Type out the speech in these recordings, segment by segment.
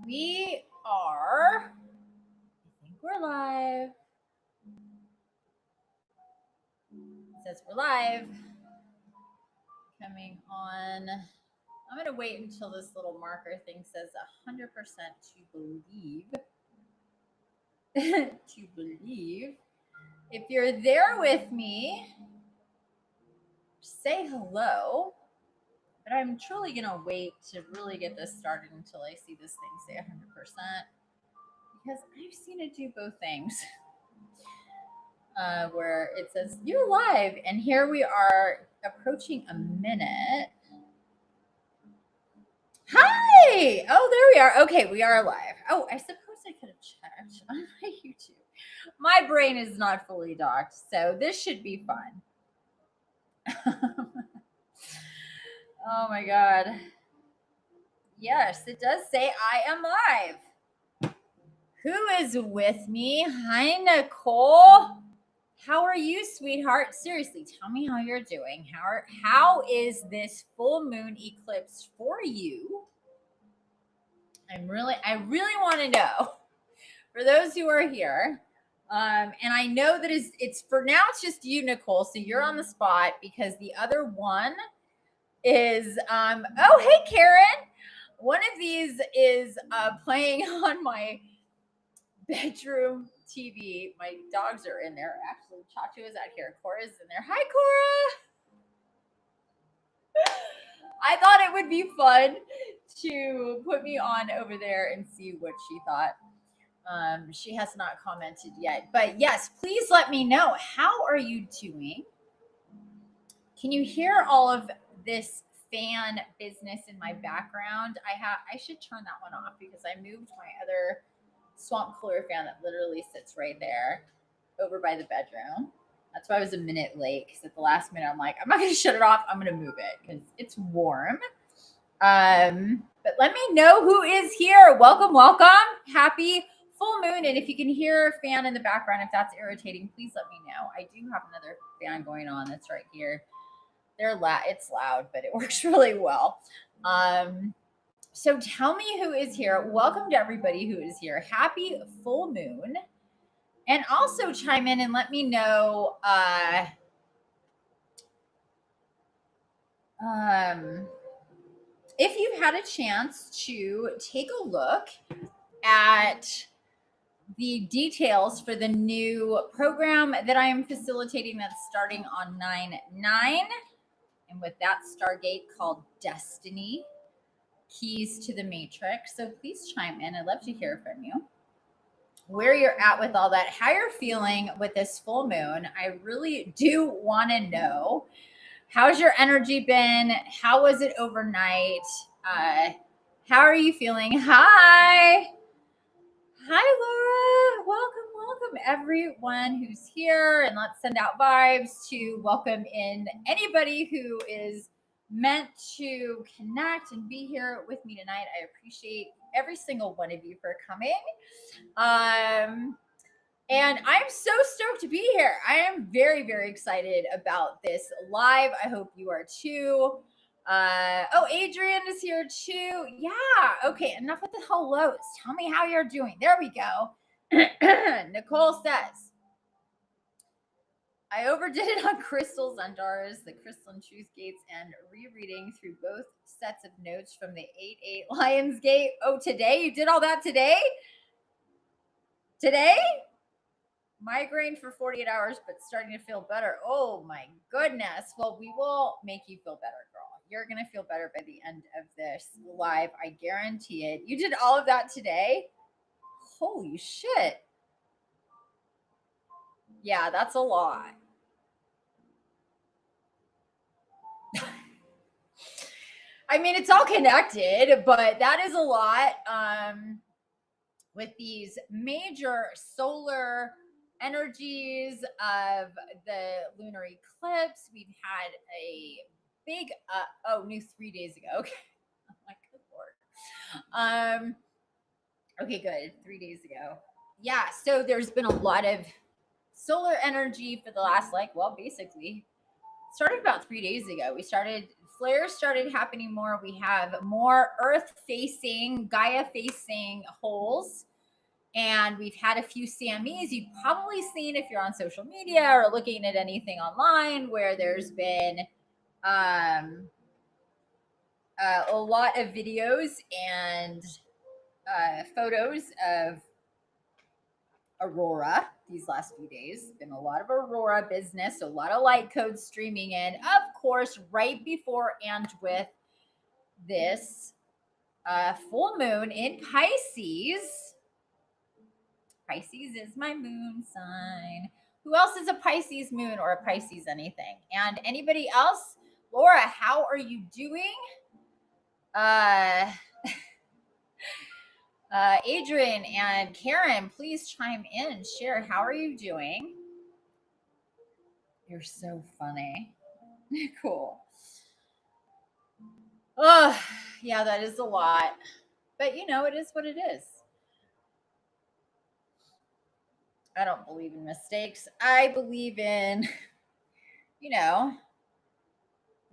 We are, I think we're live. It says we're live. Coming on. I'm going to wait until this little marker thing says 100% to believe. To believe. If you're there with me, say hello. But I'm truly going to wait to really get this started until I see this thing say 100%. Because I've seen it do both things. Where it says you're live, and here we are approaching a minute. Hi! Oh, there we are. Okay, we are live. Oh, I suppose I could have checked on my YouTube. My brain is not fully docked, so this should be fun. Oh my god. Yes, it does say I am live. Who is with me? Hi, Nicole. How are you, sweetheart? Seriously, tell me how you're doing. How is this full moon eclipse for you? I really want to know. For those who are here, and I know that it's for now. It's just you, Nicole. So you're on the spot because the other one is. Oh, hey, Karen. One of these is playing on my bedroom TV. My dogs are in there. Actually, Chacho is out here. Cora's in there. Hi, Cora. I thought it would be fun to put me on over there and see what she thought. She has not commented yet, but yes, please let me know. How are you doing? Can you hear all of this fan business in my background? I should turn that one off because I moved my other swamp cooler fan that literally sits right there over by the bedroom. That's why I was a minute late because at the last minute I'm like, I'm not going to shut it off. I'm going to move it because it's warm. But let me know who is here. Welcome, welcome. Happy full moon. And if you can hear a fan in the background, if that's irritating, please let me know. I do have another fan going on that's right here. It's loud, but it works really well. So tell me who is here. Welcome to everybody who is here. Happy full moon. And also chime in and let me know if you've had a chance to take a look at the details for the new program that I am facilitating that's starting on 9/9, and with that Stargate called Destiny, Keys to the Matrix. So please chime in. I'd love to hear from you. Where you're at with all that, how you're feeling with this full moon. I really do want to know. How's your energy been? How was it overnight? How are you feeling? Hi, Laura. Welcome, everyone who's here. And let's send out vibes to welcome in anybody who is meant to connect and be here with me tonight. I appreciate every single one of you for coming. And I'm so stoked to be here. I am very, very excited about this live. I hope you are too. Oh, Adrian is here too. Yeah. Okay. Enough with the hellos. Tell me how you're doing. There we go. Nicole says, I overdid it on crystals on Doris, the crystalline truth gates, and rereading through both sets of notes from the 8/8 Lions Gate. Oh, today? You did all that today? Today? Migraine for 48 hours, but starting to feel better. Oh my goodness. Well, we will make you feel better, girl. You're going to feel better by the end of this live. I guarantee it. You did all of that today? Holy shit. Yeah, that's a lot. I mean, it's all connected, but that is a lot. With these major solar energies of the lunar eclipse, we've had a big new 3 days ago. Okay. Oh my good lord. Okay, good. 3 days ago. Yeah, so there's been a lot of solar energy for the last basically started about 3 days ago. We started flares started happening more. We have more Earth facing, Gaia facing holes. And we've had a few CMEs. You've probably seen if you're on social media or looking at anything online where there's been a lot of videos and photos of aurora these last few days. Been a lot of aurora business, a lot of light codes streaming in, of course, right before and with this full moon in Pisces. Pisces is my moon sign. Who else is a Pisces moon or a Pisces anything? And anybody else? Laura, how are you doing? Adrian and Karen, please chime in and share. How are you doing? You're so funny. Cool. Oh, yeah, that is a lot. But you know, it is what it is. I don't believe in mistakes. I believe in, you know,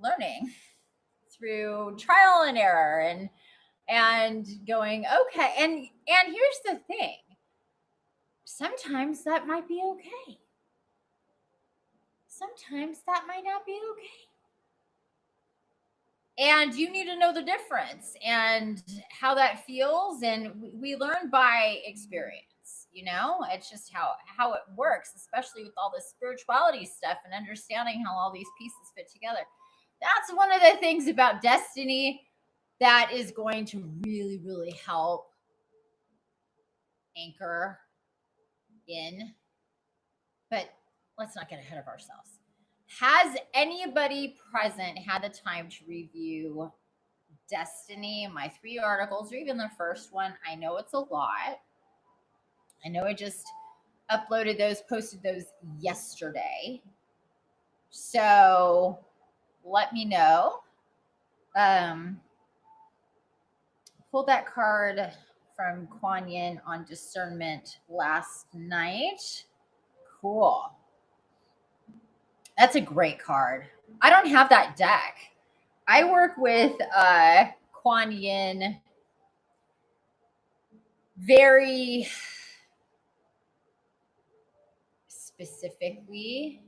learning through trial and error and going, okay. And here's the thing. Sometimes that might be okay. Sometimes that might not be okay. And you need to know the difference and how that feels. And we learn by experience, you know, it's just how it works, especially with all this spirituality stuff and understanding how all these pieces fit together. That's one of the things about destiny that is going to really, really help anchor in. But let's not get ahead of ourselves. Has anybody present had the time to review Destiny, my 3 articles, or even the first one? I know it's a lot. I know I just uploaded those, posted those yesterday. So let me know. Pulled that card from Kuan Yin on discernment last night. Cool. That's a great card. I don't have that deck. I work with Kuan Yin very specifically.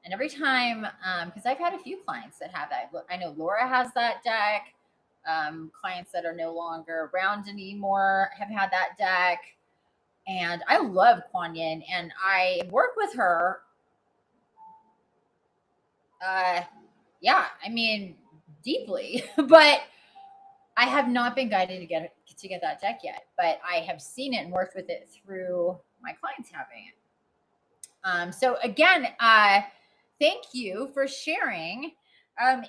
And every time, because I've had a few clients that have that. I know Laura has that deck. Clients that are no longer around anymore have had that deck. And I love Kuan Yin, and I work with her. Yeah, I mean, deeply, but I have not been guided to get that deck yet. But I have seen it and worked with it through my clients having it. So again, thank you for sharing.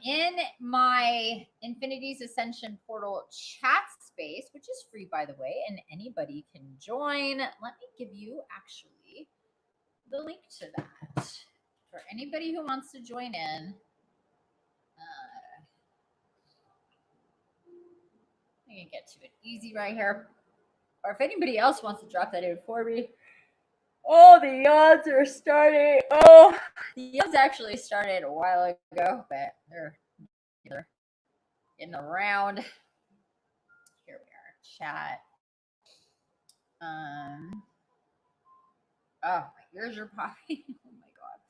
In my Infinity's Ascension portal chat space, which is free, by the way, and anybody can join. Let me give you actually the link to that for anybody who wants to join in. I can get to it easy right here. Or if anybody else wants to drop that in for me. Oh, the odds are starting. Oh, the odds actually started a while ago, but they're in the round. Here we are. Chat. Oh, my ears are popping. Oh my god.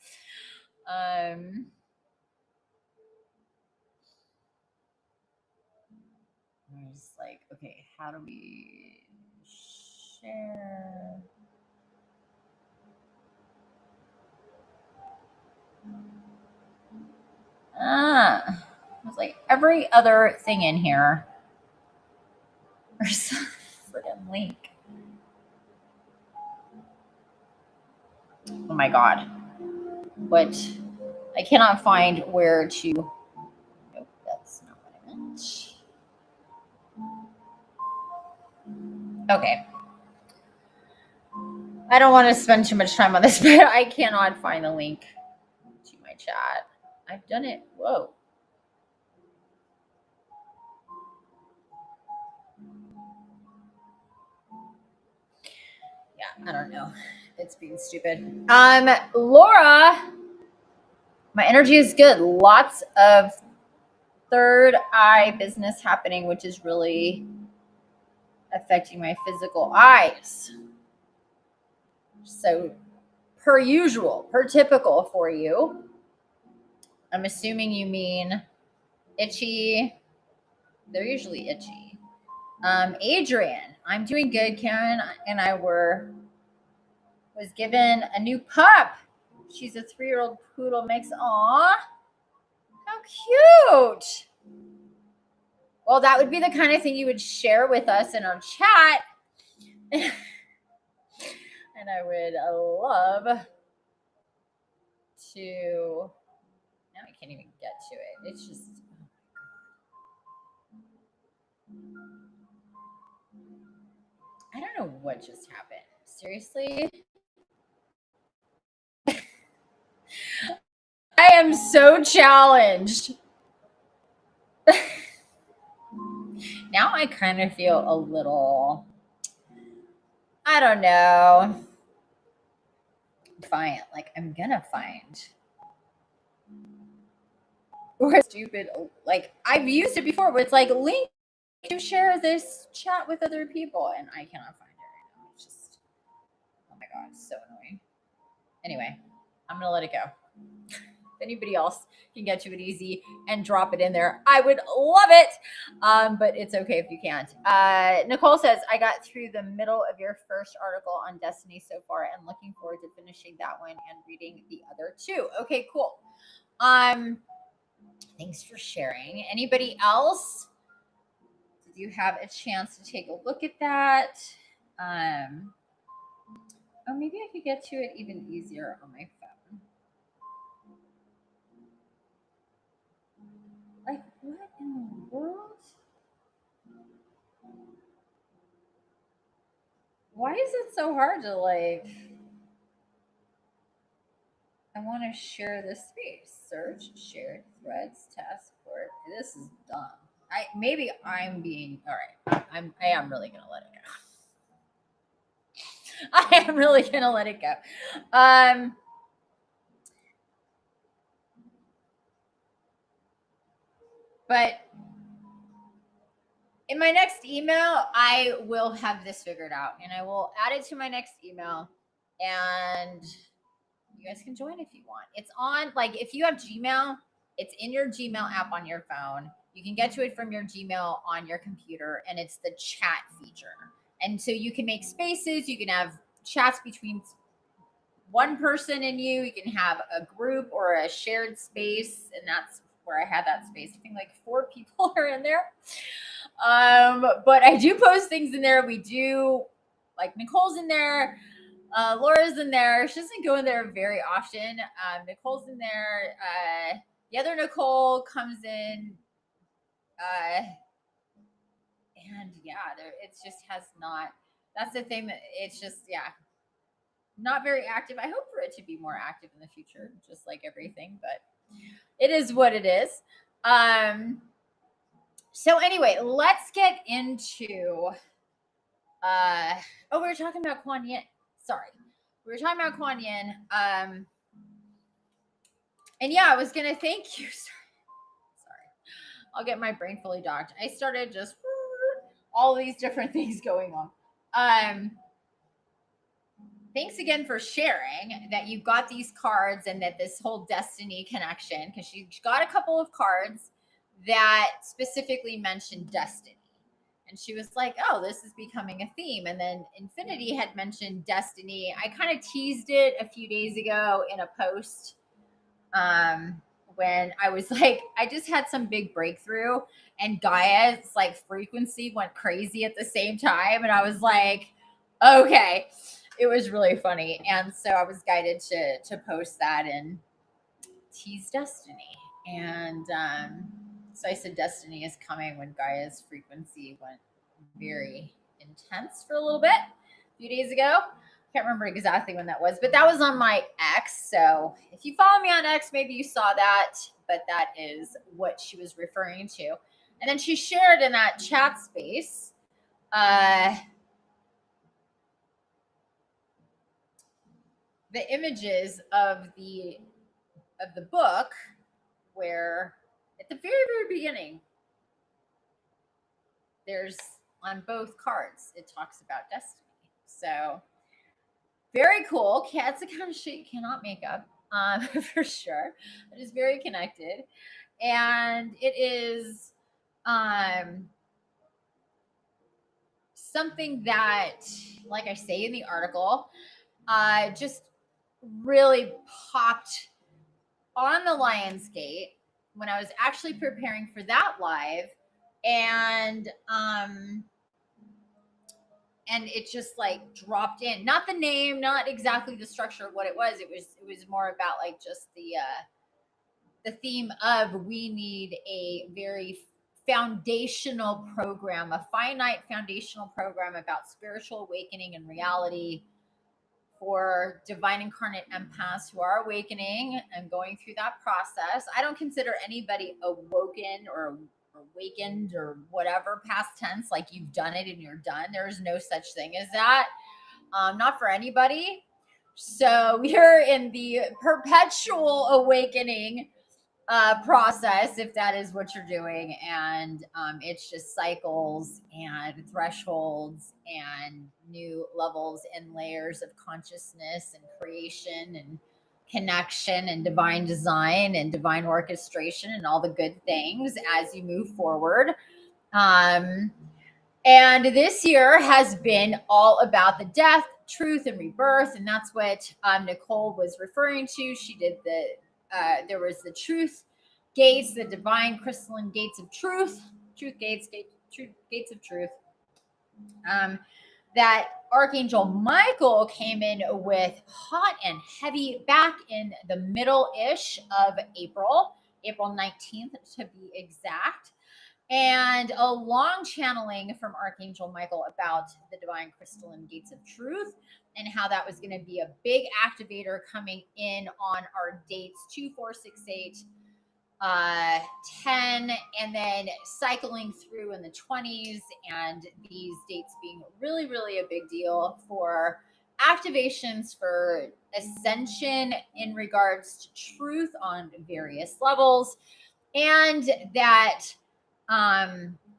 I'm just like, okay, how do we share? It's like every other thing in here. There's a freaking link. Oh my god. What? I cannot find where to. Nope, that's not what I meant. Okay. I don't want to spend too much time on this, but I cannot find the link to my chat. I've done it. Whoa. Yeah, I don't know. It's being stupid. Laura, my energy is good. Lots of third eye business happening, which is really affecting my physical eyes. So, per usual, per typical for you, I'm assuming you mean itchy. They're usually itchy. Adrian, I'm doing good. Karen and I was given a new pup. She's a 3-year-old poodle mix. Aw, how cute. Well, that would be the kind of thing you would share with us in our chat. And I would love to. Now I can't even get to it. It's just. I don't know what just happened. Seriously? I am so challenged. Now I kind of feel a little, I don't know, defiant. Like I'm gonna find or stupid. Like I've used it before, where it's like link to share this chat with other people, and I cannot find it right now. It's just, oh my god, it's so annoying. Anyway, I'm gonna let it go. If anybody else can get to it easy and drop it in there, I would love it. But it's okay if you can't. Nicole says, I got through the middle of your first article on Destiny so far and looking forward to finishing that one and reading the other two. Okay, cool. Thanks for sharing. Anybody else? Did you have a chance to take a look at that? Oh, maybe I could get to it even easier on my phone. Like, what in the world? Why is it so hard to like? I want to share this space. Search, shared threads, task board. This is dumb. Maybe I'm being all right. I am really gonna let it go. I am really gonna let it go. But in my next email, I will have this figured out, and I will add it to my next email, and you guys can join if you want. It's on, like, if you have Gmail, it's in your Gmail app on your phone. You can get to it from your Gmail on your computer, and it's the chat feature. And so you can make spaces, you can have chats between one person and you can have a group or a shared space, and that's where I had that space. I think like 4 people are in there. But I do post things in there. We do, like, Nicole's in there. Laura's in there. She doesn't go in there very often. Nicole's in there. The other Nicole comes in. And yeah, it just has not. That's the thing that it's just, yeah, not very active. I hope for it to be more active in the future, just like everything, but it is what it is. So anyway, let's get into we were talking about Kuan Yin. Sorry. We were talking about Kuan Yin. And yeah, I was gonna thank you. Sorry. I'll get my brain fully docked. I started just all these different things going on. Thanks again for sharing that you got these cards and that this whole Destiny connection, because she got a couple of cards that specifically mentioned Destiny. And she was like, oh, this is becoming a theme. And then Infinity had mentioned Destiny. I kind of teased it a few days ago in a post when I was like, I just had some big breakthrough and Gaia's like frequency went crazy at the same time. And I was like, okay. It was really funny. And so I was guided to post that and tease Destiny. And so I said Destiny is coming when Gaia's frequency went very intense for a little bit a few days ago. Can't remember exactly when that was, but that was on my X. So if you follow me on X, maybe you saw that, but that is what she was referring to. And then she shared in that chat space the images of the book where at the very, very beginning, there's on both cards, it talks about destiny. So very cool. That's the kind of shit you cannot make up, for sure. It is very connected, and it is um, something that, like I say in the article, just really popped on the Lionsgate when I was actually preparing for that live, and it just like dropped in. Not the name, not exactly the structure of what it was. It was more about like just the theme of we need a very foundational program, a finite foundational program about spiritual awakening and reality for divine incarnate empaths who are awakening and going through that process. I don't consider anybody awoken or awakened or whatever past tense, like you've done it and you're done. There is no such thing as that. Not for anybody. So we're in the perpetual awakening process, if that is what you're doing. And it's just cycles and thresholds and new levels and layers of consciousness and creation and connection and divine design and divine orchestration and all the good things as you move forward. And this year has been all about the death, truth, and rebirth. And that's what Nicole was referring to. She did there was the truth gates, the divine crystalline gates of truth, truth gates, gates of truth. That Archangel Michael came in with hot and heavy back in the middle-ish of April 19th to be exact. And a long channeling from Archangel Michael about the divine crystalline gates of truth and how that was going to be a big activator coming in on our dates 2, 4, 6, 8, 10, and then cycling through in the 20s, and these dates being really, really a big deal for activations for ascension in regards to truth on various levels, and that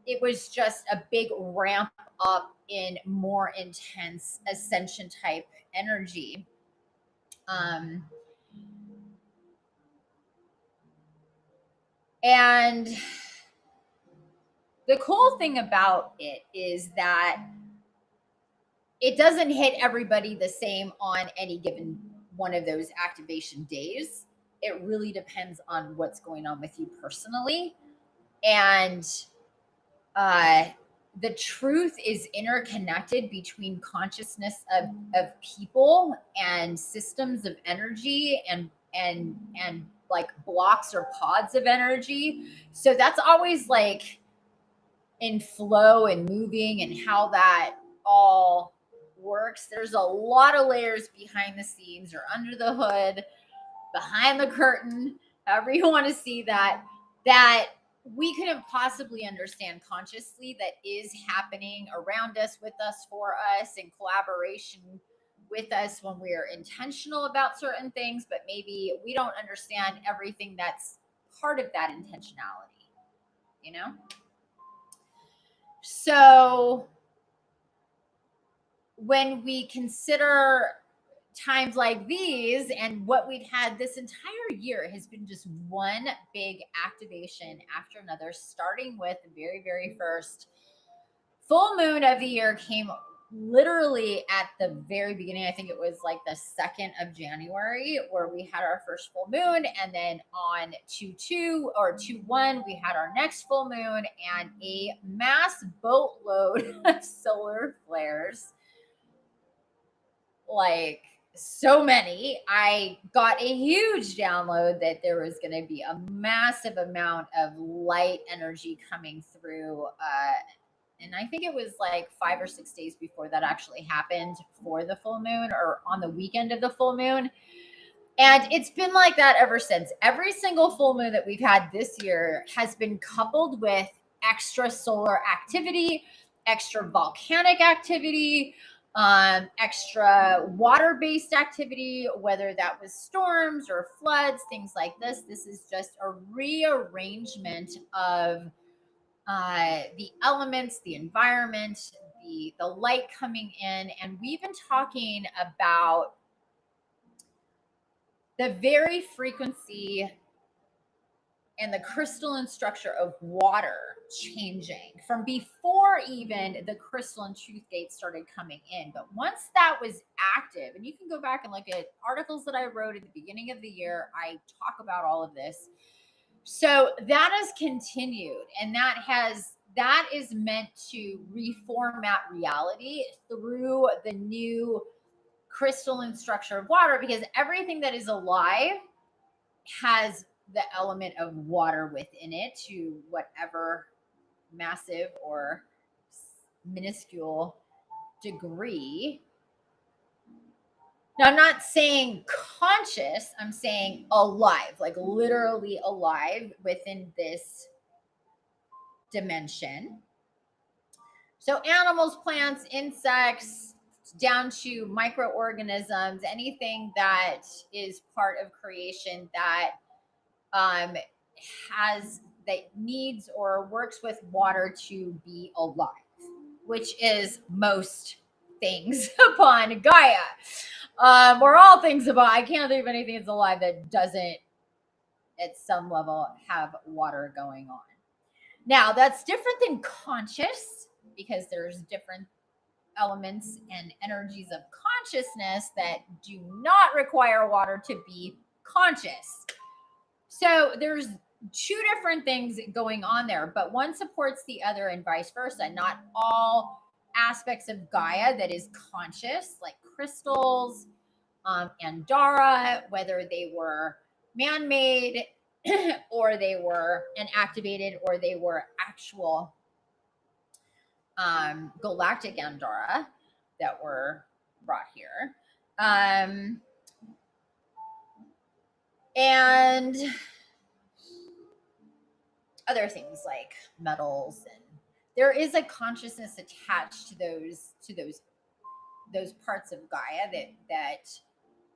it was just a big ramp up in more intense ascension type energy. And the cool thing about it is that it doesn't hit everybody the same on any given one of those activation days. It really depends on what's going on with you personally. And the truth is interconnected between consciousness of people and systems of energy and like blocks or pods of energy. So that's always like in flow and moving and how that all works. There's a lot of layers behind the scenes or under the hood, behind the curtain, however you want to see that we couldn't possibly understand consciously that is happening around us, with us, for us, in collaboration with us when we're intentional about certain things, but maybe we don't understand everything that's part of that intentionality, you know? So when we consider times like these, and what we've had this entire year has been just one big activation after another, starting with the very, very first full moon of the year came literally at the very beginning. I think it was like the 2nd of January where we had our first full moon, and then on 2/2 or 2/1 we had our next full moon, and a mass boatload of solar flares, like so many. I got a huge download that there was going to be a massive amount of light energy coming through. And I think it was like 5 or 6 days before that actually happened for the full moon, or on the weekend of the full moon. And it's been like that ever since. Every single full moon that we've had this year has been coupled with extra solar activity, extra volcanic activity, extra water-based activity, whether that was storms or floods, things like this. This is just a rearrangement of the elements, the environment, the light coming in. And we've been talking about the very frequency and the crystalline structure of water changing from before even the crystalline truth gate started coming in. But once that was active, and you can go back and look at articles that I wrote at the beginning of the year, I talk about all of this. So that has continued, and that is meant to reformat reality through the new crystalline structure of water, because everything that is alive has the element of water within it to whatever massive or minuscule degree. Now, I'm not saying conscious, I'm saying alive, like literally alive within this dimension. So, animals, plants, insects, down to microorganisms, anything that is part of creation that that needs or works with water to be alive, which is most things upon Gaia, or all things about. I can't think of anything that's alive that doesn't, at some level, have water going on. Now, that's different than conscious, because there's different elements and energies of consciousness that do not require water to be conscious. So there's two different things going on there, but one supports the other and vice versa. Not all aspects of Gaia that is conscious, like crystals, Andara, whether they were man-made or they were inactivated or they were actual galactic Andara that were brought here. And other things like metals, and there is a consciousness attached to those parts of Gaia that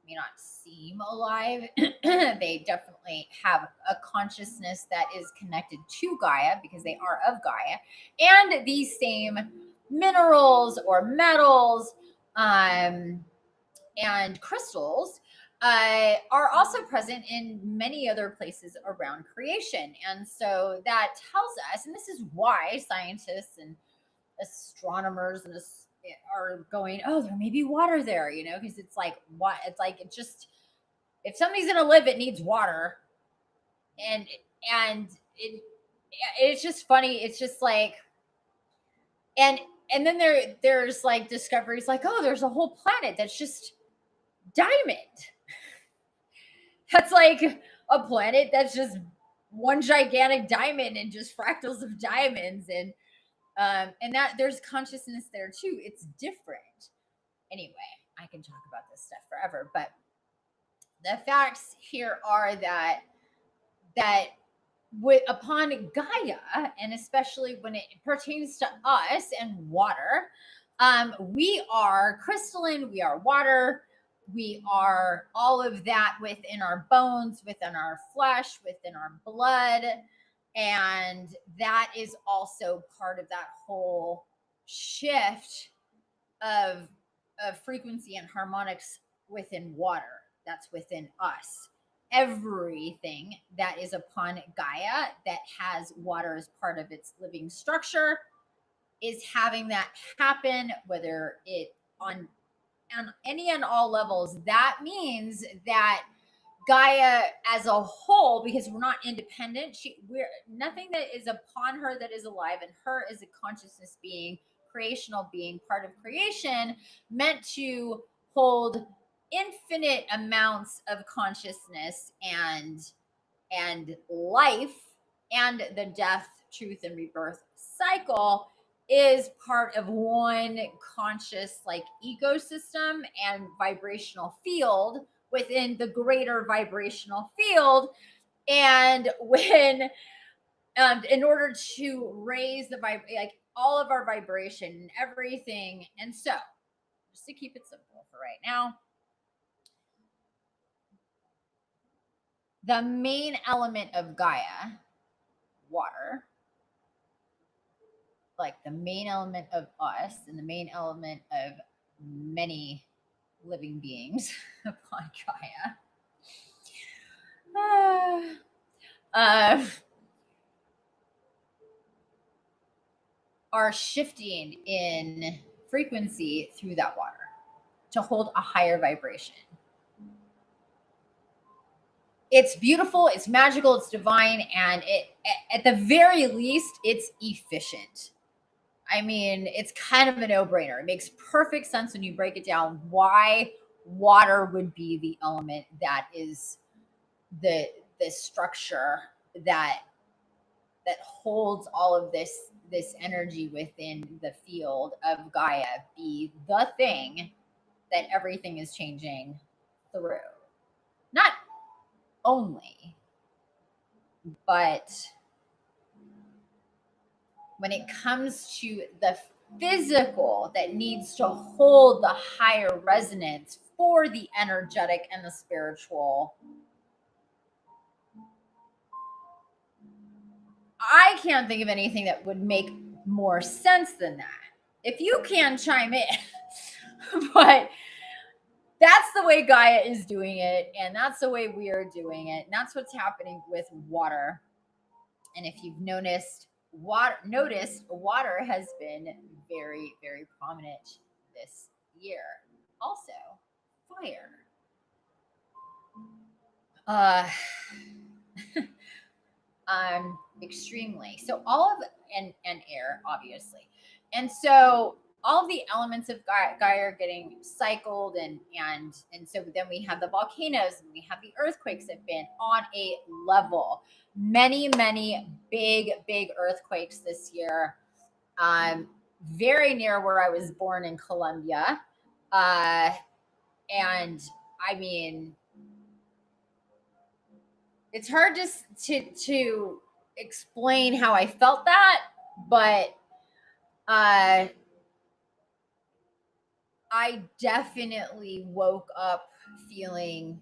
may not seem alive. They definitely have a consciousness that is connected to Gaia because they are of Gaia. And these same minerals or metals and crystals are also present in many other places around creation. And so that tells us, and this is why scientists and astronomers and are going, oh, there may be water there, because it's like, what? It's like, it just, if something's going to live, it needs water. And it's just funny. It's just like, and then there's like discoveries like, oh, there's a whole planet that's just diamond. That's like a planet that's just one gigantic diamond and just fractals of diamonds, and that there's consciousness there too. It's different. Anyway, I can talk about this stuff forever, but the facts here are that upon Gaia, and especially when it pertains to us and water, we are crystalline, we are water, we are all of that within our bones, within our flesh, within our blood. And that is also part of that whole shift of frequency and harmonics within water. That's within us. Everything that is upon Gaia that has water as part of its living structure is having that happen, whether it on any and all levels. That means that Gaia as a whole, because we're not independent, we're nothing that is upon her that is alive, and her is a consciousness being, creational being, part of creation, meant to hold infinite amounts of consciousness and life, and the death, truth, and rebirth cycle is part of one conscious like ecosystem and vibrational field within the greater vibrational field. And when in order to raise the like all of our vibration and everything. And so just to keep it simple for right now. The main element of Gaia, water, like the main element of us and the main element of many living beings upon Gaia, are shifting in frequency through that water to hold a higher vibration. It's beautiful, it's magical, it's divine, and it, at the very least, it's efficient. I mean, it's kind of a no-brainer. It makes perfect sense when you break it down why water would be the element that is the structure that holds all of this energy within the field of Gaia, be the thing that everything is changing through. Not only, but when it comes to the physical that needs to hold the higher resonance for the energetic and the spiritual, I can't think of anything that would make more sense than that. If you can, chime in. But that's the way Gaia is doing it, and that's the way we are doing it, and that's what's happening with water. And if you've noticed, water has been very, very prominent this year. Also, fire. Extremely. So all of and air, obviously. And so all of the elements of Gaia are getting cycled, and so then we have the volcanoes and we have the earthquakes that have been on a level. Many big earthquakes this year. Very near where I was born in Colombia. And I mean, it's hard to explain how I felt that, but I definitely woke up feeling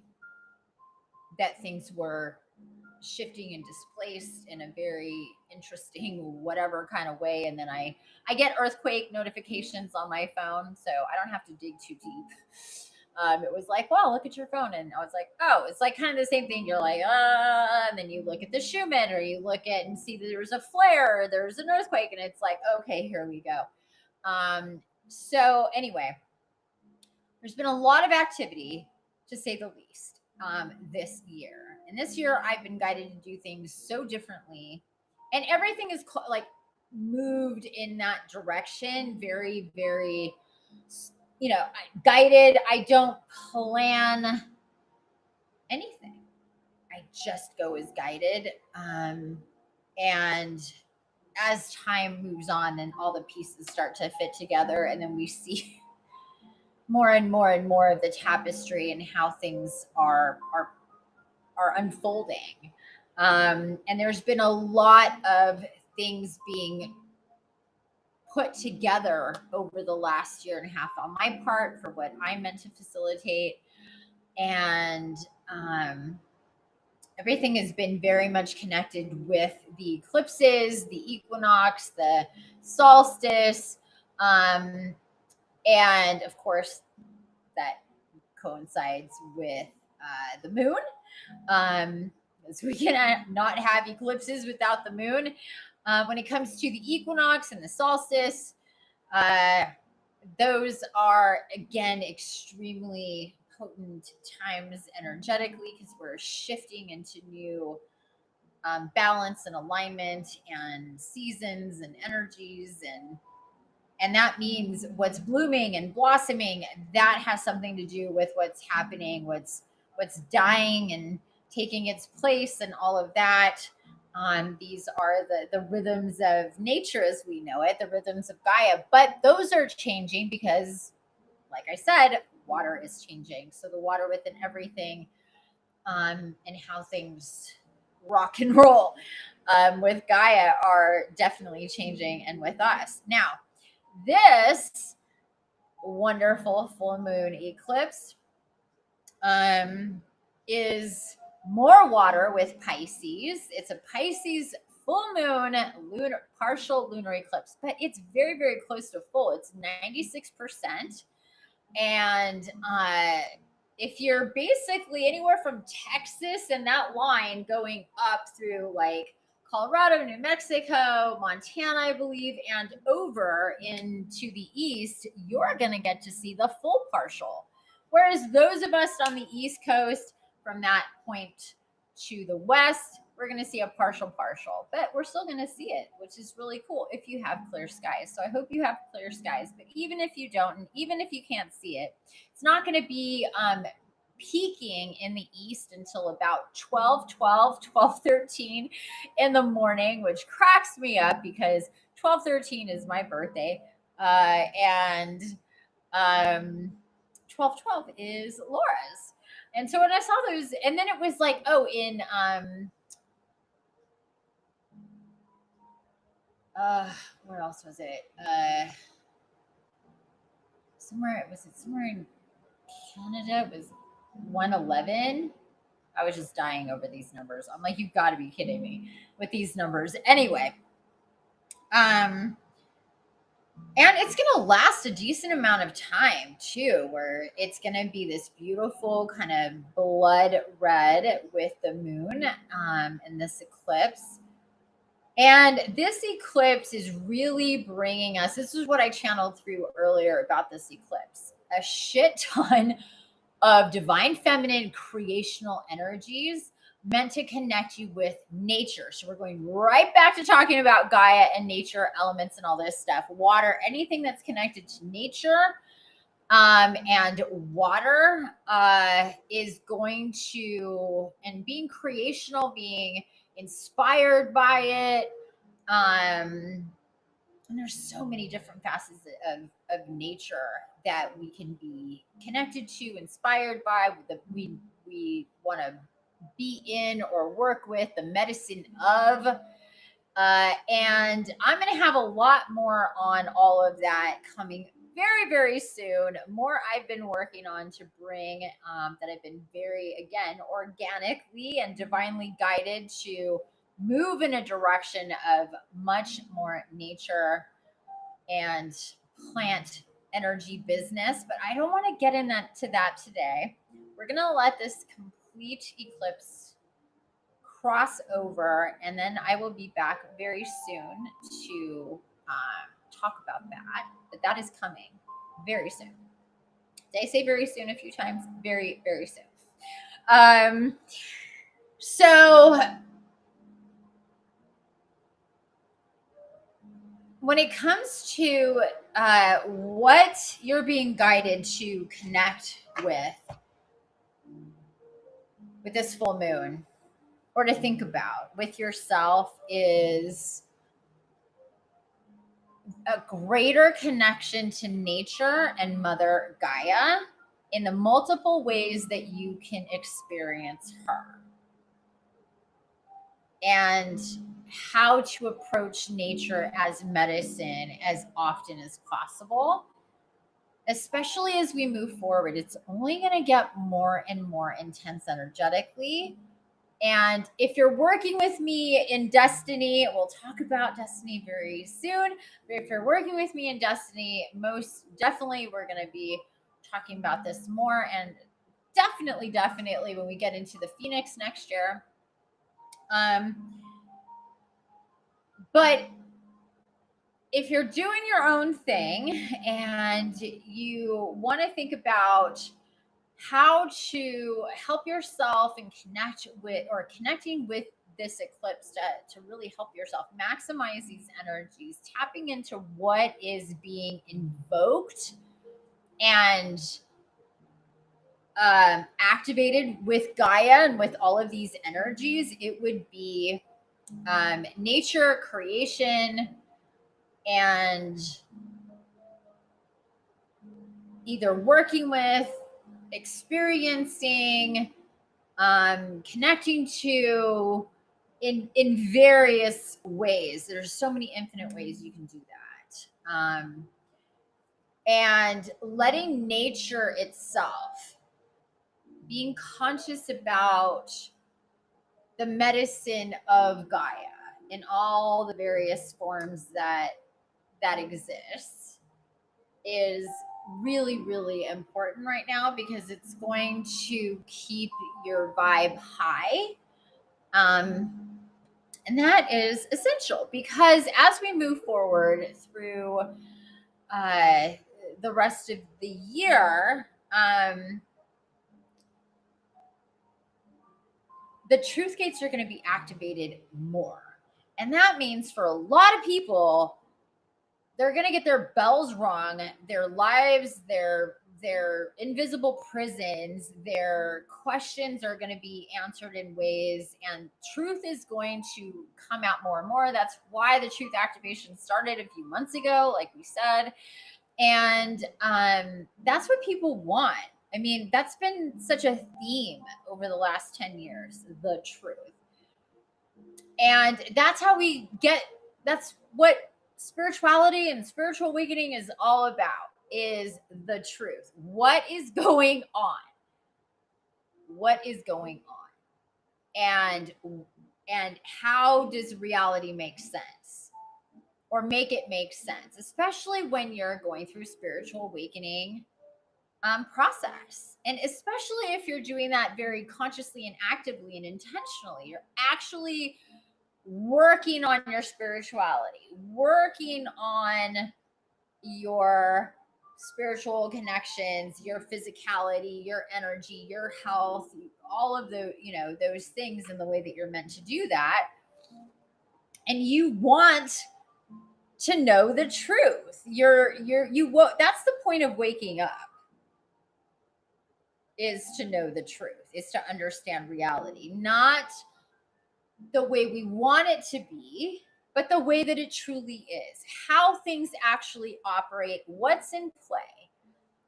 that things were shifting and displaced in a very interesting whatever kind of way. And then I get earthquake notifications on my phone, so I don't have to dig too deep. It was like, well, look at your phone. And I was like, oh, it's like kind of the same thing. You're like, and then you look at the Schumann, or you look at and see that there's a flare, or there's an earthquake. And it's like, okay, here we go. So anyway, there's been a lot of activity, to say the least, this year. And this year I've been guided to do things so differently. And everything is like moved in that direction. Very, very, guided. I don't plan anything. I just go as guided. And as time moves on, then all the pieces start to fit together, and then we see more and more of the tapestry and how things are unfolding. And there's been a lot of things being put together over the last year and a half on my part for what I meant to facilitate. And everything has been very much connected with the eclipses, the equinox, the solstice, and of course that coincides with the moon. So we cannot not have eclipses without the moon. When it comes to the equinox and the solstice, those are, again, extremely potent times energetically, because we're shifting into new balance and alignment and seasons and energies, and that means what's blooming and blossoming, that has something to do with what's happening, what's dying and taking its place, and all of that. These are the rhythms of nature as we know it, the rhythms of Gaia. But those are changing because, like I said, water is changing. So the water within everything, and how things rock and roll with Gaia are definitely changing, and with us. Now, this wonderful full moon eclipse is more water with Pisces. It's a Pisces full moon lunar partial lunar eclipse, but it's very, very close to full. It's 96%. And if you're basically anywhere from Texas and that line going up through like Colorado, New Mexico, Montana, I believe, and over into the east, you're going to get to see the full partial. Whereas those of us on the East Coast, from that point to the west, we're going to see a partial, but we're still going to see it, which is really cool if you have clear skies. So I hope you have clear skies. But even if you don't, and even if you can't see it, it's not going to be peaking in the east until about 12:13 in the morning, which cracks me up because 12:13 is my birthday. And 12:12 is Laura's. And so when I saw those, and then it was like, oh, in where else was it? Somewhere in Canada? It was 111. I was just dying over these numbers. I'm like, you've got to be kidding me with these numbers. Anyway, and it's going to last a decent amount of time too, where it's going to be this beautiful kind of blood red with the moon in this eclipse. And this eclipse is really bringing us, this is what I channeled through earlier about this eclipse, a shit ton of divine feminine creational energies meant to connect you with nature. So we're going right back to talking about Gaia and nature elements and all this stuff. Water, anything that's connected to nature and water is going to, and being creational, being inspired by it. And there's so many different facets of nature that we can be connected to, inspired by, that we want to be in or work with, the medicine of. And I'm going to have a lot more on all of that coming very, very soon. More I've been working on to bring that I've been very, again, organically and divinely guided to move in a direction of much more nature and plant energy business. But I don't want to get into that today. We're going to let this complete eclipse cross over, and then I will be back very soon to talk about that. But that is coming very soon. Did I say very soon a few times? Very, very soon. So when it comes to what you're being guided to connect with this full moon, or to think about with yourself, is a greater connection to nature and Mother Gaia in the multiple ways that you can experience her, and how to approach nature as medicine as often as possible, especially as we move forward. It's only going to get more and more intense energetically. And if you're working with me in Destiny, we'll talk about Destiny very soon. But if you're working with me in Destiny, most definitely we're going to be talking about this more. And definitely when we get into the Phoenix next year. But if you're doing your own thing and you want to think about how to help yourself and connecting with this eclipse to really help yourself maximize these energies, tapping into what is being invoked and activated with Gaia and with all of these energies, it would be nature, creation, and either working with, experiencing, connecting to in various ways. There's so many infinite ways you can do that. and letting nature itself, being conscious about the medicine of Gaia in all the various forms that exists is really, really important right now, because it's going to keep your vibe high. And that is essential, because as we move forward through the rest of the year, the truth gates are going to be activated more. And that means for a lot of people, they're going to get their bells rung, their lives, their invisible prisons, their questions are going to be answered in ways, and truth is going to come out more and more. That's why the truth activation started a few months ago, like we said. And that's what people want. I mean, that's been such a theme over the last 10 years, the truth. And that's how we get, that's what spirituality and spiritual awakening is all about, is the truth. What is going on? What is going on? And how does reality make sense? Or make it make sense, especially when you're going through spiritual awakening process. And especially if you're doing that very consciously and actively and intentionally, you're actually working on your spirituality, working on your spiritual connections, your physicality, your energy, your health, all of the, those things in the way that you're meant to do that. And you want to know the truth. That's the point of waking up, is to know the truth, is to understand reality, not the way we want it to be, but the way that it truly is, how things actually operate, what's in play,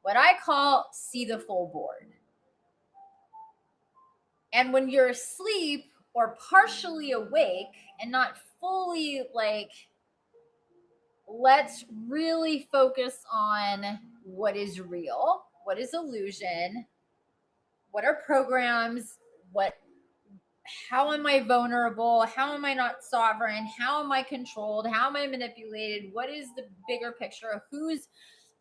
what I call see the full board. And when you're asleep or partially awake and not fully, like, let's really focus on what is real, what is illusion, what are programs, how am I vulnerable? How am I not sovereign? How am I controlled? How am I manipulated? What is the bigger picture of who's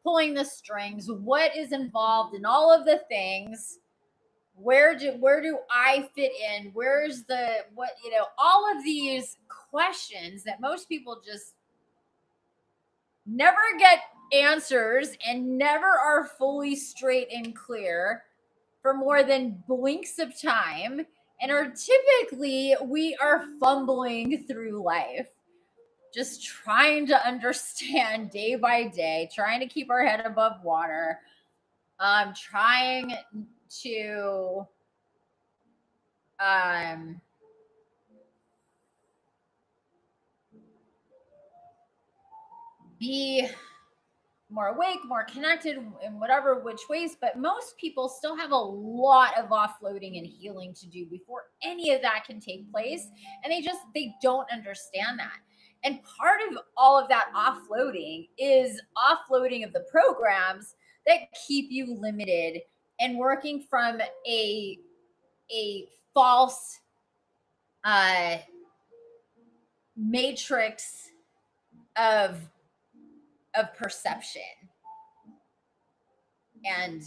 pulling the strings? What is involved in all of the things? Where do I fit in? Where's the all of these questions that most people just never get answers and never are fully straight and clear for more than blinks of time, and are typically, we are fumbling through life, just trying to understand day by day, trying to keep our head above water, trying to be more awake, more connected in whatever which ways. But most people still have a lot of offloading and healing to do before any of that can take place. And they don't understand that. And part of all of that offloading is offloading of the programs that keep you limited and working from a false matrix of perception and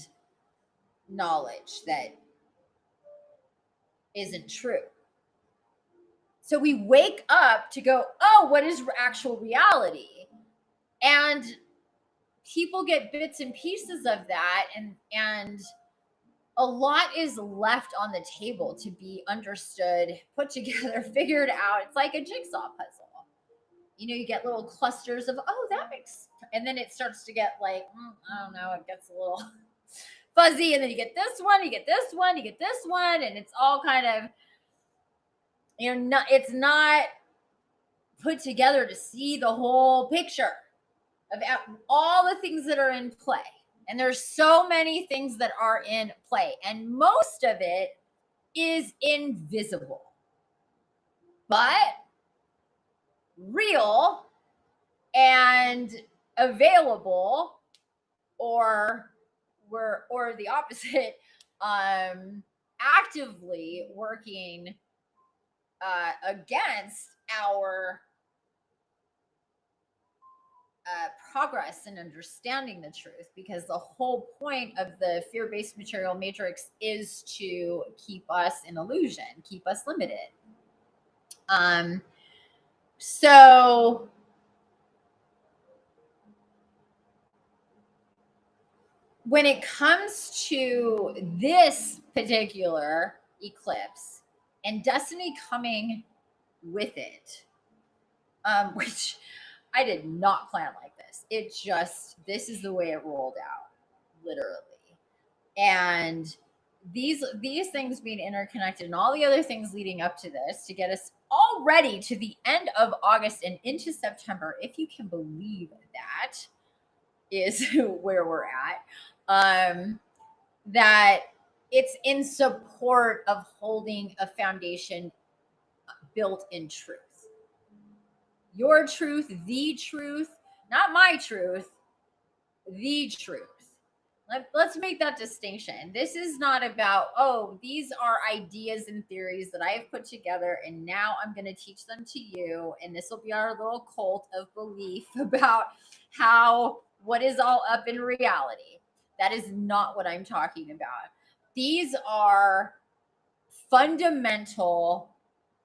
knowledge that isn't true. So we wake up to go, oh, what is actual reality? And people get bits and pieces of that, and a lot is left on the table to be understood, put together, figured out. It's like a jigsaw puzzle. You get little clusters of, oh, that makes, and then it starts to get like, I don't know, it gets a little fuzzy, and then you get this one, you get this one, you get this one, and it's all kind of, it's not put together to see the whole picture of all the things that are in play. And there's so many things that are in play, and most of it is invisible, but real and available or or the opposite, actively working against our progress in understanding the truth, because the whole point of the fear-based material matrix is to keep us in illusion, keep us limited. So when it comes to this particular eclipse and destiny coming with it, which I did not plan like this. It just, this is the way it rolled out, literally. And these things being interconnected and all the other things leading up to this to get us already to the end of August and into September, if you can believe that, is where we're at. That it's in support of holding a foundation built in truth. Your truth, the truth, not my truth, the truth. Let's make that distinction. This is not about, oh, these are ideas and theories that I have put together, and now I'm going to teach them to you. And this will be our little cult of belief about how what is all up in reality. That is not what I'm talking about. These are fundamental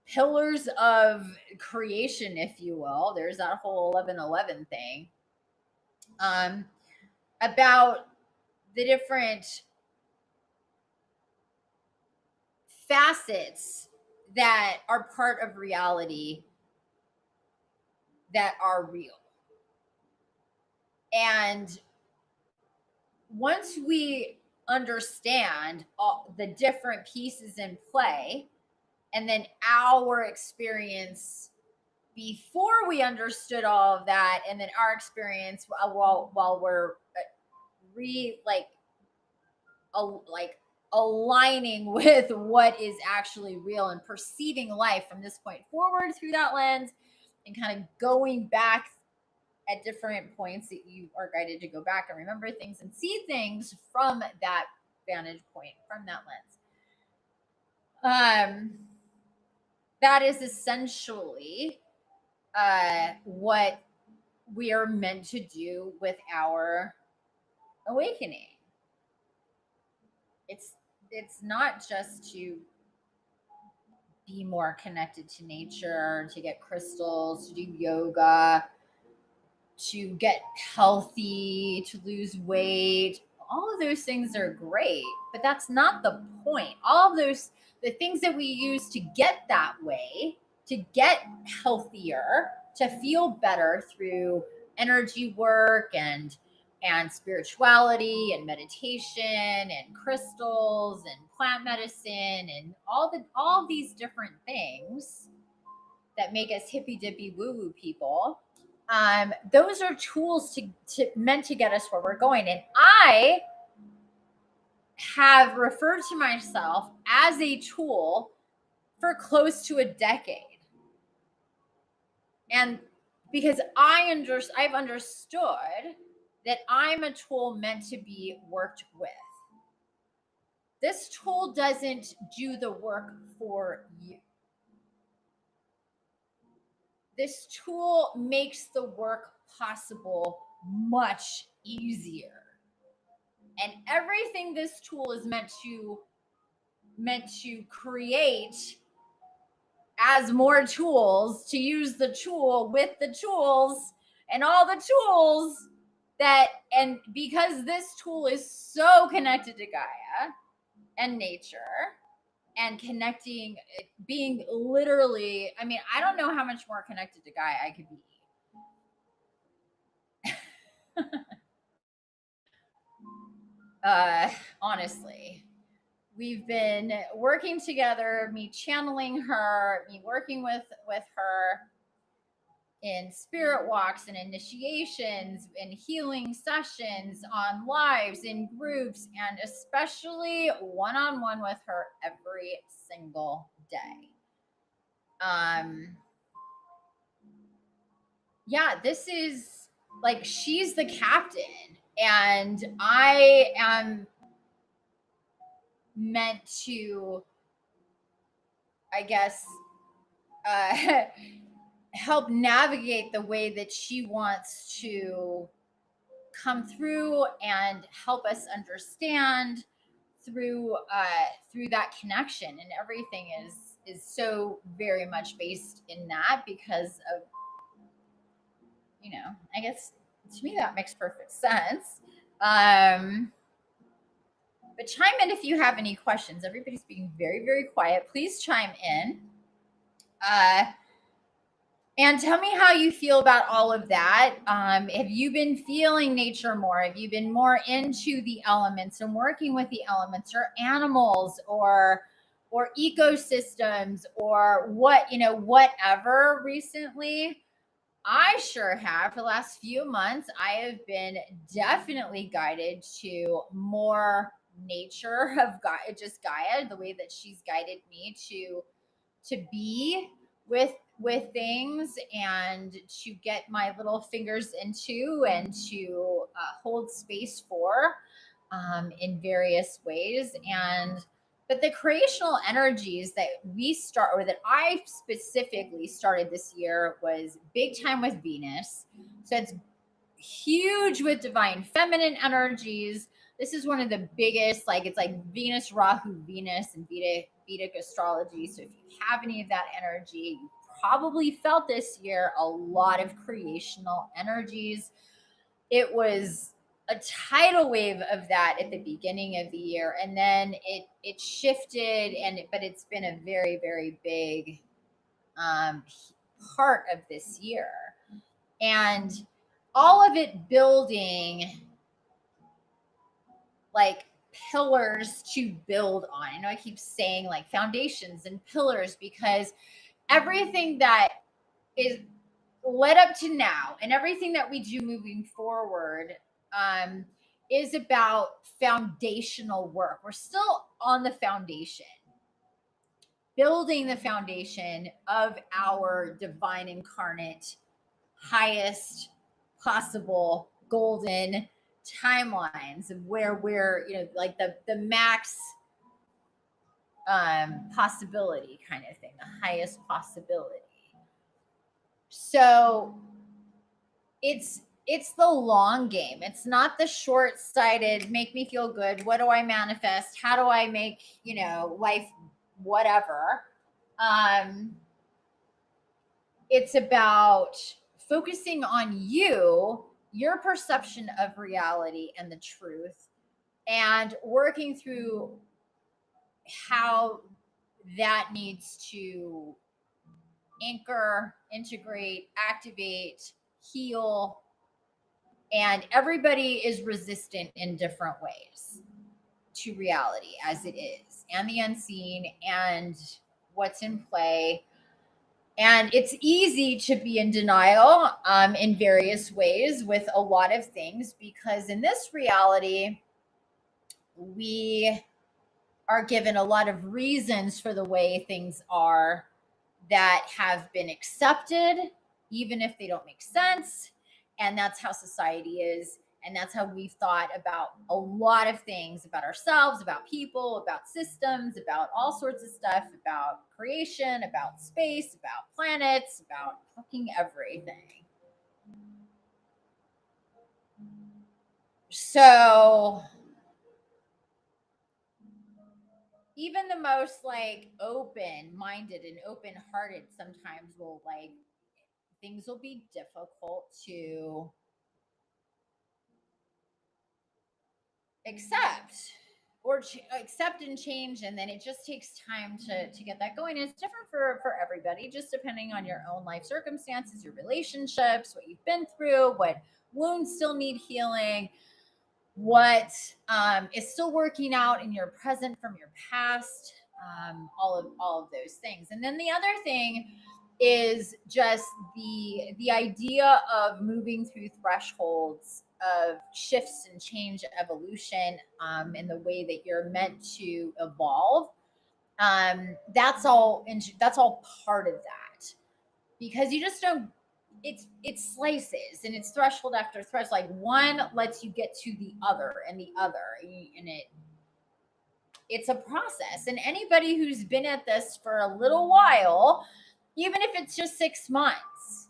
pillars of creation, if you will. There's that whole 11:11 thing. About the different facets that are part of reality that are real. And once we understand all the different pieces in play, and then our experience before we understood all of that, and then our experience while we're like aligning with what is actually real and perceiving life from this point forward through that lens, and kind of going back at different points that you are guided to go back and remember things and see things from that vantage point, from that lens. That is essentially what we are meant to do with our awakening. It's not just to be more connected to nature, to get crystals, to do yoga, to get healthy, to lose weight. All of those things are great, but that's not the point. All of those, the things that we use to get that way, to get healthier, to feel better through energy work and spirituality and meditation and crystals and plant medicine and all these different things that make us hippy dippy woo woo people. Those are tools to meant to get us where we're going. And I have referred to myself as a tool for close to a decade. And because I've understood that I'm a tool meant to be worked with. This tool doesn't do the work for you. This tool makes the work possible much easier. And everything this tool is meant to create as more tools, to use the tool with the tools and all the tools that, and because this tool is so connected to Gaia and nature and connecting, being literally, I mean, I don't know how much more connected to Gaia I could be. Honestly, we've been working together, me channeling her, me working with her in spirit walks and initiations and healing sessions, on lives, in groups, and especially one-on-one with her every single day. Yeah, this is like, she's the captain. And I am meant to, I guess, uh, help navigate the way that she wants to come through and help us understand through that connection. And everything is so very much based in that because of, I guess to me that makes perfect sense. But chime in if you have any questions. Everybody's being very, very quiet. Please chime in. Uh, and tell me how you feel about all of that. Have you been feeling nature more? Have you been more into the elements and working with the elements or animals or ecosystems or whatever recently? I sure have. For the last few months, I have been definitely guided to more nature of Gaia, just Gaia, the way that she's guided me to be with things and to get my little fingers into and to hold space for in various ways. And but the creational energies that we start, or that I specifically started this year, was big time with Venus. So it's huge with divine feminine energies. This is one of the biggest, like it's like Venus, Rahu, Venus, and Vedic astrology. So if you have any of that energy, you probably felt this year a lot of creational energies. It was a tidal wave of that at the beginning of the year, and then it shifted, but it's been a very, very big um, part of this year, and all of it building like pillars to build on. I know I keep saying like foundations and pillars because everything that is led up to now and everything that we do moving forward um, is about foundational work. We're still on the foundation, building the foundation of our divine incarnate, highest possible golden timelines of where we're, like the max possibility kind of thing, the highest possibility. So it's the long game. It's not the short-sighted make me feel good, what do I manifest, how do I make life whatever. It's about focusing on your perception of reality and the truth, and working through how that needs to anchor, integrate, activate, heal. And everybody is resistant in different ways to reality as it is, and the unseen, and what's in play. And it's easy to be in denial in various ways with a lot of things, because in this reality, we are given a lot of reasons for the way things are that have been accepted, even if they don't make sense. And that's how society is. And that's how we've thought about a lot of things, about ourselves, about people, about systems, about all sorts of stuff, about creation, about space, about planets, about fucking everything. So even the most like open minded and open hearted sometimes will like, things will be difficult to accept accept and change, and then it just takes time to get that going. And it's different for everybody, just depending on your own life circumstances, your relationships, what you've been through, what wounds still need healing, what is still working out in your present from your past, all of those things. And then the other thing is just the idea of moving through thresholds of shifts and change, evolution, in the way that you're meant to evolve. That's all part of that, because you just don't it slices and it's threshold after threshold. Like one lets you get to the other and the other, and it's a process. And anybody who's been at this for a little while, even if it's just 6 months,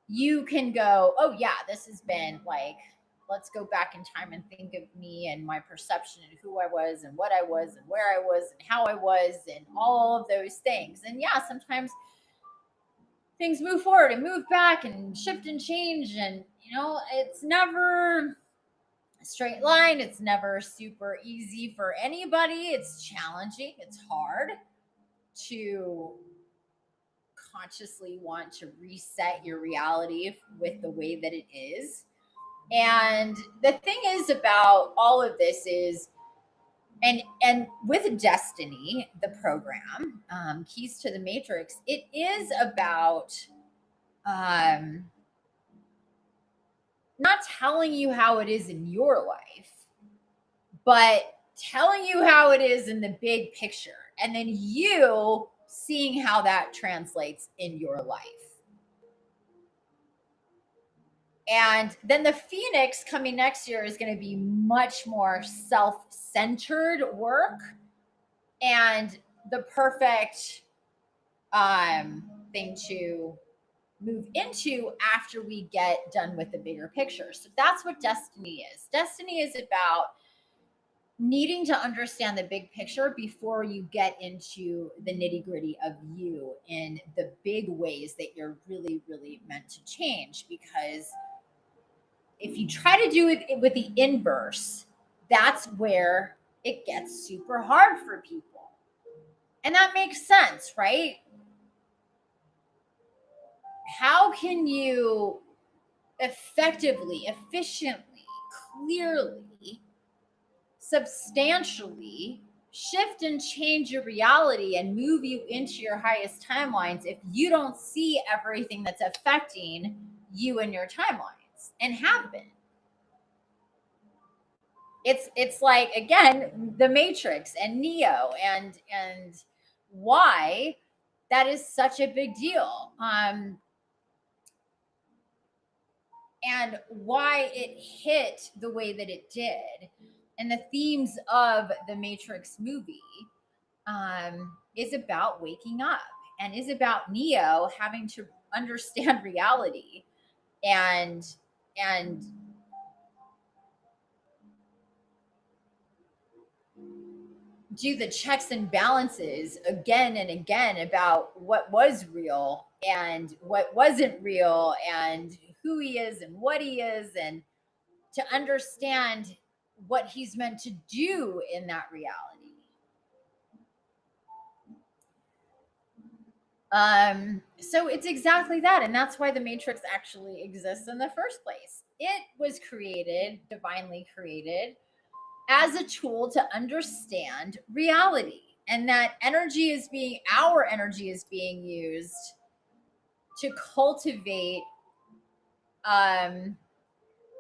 you can go, oh yeah, this has been like, let's go back in time and think of me and my perception and who I was and what I was and where I was and how I was and all of those things. And yeah, sometimes things move forward and move back and shift and change, and it's never a straight line. It's never super easy for anybody. It's challenging. It's hard to consciously want to reset your reality with the way that it is. And the thing is about all of this is, and with Destiny, the program, Keys to the Matrix, it is about um, not telling you how it is in your life, but telling you how it is in the big picture, and then you seeing how that translates in your life. And then the Phoenix coming next year is going to be much more self-centered work, and the perfect thing to move into after we get done with the bigger picture. So that's what Destiny is. Destiny is about needing to understand the big picture before you get into the nitty gritty of you in the big ways that you're really, really meant to change. Because if you try to do it with the inverse, that's where it gets super hard for people. And that makes sense, right? How can you effectively, efficiently, clearly, substantially shift and change your reality and move you into your highest timelines if you don't see everything that's affecting you and your timelines and have been? It's like, again, the Matrix and Neo, and why that is such a big deal, and why it hit the way that it did. And the themes of the Matrix movie is about waking up, and is about Neo having to understand reality and do the checks and balances again and again about what was real and what wasn't real, and who he is and what he is, and to understand what he's meant to do in that reality. So it's exactly that, and that's why the Matrix actually exists in the first place. It was created, divinely created, as a tool to understand reality, and that our energy is being used to cultivate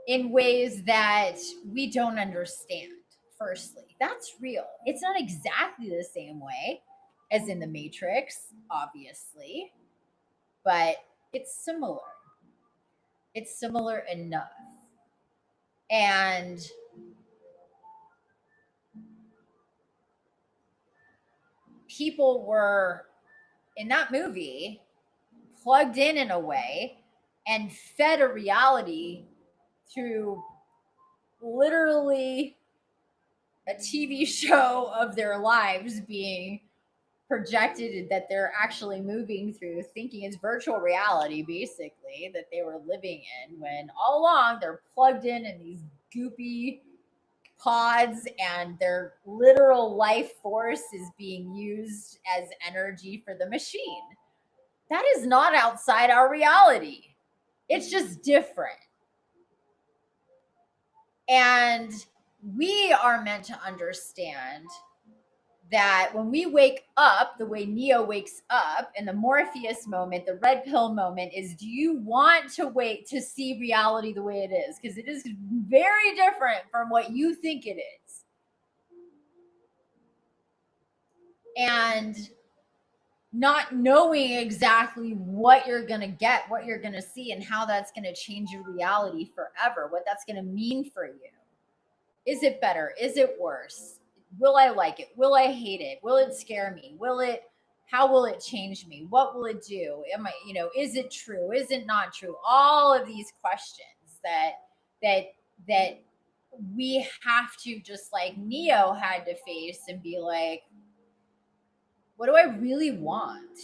in ways that we don't understand. Firstly, that's real. It's not exactly the same way as in the Matrix, obviously, but it's similar. It's similar enough. And people were in that movie plugged in a way and fed a reality through literally a TV show of their lives being projected, that they're actually moving through, thinking it's virtual reality, basically, that they were living in, when all along they're plugged in these goopy pods, and their literal life force is being used as energy for the machine. That is not outside our reality. It's just different. And we are meant to understand that when we wake up the way Neo wakes up in the Morpheus moment, the red pill moment, is, do you want to wait to see reality the way it is? Because it is very different from what you think it is. And not knowing exactly what you're going to get, what you're going to see, and how that's going to change your reality forever, what that's going to mean for you. Is it better? Is it worse? Will I like it? Will I hate it? Will it scare me? How will it change me? What will it do? Is it true? Is it not true? All of these questions that we have to, just like Neo had to face and be like, what do I really want?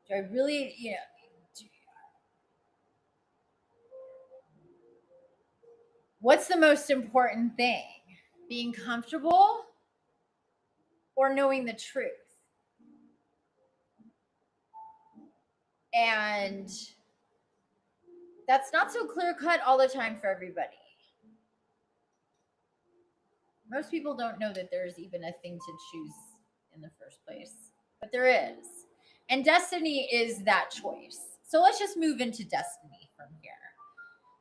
Do I really, what's the most important thing? Being comfortable or knowing the truth? And that's not so clear cut all the time for everybody. Most people don't know that there's even a thing to choose in the first place, but there is. And destiny is that choice. So let's just move into destiny from here.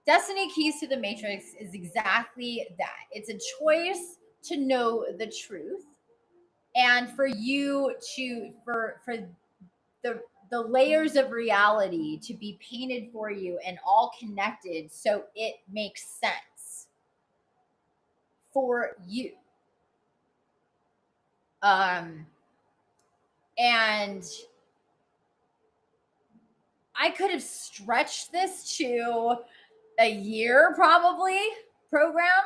Destiny Keys to the Matrix is exactly that. It's a choice to know the truth, and for you to for the layers of reality to be painted for you and all connected so it makes sense for you. And I could have stretched this to a year probably program,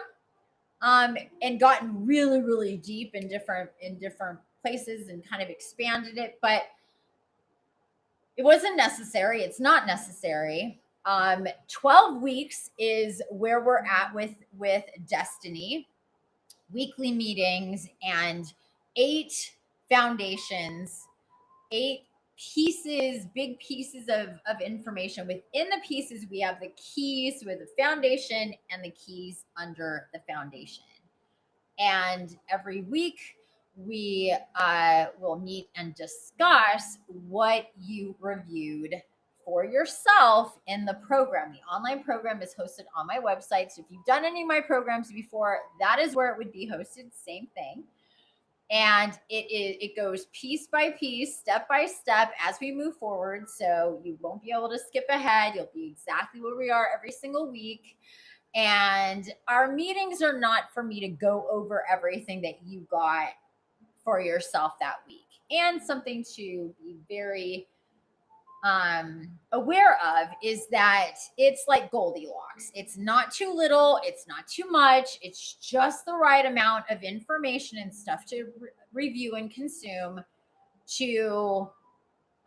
and gotten really, really deep in different places and kind of expanded it, but it wasn't necessary. It's not necessary. 12 weeks is where we're at with Destiny, weekly meetings, and 8 foundations, 8 pieces, big pieces of information. Within the pieces, we have the keys with the foundation and the keys under the foundation. And every week, we will meet and discuss what you reviewed for yourself in the program. The online program is hosted on my website. So if you've done any of my programs before, that is where it would be hosted. Same thing. And it goes piece by piece, step by step as we move forward. So you won't be able to skip ahead. You'll be exactly where we are every single week. And our meetings are not for me to go over everything that you got for yourself that week. And something to be very aware of is that it's like Goldilocks. It's not too little, it's not too much. It's just the right amount of information and stuff to review and consume to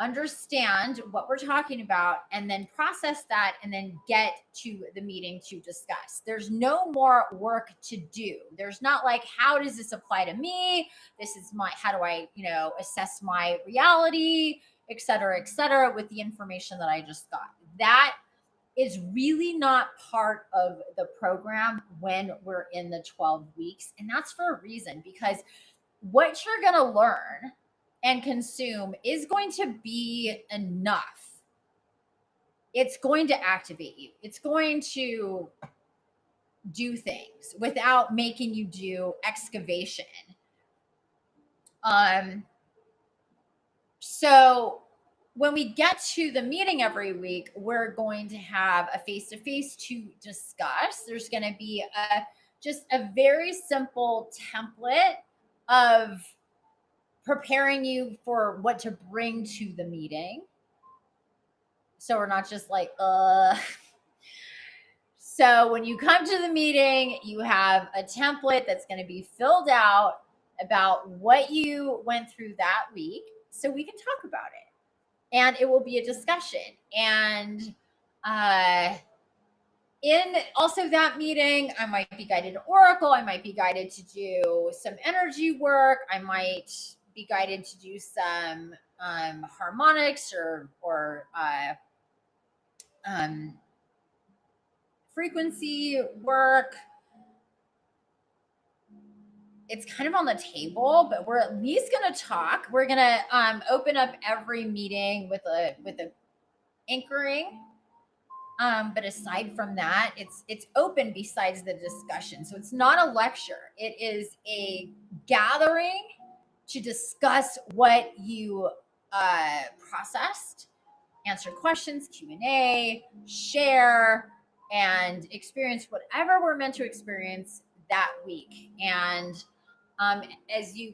understand what we're talking about and then process that and then get to the meeting to discuss. There's no more work to do. There's not like, how does this apply to me? This is how do I, assess my reality, et cetera, with the information that I just got. That is really not part of the program when we're in the 12 weeks. And that's for a reason, because what you're going to learn and consume is going to be enough. It's going to activate you. It's going to do things without making you do excavation. So when we get to the meeting every week, we're going to have a face-to-face to discuss. There's going to be just a very simple template of preparing you for what to bring to the meeting. So we're not just like, So when you come to the meeting, you have a template that's going to be filled out about what you went through that week so we can talk about it. And it will be a discussion. And in also that meeting, I might be guided to Oracle. I might be guided to do some energy work. I might be guided to do some harmonics or frequency work. It's kind of on the table, but we're at least going to talk. We're going to open up every meeting with a anchoring. But aside from that, it's open besides the discussion. So it's not a lecture. It is a gathering to discuss what you processed, answer questions, Q&A, share, and experience whatever we're meant to experience that week. And as you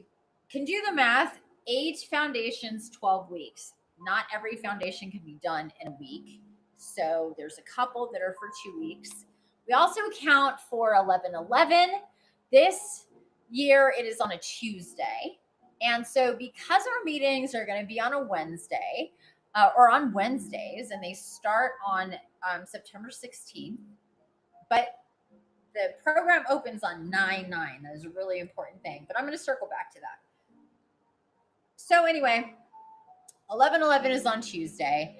can do the math, 8 foundations, 12 weeks. Not every foundation can be done in a week. So there's a couple that are for 2 weeks. We also count for 11/11. This year it is on a Tuesday. And so because our meetings are going to be on a Wednesday, or on Wednesdays, and they start on September 16th, but the program opens on 9/9. That is a really important thing, but I'm going to circle back to that. So anyway, 11/11 is on Tuesday,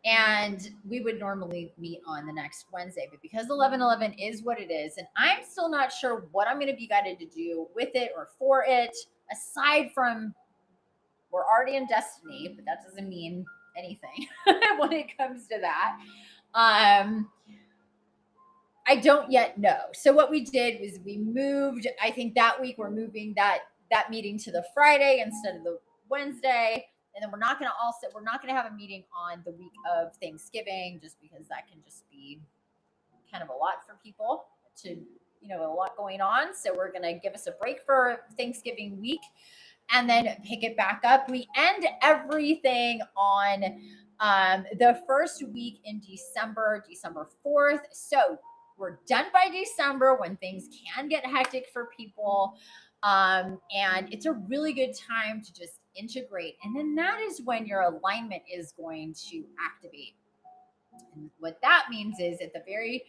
and we would normally meet on the next Wednesday, but because 11/11 is what it is, and I'm still not sure what I'm going to be guided to do with it or for it, aside from we're already in destiny, but that doesn't mean anything when it comes to that. I don't yet know. So what we did was we moved. I think that week we're moving that meeting to the Friday instead of the Wednesday, and then we're not going to have a meeting on the week of Thanksgiving, just because that can just be kind of a lot for people to, a lot going on. So we're going to give us a break for Thanksgiving week, and then pick it back up. We end everything on the first week in December 4th. So we're done by December, when things can get hectic for people. And it's a really good time to just integrate. And then that is when your alignment is going to activate. And what that means is at the very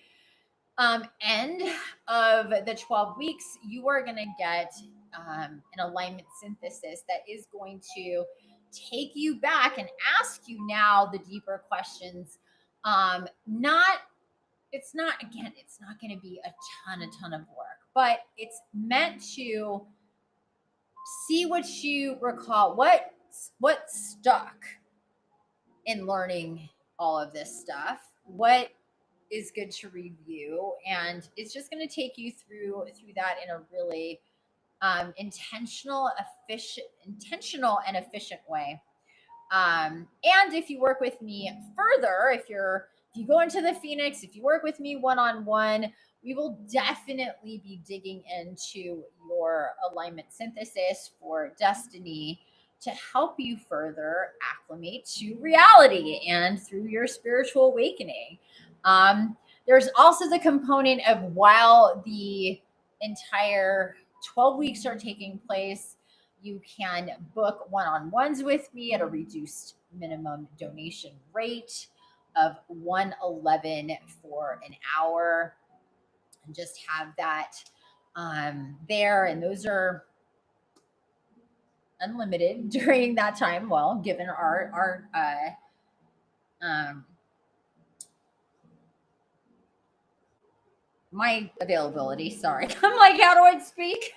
end of the 12 weeks, you are going to get an alignment synthesis that is going to take you back and ask you now the deeper questions. It's not going to be a ton of work, but it's meant to see what you recall, what stuck in learning all of this stuff, what is good to review, and it's just going to take you through that in a really intentional and efficient way. And if you work with me further, if you go into the Phoenix, if you work with me one-on-one, we will definitely be digging into your alignment synthesis for destiny to help you further acclimate to reality and through your spiritual awakening. There's also the component of, while the entire 12 weeks are taking place, you can book one-on-ones with me at a reduced minimum donation rate of $111 for an hour, and just have that there. And those are unlimited during that time. Well, given our my availability. Sorry, I'm like, how do I speak?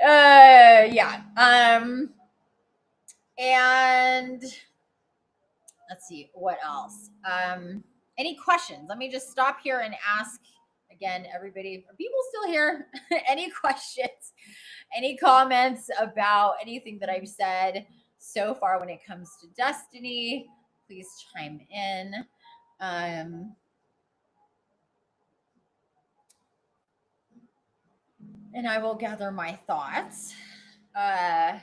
Yeah. And let's see what else. Any questions? Let me just stop here and ask again, everybody. Are people still here? Any questions? Any comments about anything that I've said so far when it comes to destiny? Please chime in. And I will gather my thoughts. I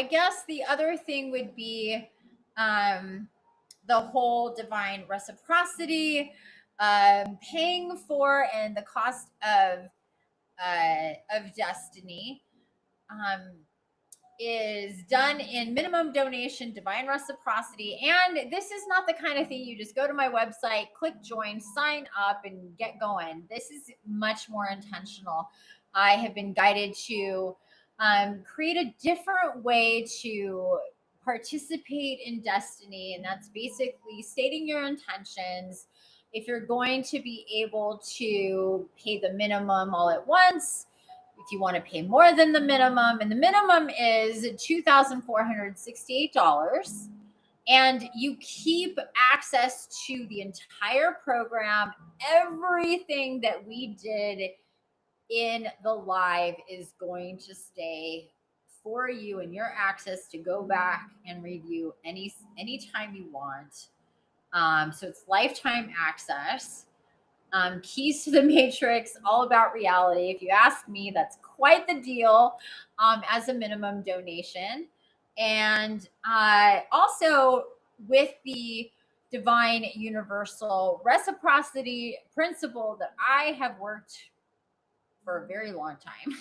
guess the other thing would be the whole divine reciprocity, paying for, and the cost of destiny is done in minimum donation, divine reciprocity. And this is not the kind of thing you just go to my website, click join, sign up, and get going. This is much more intentional. I have been guided to create a different way to participate in destiny, and that's basically stating your intentions. If you're going to be able to pay the minimum all at once, if you want to pay more than the minimum, and the minimum is $2,468, and you keep access to the entire program, everything that we did in the live is going to stay for you and your access to go back and review anytime you want. So it's lifetime access. Keys to the Matrix, all about reality. If you ask me, that's quite the deal as a minimum donation. And also with the divine universal reciprocity principle that I have worked for a very long time.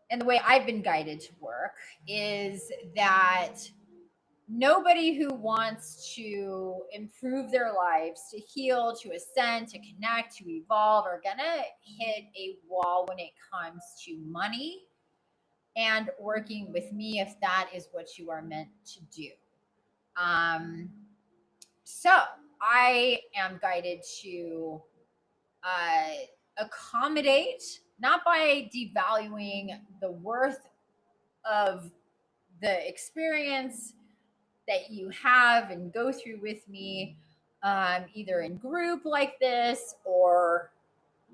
And the way I've been guided to work is that nobody who wants to improve their lives, to heal, to ascend, to connect, to evolve are gonna hit a wall when it comes to money and working with me if that is what you are meant to do. So I am guided to accommodate, not by devaluing the worth of the experience that you have and go through with me, either in group like this or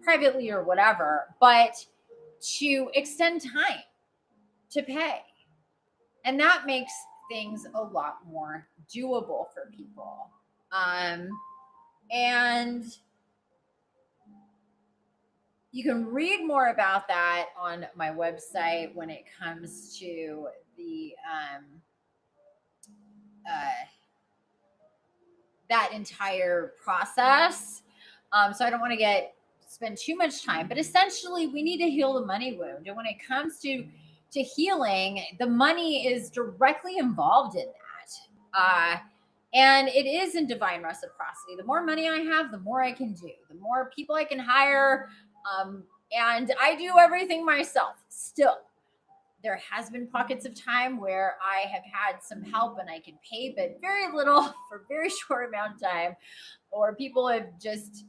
privately or whatever, but to extend time to pay. And that makes things a lot more doable for people. And you can read more about that on my website when it comes to the that entire process. So I don't want to spend too much time, but essentially we need to heal the money wound. And when it comes to healing, the money is directly involved in that. And it is in divine reciprocity. The more money I have, the more I can do, the more people I can hire. And I do everything myself still. There has been pockets of time where I have had some help and I can pay, but very little for a very short amount of time, or people have just,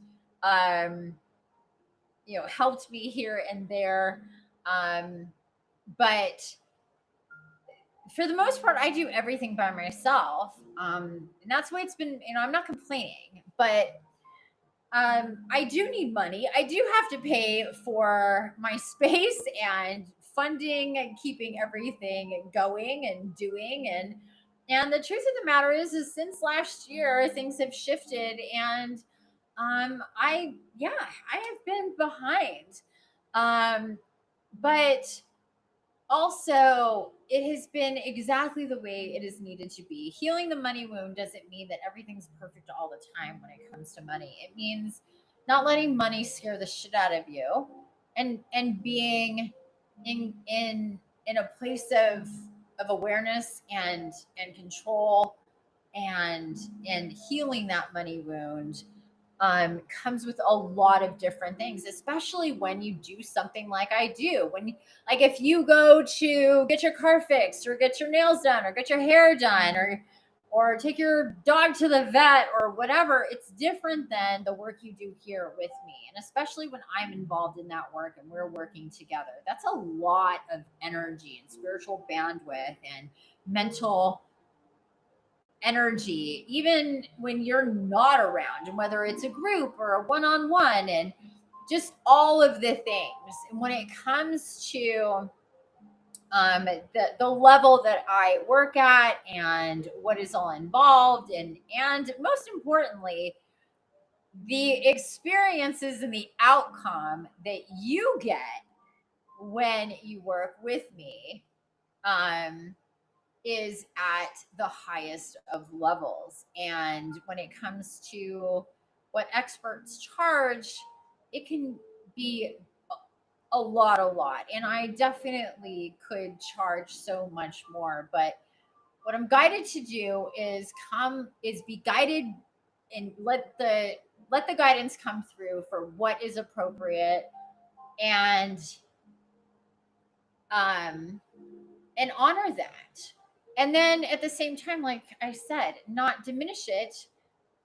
helped me here and there. But for the most part, I do everything by myself. And that's why it's been, I'm not complaining, but I do need money. I do have to pay for my space and funding and keeping everything going and doing. And the truth of the matter is since last year things have shifted, and I have been behind. But also it has been exactly the way it is needed to be. Healing the money wound doesn't mean that everything's perfect all the time when it comes to money. It means not letting money scare the shit out of you, and being in a place of awareness and control, and healing that money wound comes with a lot of different things, especially when you do something like I do. Like if you go to get your car fixed or get your nails done or get your hair done or take your dog to the vet or whatever, it's different than the work you do here with me. And especially when I'm involved in that work and we're working together, that's a lot of energy and spiritual bandwidth and mental energy, even when you're not around, and whether it's a group or a one-on-one, and just all of the things. And when it comes to the level that I work at and what is all involved, and most importantly, the experiences and the outcome that you get when you work with me, is at the highest of levels. And when it comes to what experts charge, it can be a lot. And I definitely could charge so much more. But what I'm guided to do is be guided, and let the guidance come through for what is appropriate, and honor that. And then at the same time, like I said, not diminish it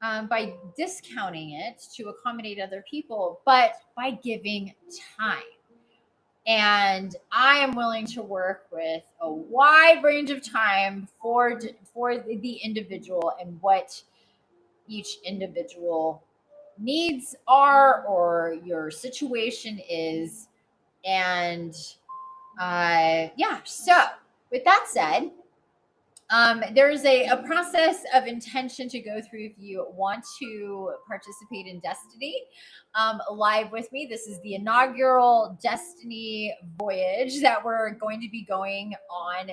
by discounting it to accommodate other people, but by giving time. And I am willing to work with a wide range of time for the individual and what each individual needs are or your situation is. And yeah, so with that said, there's a process of intention to go through if you want to participate in Destiny live with me. This is the inaugural Destiny voyage that we're going to be going on.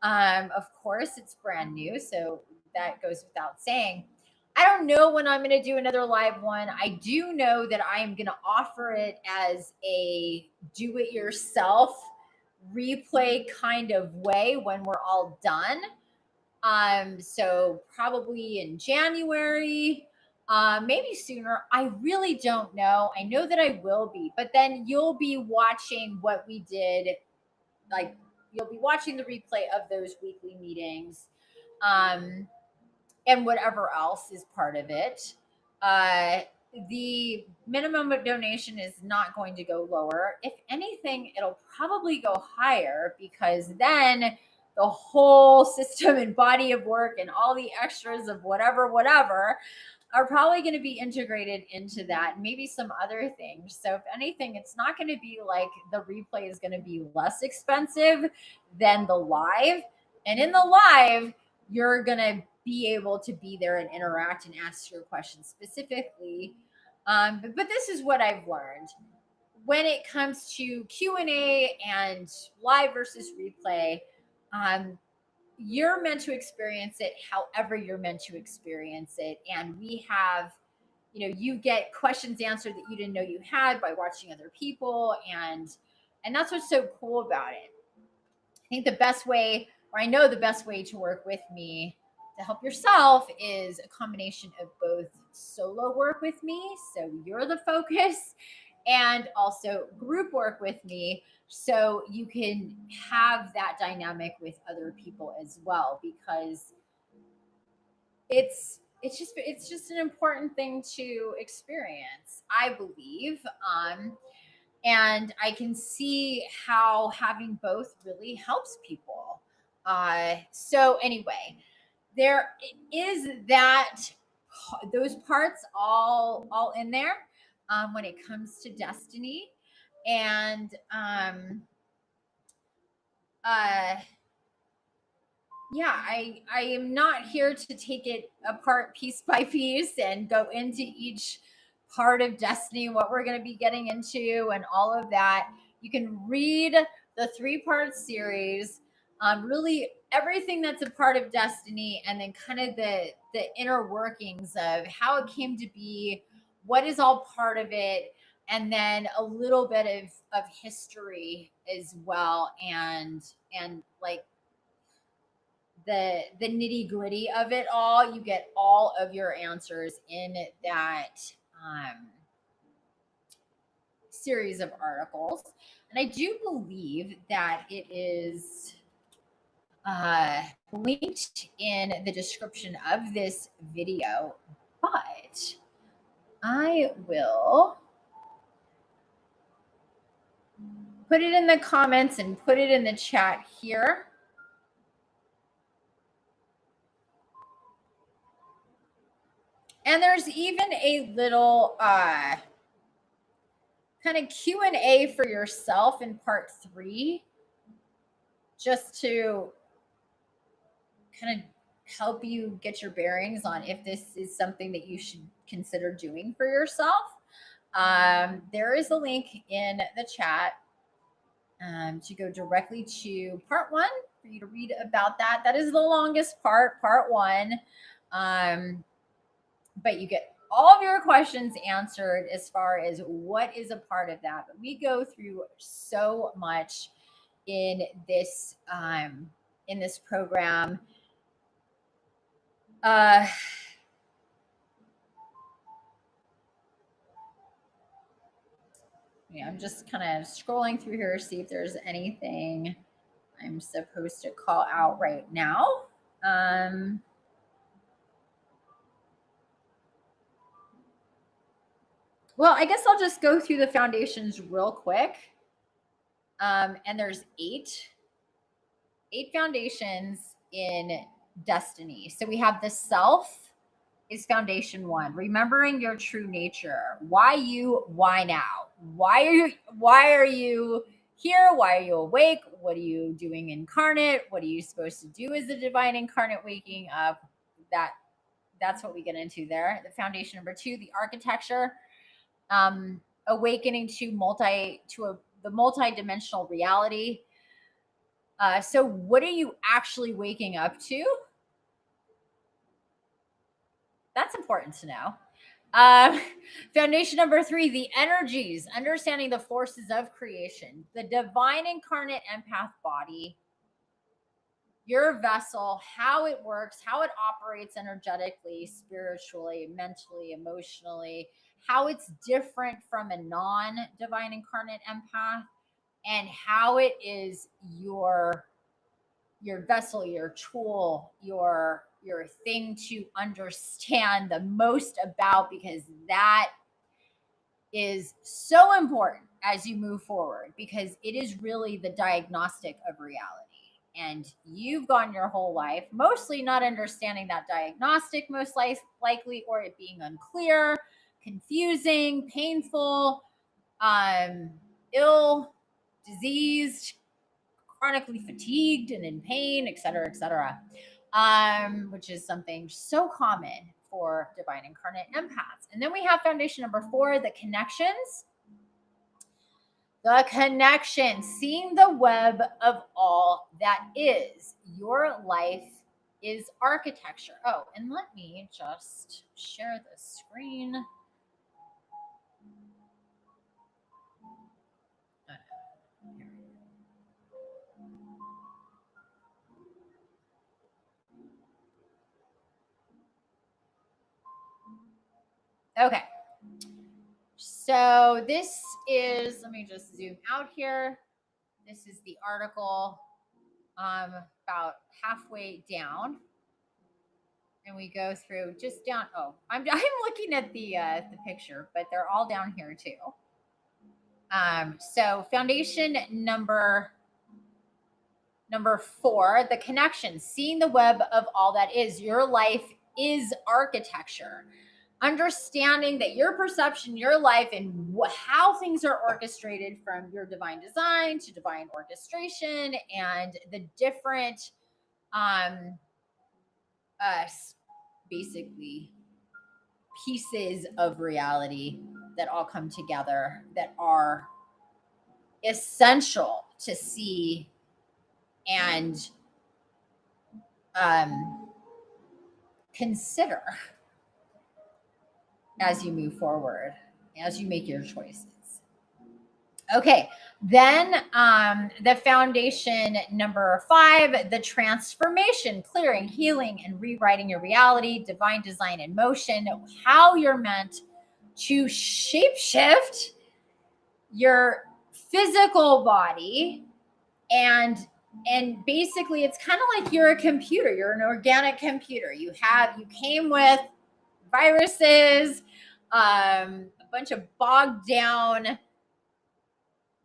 Of course, it's brand new, so that goes without saying. I don't know when I'm going to do another live one. I do know that I am going to offer it as a do it yourself replay kind of way when we're all done. So probably in January, maybe sooner. I really don't know. I know that I will be, but then you'll be watching what we did. Like you'll be watching the replay of those weekly meetings, um, and whatever else is part of it. Uh, the minimum donation is not going to go lower. If anything, it'll probably go higher because then the whole system and body of work and all the extras of whatever are probably going to be integrated into that, maybe some other things. So if anything, it's not going to be like the replay is going to be less expensive than the live. And in the live, you're going to be able to be there and interact and ask your questions specifically. But this is what I've learned when it comes to Q&A and live versus replay. You're meant to experience it however you're meant to experience it. And we have, you get questions answered that you didn't know you had by watching other people. And that's what's so cool about it. I think the best way, or I know the best way to work with me to help yourself is a combination of both solo work with me, so you're the focus, and also group work with me, so you can have that dynamic with other people as well, because it's just an important thing to experience, I believe. And I can see how having both really helps people. So anyway, there is that those parts all in there when it comes to Destiny, and uh, yeah, I am not here to take it apart piece by piece and go into each part of Destiny, what we're going to be getting into, and all of that. You can read the 3-part series, really everything that's a part of Destiny, and then kind of the inner workings of how it came to be, what is all part of it, and then a little bit of history as well, and like the nitty gritty of it all. You get all of your answers in that series of articles, and I do believe that it is linked in the description of this video, but I will put it in the comments and put it in the chat here. And there's even a little kind of Q&A for yourself in part 3, just to kind of help you get your bearings on if this is something that you should consider doing for yourself. There is a link in the chat to go directly to part 1 for you to read about that. That is the longest part 1. But you get all of your questions answered as far as what is a part of that. But we go through so much in this program. Yeah, I'm just kind of scrolling through here to see if there's anything I'm supposed to call out right now. Well, I guess I'll just go through the foundations real quick. And there's eight foundations in Destiny. So we have the self is foundation 1. Remembering your true nature. Why you? Why now? Why are you here? Why are you awake? What are you doing incarnate? What are you supposed to do as a divine incarnate waking up? That's what we get into there. The foundation number 2, the architecture, awakening to the multi-dimensional reality. So what are you actually waking up to? That's important to know. Foundation number 3, the energies, understanding the forces of creation, the divine incarnate empath body, your vessel, how it works, how it operates energetically, spiritually, mentally, emotionally, how it's different from a non-divine incarnate empath, and how it is your vessel, your tool, your thing to understand the most about, because that is so important as you move forward, because it is really the diagnostic of reality. And you've gone your whole life mostly not understanding that diagnostic, most likely, or it being unclear, confusing, painful, ill, diseased, chronically fatigued and in pain, et cetera, which is something so common for divine incarnate empaths. And then we have foundation number 4, the connections. The connection, seeing the web of all that is. Your life is architecture. Oh, and let me just share the screen. Okay. So this is, let me just zoom out here. This is the article about halfway down. And we go through just down. Oh, I'm looking at the picture, but they're all down here too. So foundation number 4, the connection, seeing the web of all that is. Your life is architecture. Understanding that your perception, your life, and how things are orchestrated, from your divine design to divine orchestration, and the different basically pieces of reality that all come together, that are essential to see and consider as you move forward, as you make your choices. Okay, then the foundation number 5, the transformation, clearing, healing, and rewriting your reality, divine design in motion, how you're meant to shapeshift your physical body. And basically it's kind of like you're a computer, you're an organic computer. You came with viruses, a bunch of bogged down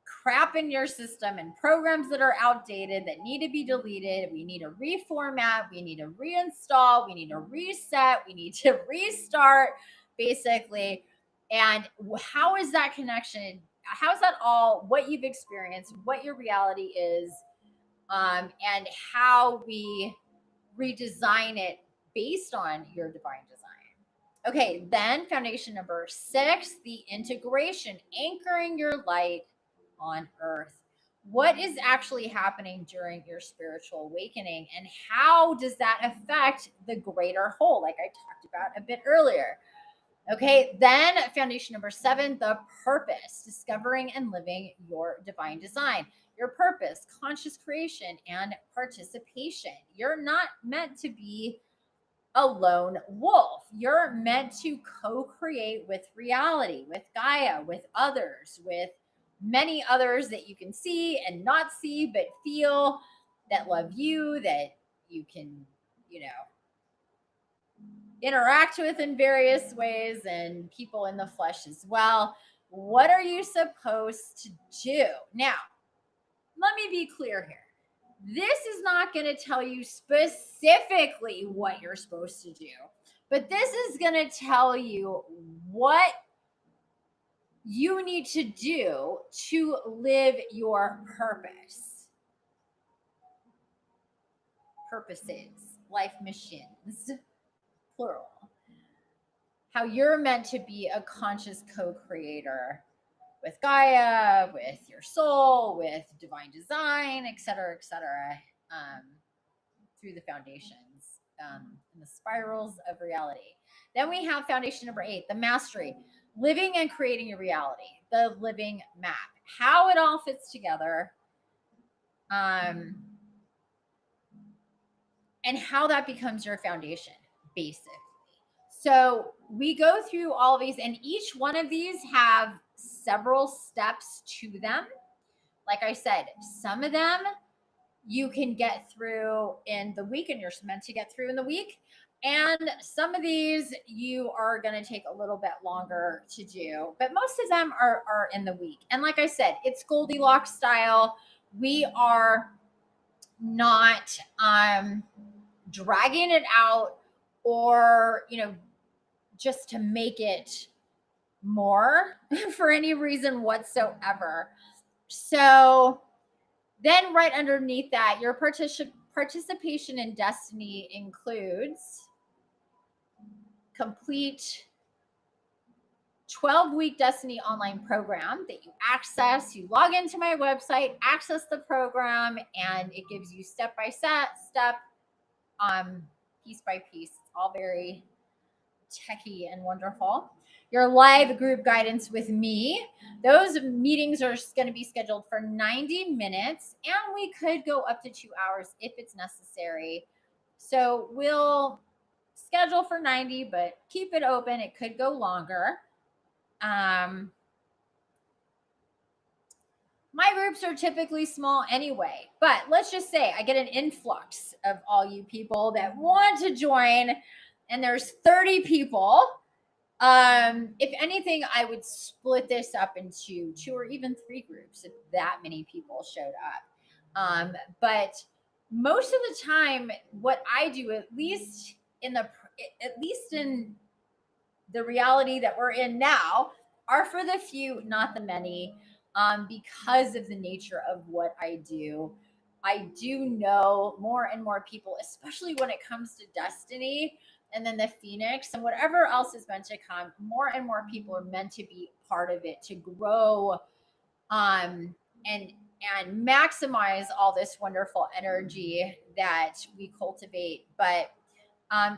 crap in your system, and programs that are outdated that need to be deleted. We need to reformat, we need to reinstall, we need to reset, we need to restart, basically. And how is that connection? How's that all what you've experienced, what your reality is, and how we redesign it based on your divine design. Okay, then foundation number 6, the integration, anchoring your light on earth. What is actually happening during your spiritual awakening, and how does that affect the greater whole, like I talked about a bit earlier? Okay, then foundation number 7, the purpose, discovering and living your divine design. Your purpose, conscious creation and participation. You're not meant to be a lone wolf. You're meant to co-create with reality, with Gaia, with others, with many others that you can see and not see, but feel, that love you, that you can, interact with in various ways, and people in the flesh as well. What are you supposed to do? Now, let me be clear here. This is not going to tell you specifically what you're supposed to do, But this is going to tell you what you need to do to live your purposes, life missions, plural. How you're meant to be a conscious co-creator with Gaia, with your soul, with divine design, et cetera, through the foundations and the spirals of reality. Then we have foundation number 8, the mastery, living and creating your reality, the living map, how it all fits together, and how that becomes your foundation, basically. So we go through all of these, and each one of these have several steps to them. Like I said, some of them you can get through in the week, and you're meant to get through in the week. And some of these you are going to take a little bit longer to do, but most of them are in the week. And like I said, it's Goldilocks style. We are not dragging it out, or just to make it more for any reason whatsoever. So then right underneath that, your participation in destiny includes complete 12-week destiny online program that you access. You log into my website, access the program, and it gives you step by step, piece by piece. It's all very techie and wonderful. Your live group guidance with me. Those meetings are going to be scheduled for 90 minutes, and we could go up to 2 hours if it's necessary. So we'll schedule for 90, but keep it open. It could go longer. My groups are typically small anyway, but let's just say I get an influx of all you people that want to join, and there's 30 people. If anything, I would split this up into 2 or even 3 groups if that many people showed up. But most of the time, what I do, at least in the reality that we're in now, are for the few, not the many, because of the nature of what I do. I do know more and more people, especially when it comes to destiny and then the phoenix and whatever else is meant to come. More and more people are meant to be part of it, to grow and maximize all this wonderful energy that we cultivate. But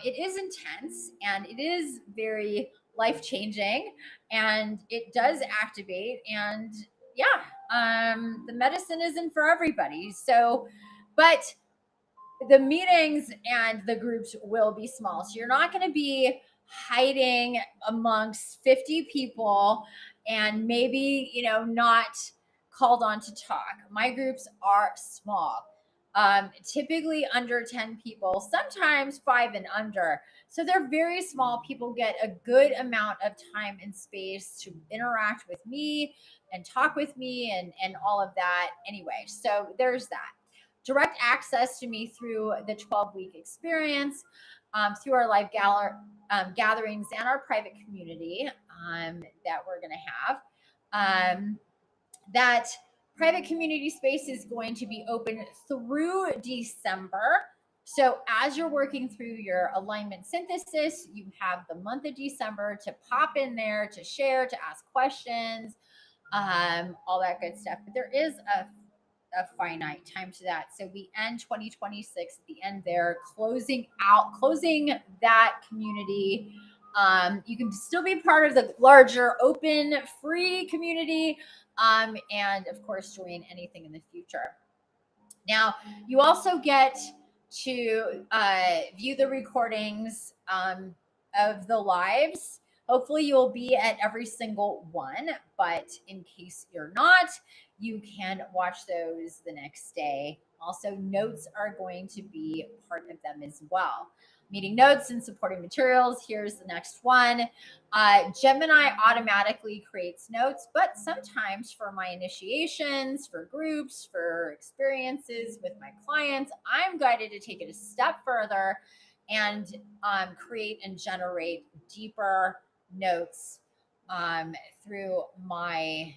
it is intense, and it is very life changing, and it does activate. And yeah, the medicine isn't for everybody. So, but the meetings and the groups will be small. So you're not going to be hiding amongst 50 people and maybe, not called on to talk. My groups are small, typically under 10 people, sometimes 5 and under. So they're very small. People get a good amount of time and space to interact with me and talk with me and all of that anyway. So there's that. Direct access to me through the 12-week experience, through our live gatherings and our private community that we're going to have. That private community space is going to be open through December. So as you're working through your alignment synthesis, you have the month of December to pop in there, to share, to ask questions, all that good stuff. But there is a finite time to that. So we end 2026 at the end there, closing that community. You can still be part of the larger open free community, and of course join anything in the future. Now you also get to view the recordings of the lives. Hopefully you'll be at every single one, but in case you're not, you can watch those the next day. Also, notes are going to be part of them as well. Meeting notes and supporting materials. Here's the next one. Gemini automatically creates notes, but sometimes for my initiations, for groups, for experiences with my clients, I'm guided to take it a step further and create and generate deeper notes through my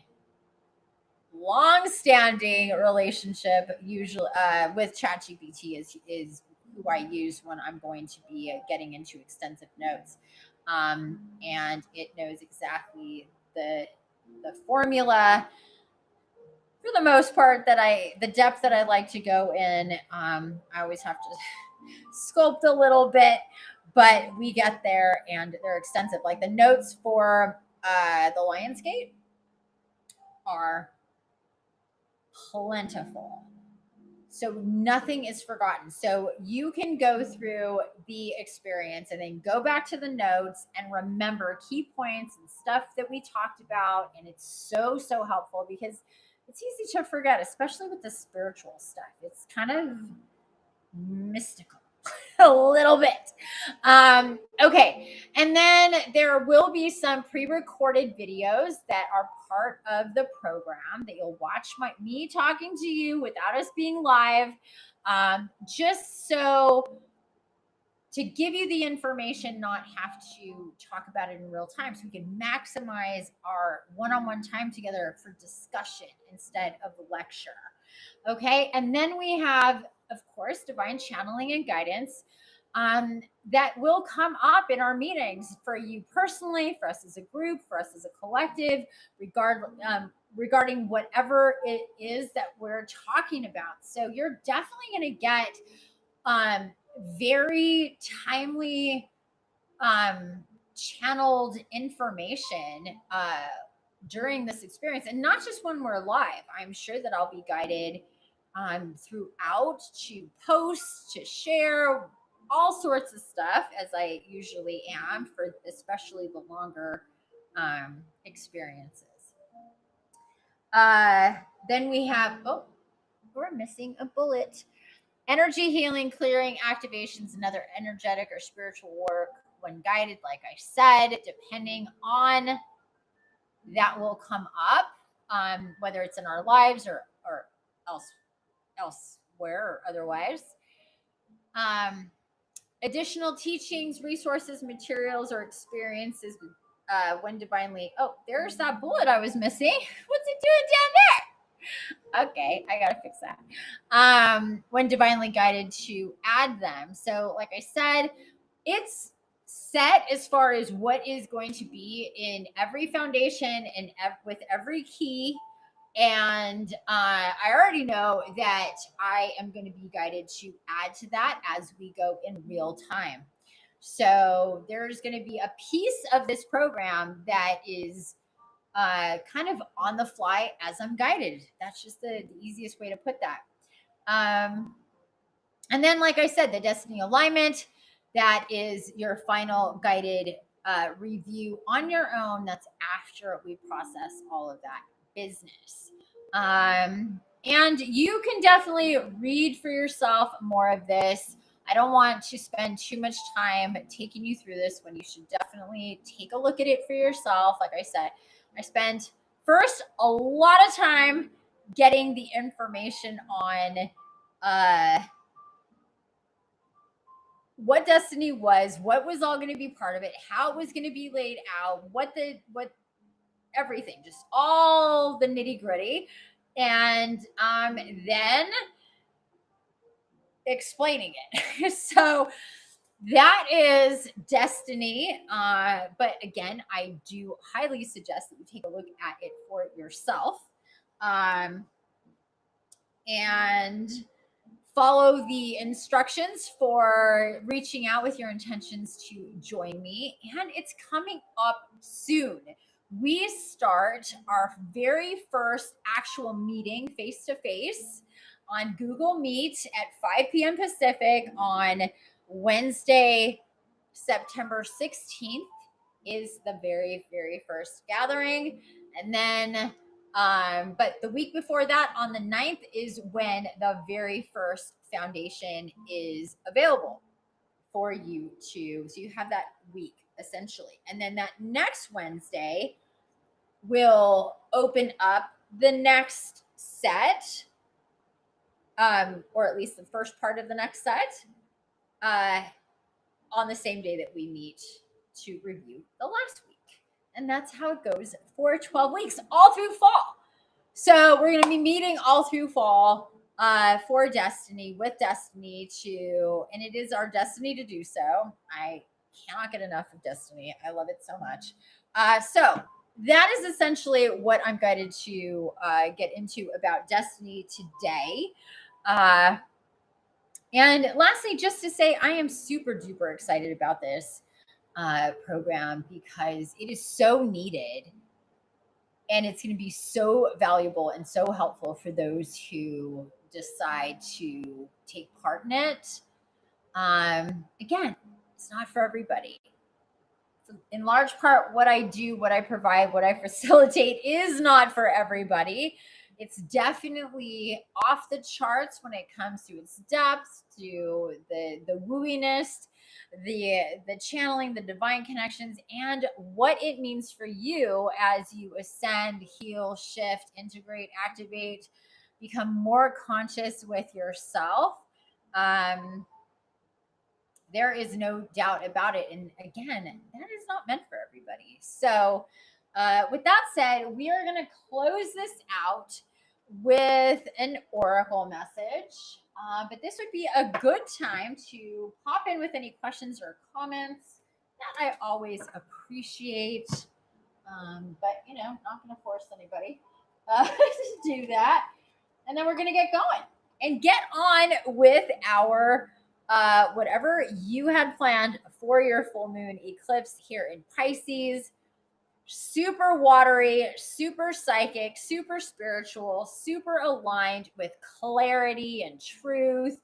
long-standing relationship usually with ChatGPT is who I use when I'm going to be getting into extensive notes, and it knows exactly the formula for the most part the depth that I like to go in. I always have to sculpt a little bit, but we get there, and they're extensive. Like the notes for the Lionsgate are plentiful. So nothing is forgotten. So you can go through the experience and then go back to the notes and remember key points and stuff that we talked about. And it's so, so helpful because it's easy to forget, especially with the spiritual stuff. It's kind of mystical. A little bit. Okay. And then there will be some pre-recorded videos that are part of the program that you'll watch me talking to you without us being live. Just so to give you the information, not have to talk about it in real time, so we can maximize our one-on-one time together for discussion instead of lecture. Okay. And then we have, of course, divine channeling and guidance that will come up in our meetings for you personally, for us as a group, for us as a collective, regarding whatever it is that we're talking about. So you're definitely going to get very timely channeled information during this experience, and not just when we're live. I'm sure that I'll be guided throughout to post, to share all sorts of stuff, as I usually am for especially the longer experiences. Then we have, oh, we're missing a bullet. Energy healing, clearing, activations, and other energetic or spiritual work when guided, like I said, depending on that will come up, whether it's in our lives or elsewhere or otherwise. Additional teachings, resources, materials, or experiences when divinely. Oh, there's that bullet I was missing. What's it doing down there? Okay, I gotta fix that. When divinely guided to add them. So, like I said, it's set as far as what is going to be in every foundation and with every key. And I already know that I am going to be guided to add to that as we go in real time. So there's going to be a piece of this program that is kind of on the fly as I'm guided. That's just the easiest way to put that. And then, like I said, the destiny alignment, that is your final guided review on your own. That's after we process all of that business. And you can definitely read for yourself more of this. I don't want to spend too much time taking you through this when you should definitely take a look at it for yourself. Like I said, I spent first a lot of time getting the information on what destiny was, what was all going to be part of it, how it was going to be laid out, what everything, just all the nitty gritty, and then explaining it. So that is destiny. But again, I do highly suggest that you take a look at it for yourself. And follow the instructions for reaching out with your intentions to join me. And it's coming up soon. We start our very first actual meeting face to face on Google Meet at 5 p.m. Pacific on Wednesday, September 16th is the very, very first gathering. And then but the week before that, on the 9th, is when the very first foundation is available for you to. So you have that week essentially. And then that next Wednesday will open up the next set, or at least the first part of the next set. on the same day that we meet to review the last week. And that's how it goes for 12 weeks, all through fall. So we're going to be meeting all through fall for Destiny, with Destiny to, and it is our destiny to do so. I cannot get enough of Destiny. I love it so much. So that is essentially what I'm guided to get into about Destiny today. And lastly, just to say, I am super duper excited about this program because it is so needed, and it's going to be so valuable and so helpful for those who decide to take part in it. Again, it's not for everybody. In large part, what I do, what I provide, what I facilitate is not for everybody. It's definitely off the charts when it comes to its depth, to the wooiness, the channeling, the divine connections, and what it means for you as you ascend, heal, shift, integrate, activate, become more conscious with yourself. There is no doubt about it. And again, that is not meant for everybody. So, with that said, we are going to close this out with an oracle message. But this would be a good time to pop in with any questions or comments that I always appreciate. But, not going to force anybody to do that. And then we're going to get going and get on with our whatever you had planned for your full moon eclipse here in Pisces. Super watery, super psychic, super spiritual, super aligned with clarity and truth,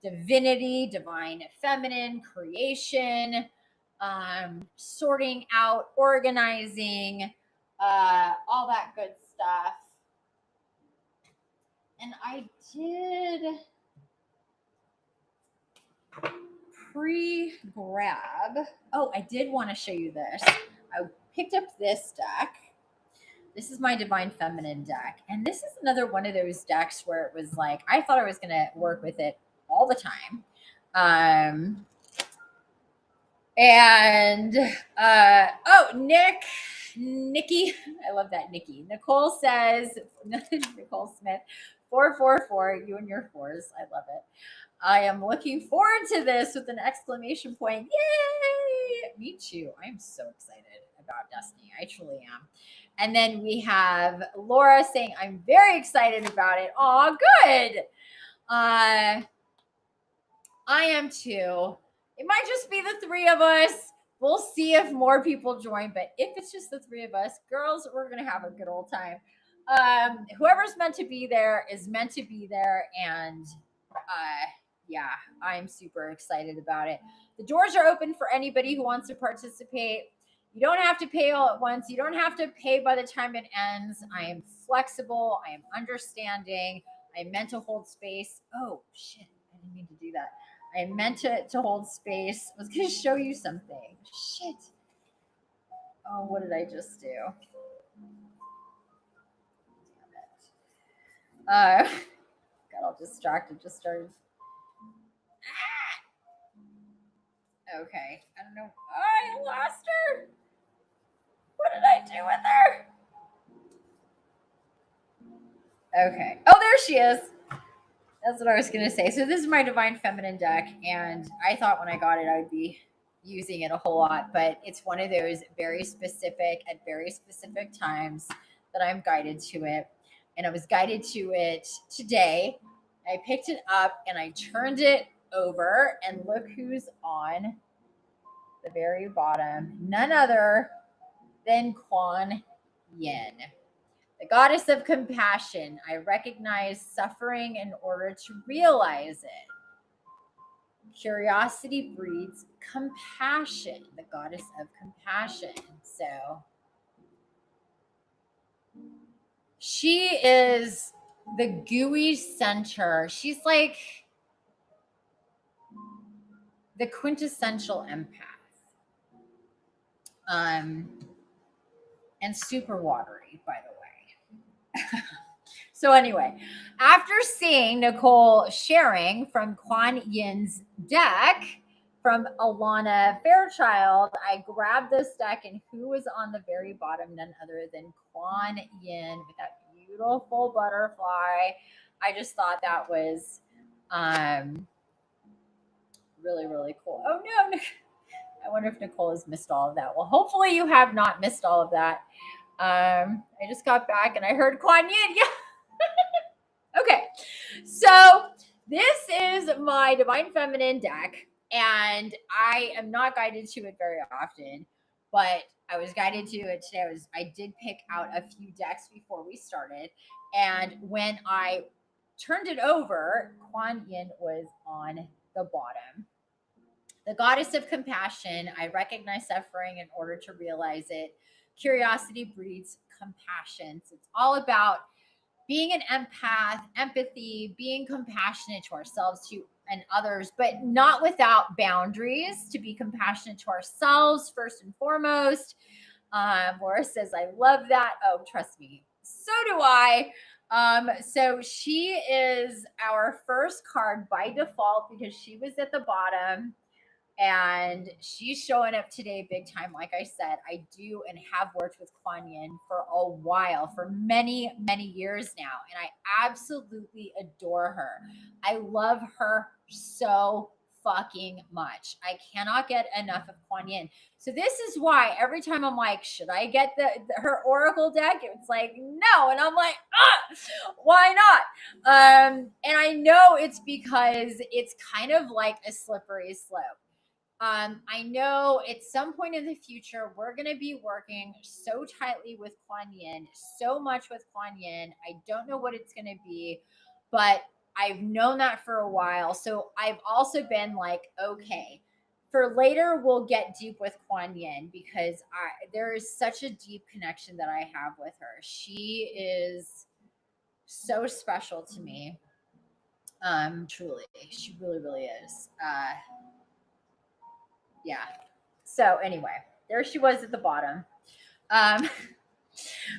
divinity, divine feminine, creation, sorting out, organizing, all that good stuff. And I did pre-grab. Oh, I did want to show you this. I picked up this deck. This is my Divine Feminine deck. And this is another one of those decks where it was like, I thought I was going to work with it all the time. Nikki, I love that, Nikki. Nicole says, Nicole Smith, 444, you and your fours. I love it. I am looking forward to this with an exclamation point. Yay! Me too. I'm so excited about Destiny. I truly am. And then we have Laura saying, I'm very excited about it. Aw, good. I am too. It might just be the three of us. We'll see if more people join. But if it's just the three of us, girls, we're going to have a good old time. Whoever's meant to be there is meant to be there. And yeah, I'm super excited about it. The doors are open for anybody who wants to participate. You don't have to pay all at once. You don't have to pay by the time it ends. I am flexible. I am understanding. I meant to hold space. Oh, shit. I didn't mean to do that. I meant to hold space. I was going to show you something. Shit. Oh, what did I just do? Damn it. Got all distracted. Just started. Okay. I don't know. Oh, I lost her. What did I do with her? Okay. Oh, there she is. That's what I was going to say. So this is my Divine Feminine deck, and I thought when I got it, I would be using it a whole lot, but it's one of those very specific at very specific times that I'm guided to it. And I was guided to it today. I picked it up and I turned it over, and look who's on the very bottom. None other than Kuan Yin. The goddess of compassion. I recognize suffering in order to realize it. Curiosity breeds compassion. The goddess of compassion. So she is the gooey center. She's like the quintessential empath. And super watery, by the way. So anyway, after seeing Nicole sharing from Kuan Yin's deck, from Alana Fairchild. I grabbed this deck, and who was on the very bottom? None other than Kuan Yin with that beautiful butterfly. I just thought that was really, really cool. Oh no, I wonder if Nicole has missed all of that. Well, hopefully you have not missed all of that. I just got back and I heard Kuan Yin. Yeah. Okay. So this is my Divine Feminine deck, and I am not guided to it very often, but I was guided to it today. I did pick out a few decks before we started, and when I turned it over, Kuan Yin was on the bottom. The goddess of compassion. I recognize suffering in order to realize it. Curiosity breeds compassion. So it's all about being an empath, empathy, being compassionate to ourselves to and others, but not without boundaries. To be compassionate to ourselves first and foremost. Laura says, "I love that." Oh, trust me, so do I. So she is our first card by default because she was at the bottom and she's showing up today big time. Like I said, I do and have worked with Kuan Yin for a while, for many, many years now, and I absolutely adore her. I love her so fucking much. I cannot get enough of Kuan Yin. So this is why every time I'm like, should I get her Oracle deck? It's like, no, and I'm like, why not? And I know it's because it's kind of like a slippery slope. I know at some point in the future, we're going to be working so tightly with Kuan Yin, so much with Kuan Yin. I don't know what it's going to be, but I've known that for a while. So I've also been like, okay, for later, we'll get deep with Kuan Yin because there is such a deep connection that I have with her. She is so special to me. Truly, she really, really is. Yeah. So anyway, there she was at the bottom. Um,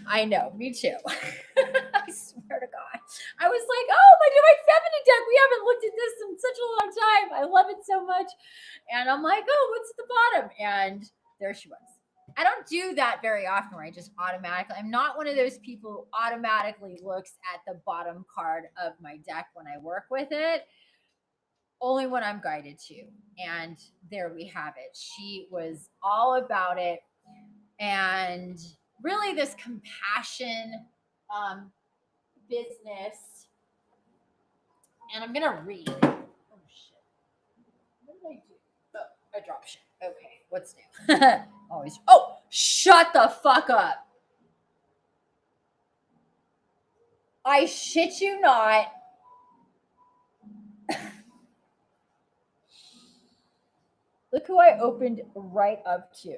I know, me too. I swear to God. I was like, oh, my Divine Feminine deck. We haven't looked at this in such a long time. I love it so much. And I'm like, oh, what's at the bottom? And there she was. I don't do that very often where I just automatically, I'm not one of those people who automatically looks at the bottom card of my deck when I work with it. Only when I'm guided to. And there we have it. She was all about it. And really, this compassion business. And I'm going to read. Oh, shit. What did I do? Oh, I dropped shit. Okay. What's new? Always. Oh, shut the fuck up. I shit you not. Look who I opened right up to.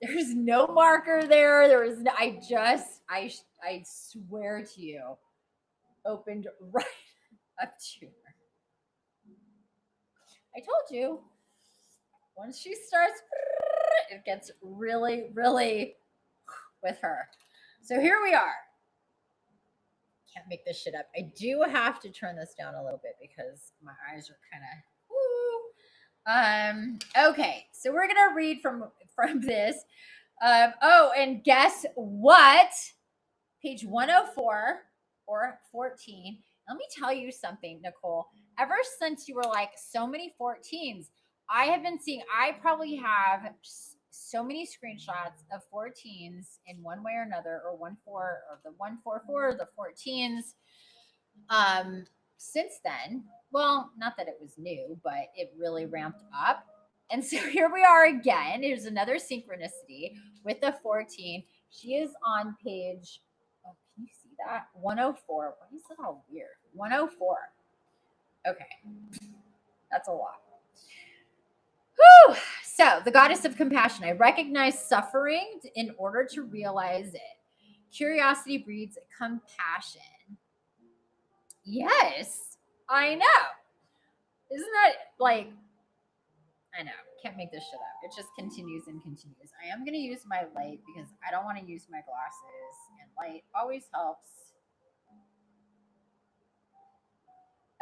There's no marker there. There was no, I swear to you, opened right up to her. I told you, once she starts, it gets really, really with her. So here we are. Can't make this shit up. I do have to turn this down a little bit because my eyes are kind of. Okay, so we're gonna read from this. Oh, and guess what? Page 104 or 14. Let me tell you something, Nicole. Ever since you were like so many 14s, I have been seeing, I probably have so many screenshots of 14s in one way or another, or 1-4 or the 144 or the 14s. Since then, well, not that it was new, but it really ramped up. And so here we are again. Here's another synchronicity with the 14. She is on page, oh, can you see that? 104. Why is that all weird? 104. Okay. That's a lot. Whew. So, the goddess of compassion. I recognize suffering in order to realize it. Curiosity breeds compassion. Yes, I know. Isn't that like, I know, can't make this shit up. It just continues and continues. I am going to use my light because I don't want to use my glasses, and light always helps.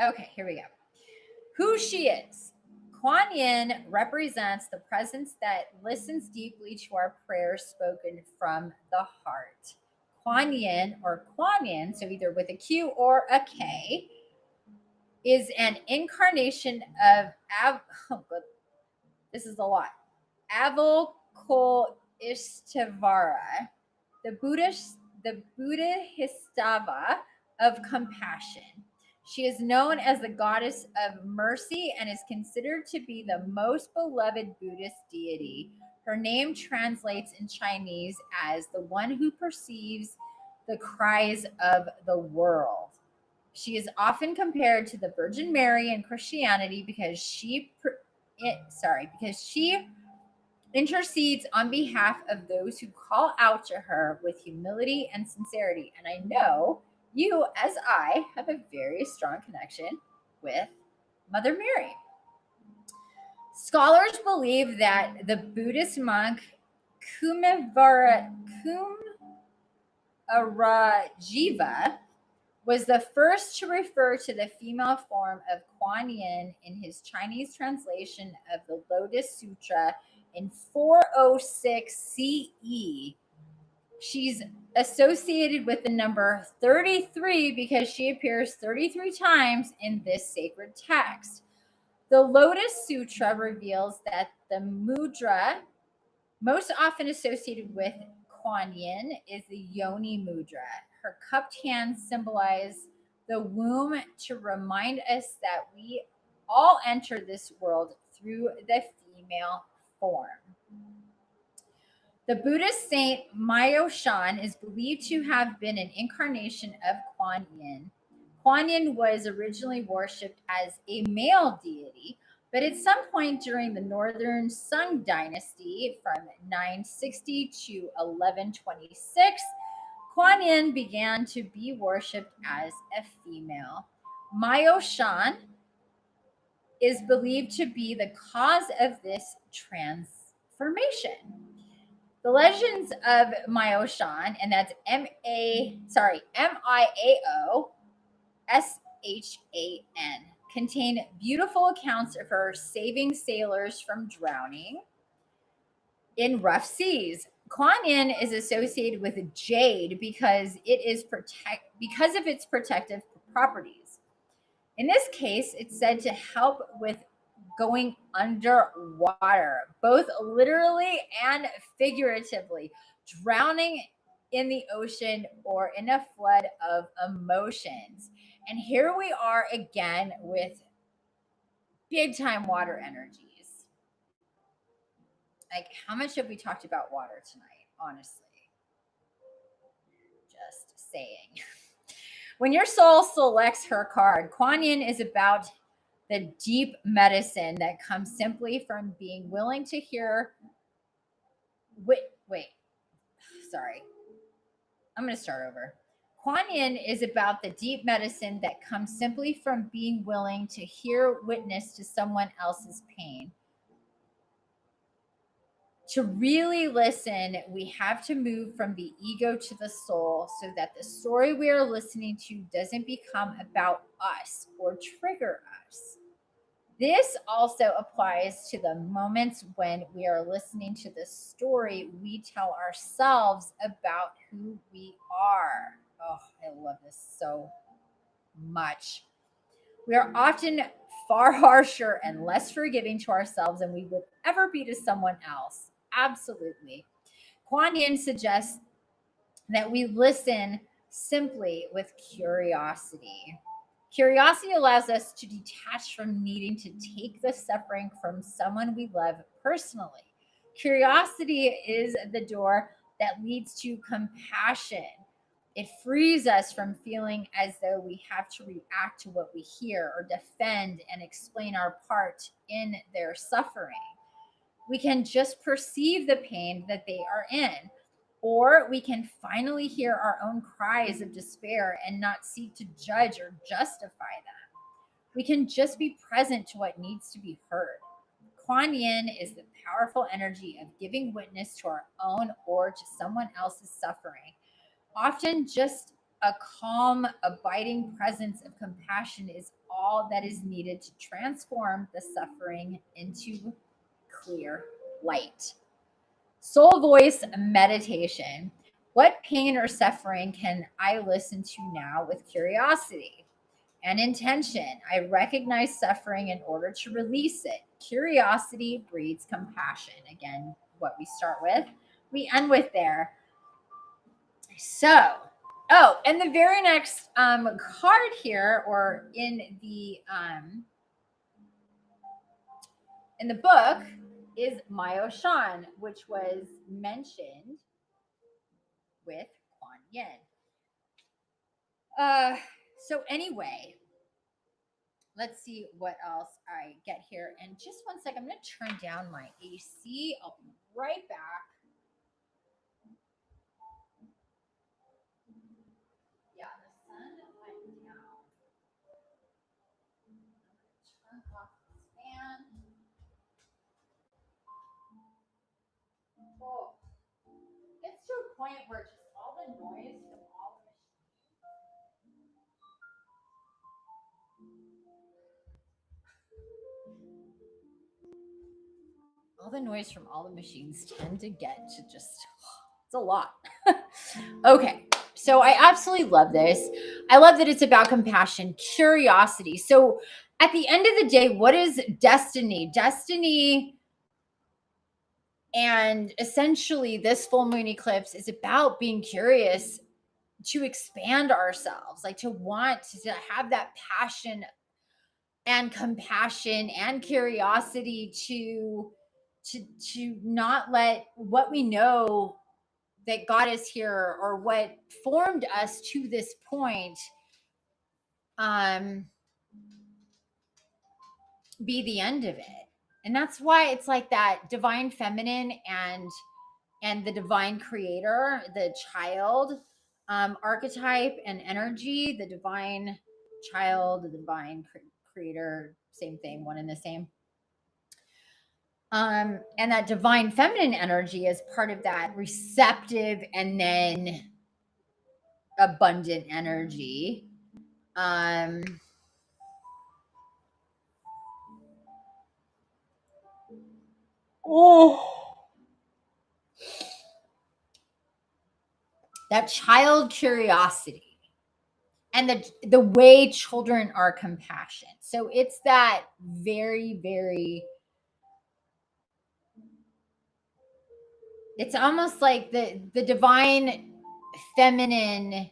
Okay, here we go. who she is. Kuan Yin represents the presence that listens deeply to our prayers spoken from the heart. Kuan Yin, or Kuan Yin, so either with a Q or a K, is an incarnation of oh, this is a lot. Avalokiteshvara, the Buddhistava of compassion. She is known as the goddess of mercy and is considered to be the most beloved Buddhist deity. Her name translates in Chinese as the one who perceives the cries of the world. She is often compared to the Virgin Mary in Christianity because she intercedes on behalf of those who call out to her with humility and sincerity. And I know you, as I, have a very strong connection with Mother Mary. Scholars believe that the Buddhist monk Kumarajiva was the first to refer to the female form of Kuan Yin in his Chinese translation of the Lotus Sutra in 406 CE. She's associated with the number 33 because she appears 33 times in this sacred text. The Lotus Sutra reveals that the mudra most often associated with Kuan Yin is the Yoni Mudra. Her cupped hands symbolize the womb to remind us that we all enter this world through the female form. The Buddhist saint Myoshan is believed to have been an incarnation of Kuan Yin. Kuan Yin was originally worshipped as a male deity, but at some point during the Northern Sung Dynasty from 960 to 1126, Kuan Yin began to be worshipped as a female. Myoshan is believed to be the cause of this transformation. The legends of Myoshan, and that's Miaoshan, contain beautiful accounts of her saving sailors from drowning in rough seas. Kuan Yin is associated with jade because of its protective properties. In this case, it's said to help with going underwater, both literally and figuratively, drowning in the ocean or in a flood of emotions. And here we are again with big time water energies. Like, how much have we talked about water tonight? Honestly, just saying. When your soul selects her card, Kuan Yin is about the deep medicine that comes simply from being willing to hear. Wait, sorry. I'm going to start over. Kuan Yin is about the deep medicine that comes simply from being willing to hear witness to someone else's pain. To really listen, we have to move from the ego to the soul so that the story we are listening to doesn't become about us or trigger us. This also applies to the moments when we are listening to the story we tell ourselves about who we are. Oh, I love this so much. We are often far harsher and less forgiving to ourselves than we would ever be to someone else. Absolutely. Kuan Yin suggests that we listen simply with curiosity. Curiosity allows us to detach from needing to take the suffering from someone we love personally. Curiosity is the door that leads to compassion. It frees us from feeling as though we have to react to what we hear or defend and explain our part in their suffering. We can just perceive the pain that they are in, or we can finally hear our own cries of despair and not seek to judge or justify them. We can just be present to what needs to be heard. Kuan Yin is the powerful energy of giving witness to our own or to someone else's suffering, often just A calm, abiding presence of compassion is all that is needed to transform the suffering into clear light. Soul voice meditation. What pain or suffering can I listen to now with curiosity and intention? I recognize suffering in order to release it. Curiosity breeds compassion. Again, what we start with, we end with there. So, oh, and the very next card here, or in the book, is Myoshan, which was mentioned with Kuan Yin. So anyway, let's see what else I get here. And just one second, I'm going to turn down my AC. I'll be right back. Yeah, the sun went down. Turn off the fan. Oh, it's to a point where just all the noise from all the noise from all the machines tend to get to just it's a lot. Okay. So I absolutely love this. I love that it's about compassion, curiosity. So at the end of the day, what is destiny? Destiny, and essentially this full moon eclipse is about being curious to expand ourselves, like to want to have that passion and compassion and curiosity to not let what we know that God is here or what formed us to this point um be the end of it. And that's why it's like that divine feminine and the divine creator, the child archetype and energy, the divine child, the divine creator, same thing, one and the same. And that divine feminine energy is part of that receptive and then abundant energy. Um, oh, that child curiosity and the way children are compassionate. So it's that very, very, it's almost like the divine feminine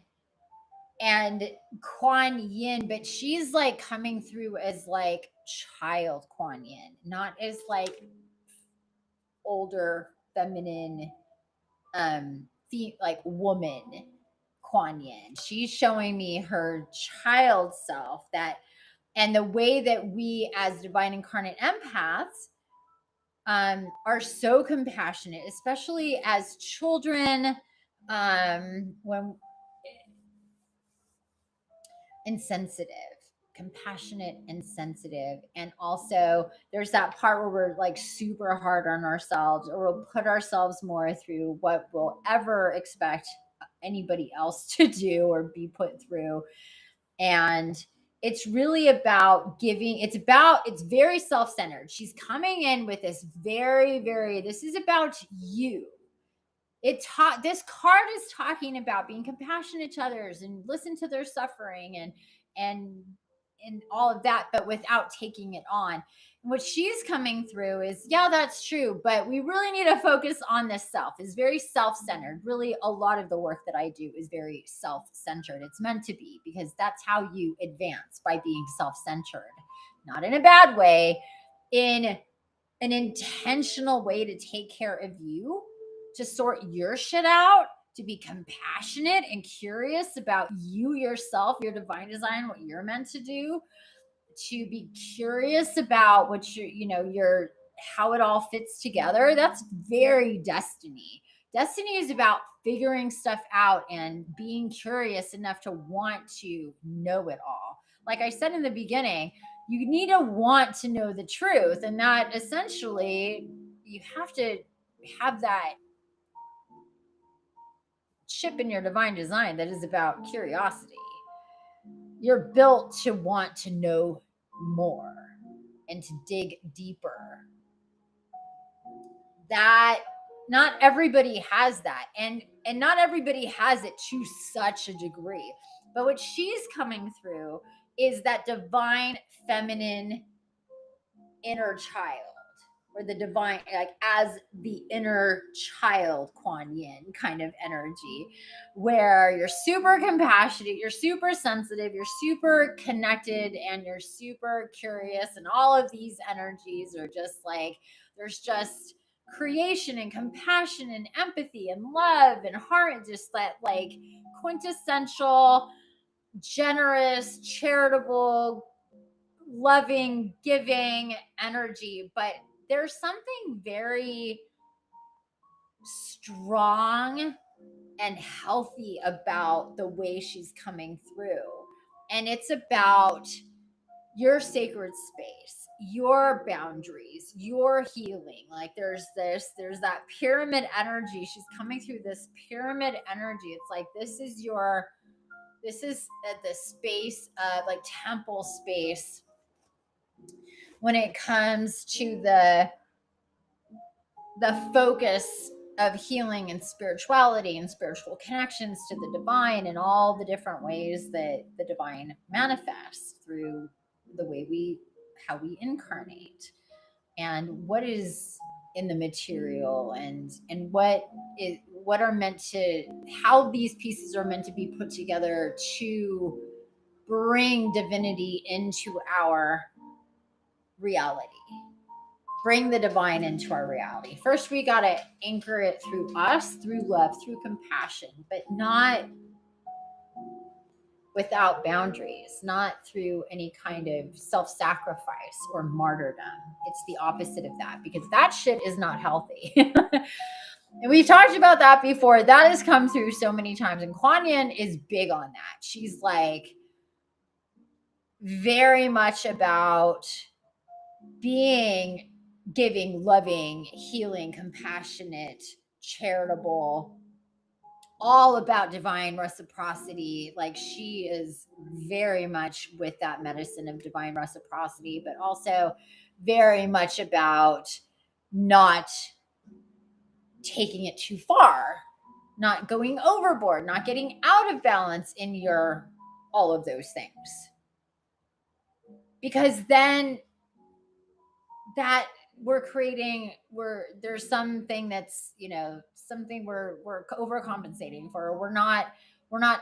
and Kuan Yin, but she's like coming through as like child Kuan Yin, not as like older feminine like woman Kuan Yin. She's showing me her child self, that and the way that we as divine incarnate empaths are so compassionate, especially as children, when insensitive, compassionate and sensitive. And also there's that part where we're like super hard on ourselves, or we'll put ourselves more through what we'll ever expect anybody else to do or be put through. And it's really about giving, it's very self-centered. She's coming in with this very, this is about you. This card is talking about being compassionate to others and listen to their suffering and and all of that, but without taking it on. And what she's coming through is, yeah, that's true, but we really need to focus on this self. Is very self-centered. Really, a lot of the work that I do is very self-centered. It's meant to be, because that's how you advance, by being self-centered, not in a bad way, in an intentional way to take care of you, to sort your shit out, to be compassionate and curious about you yourself, your divine design, what you're meant to do, to be curious about what your how it all fits together. That's very destiny. Destiny is about figuring stuff out and being curious enough to want to know it all. Like I said in the beginning, you need to want to know the truth, and that essentially you have to have that chip in your divine design that is about curiosity. You're built to want to know more and to dig deeper. That not everybody has that, and not everybody has it to such a degree. But what she's coming through is that divine feminine inner child, or the divine, like as the inner child Kuan Yin kind of energy, where you're super compassionate, you're super sensitive, you're super connected, and you're super curious, and all of these energies are just like, there's just creation and compassion and empathy and love and heart, just that like quintessential generous, charitable, loving, giving energy. But there's something very strong and healthy about the way she's coming through. And it's about your sacred space, your boundaries, your healing. Like there's that pyramid energy. She's coming through this pyramid energy. It's like this is the space of like temple space when it comes to the focus of healing and spirituality and spiritual connections to the divine, and all the different ways that the divine manifests through the way how we incarnate, and what is in the material, and what are meant to, how these pieces are meant to be put together to bring divinity into our reality, bring the divine into our reality. First, we got to anchor it through us, through love, through compassion, but not without boundaries, not through any kind of self sacrifice or martyrdom. It's the opposite of that, because that shit is not healthy. And we've talked about that before. That has come through so many times. And Kuan Yin is big on that. She's like very much about being giving, loving, healing, compassionate, charitable, all about divine reciprocity. Like she is very much with that medicine of divine reciprocity, but also very much about not taking it too far, not going overboard, not getting out of balance in your all of those things. Because then that there's something that's, something we're overcompensating for. We're not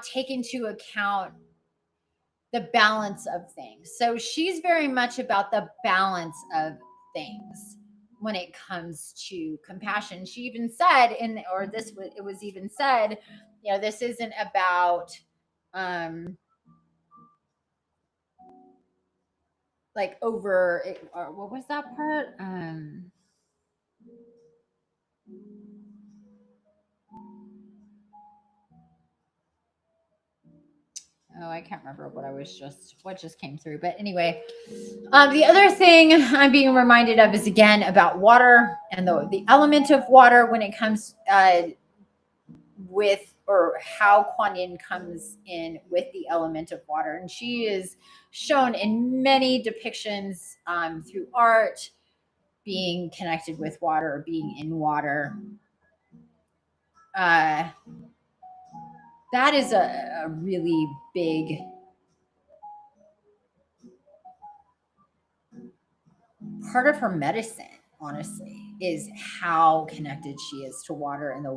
taking into account the balance of things. So she's very much about the balance of things when it comes to compassion. She even said it was even said, this isn't about like over it, or what was that part? Oh, I can't remember what just came through. But anyway, the other thing I'm being reminded of is again about water and the element of water when it comes with, or how Kuan Yin comes in with the element of water. And she is shown in many depictions through art, being connected with water or being in water. That is a really big part of her medicine, honestly, is how connected she is to water, and the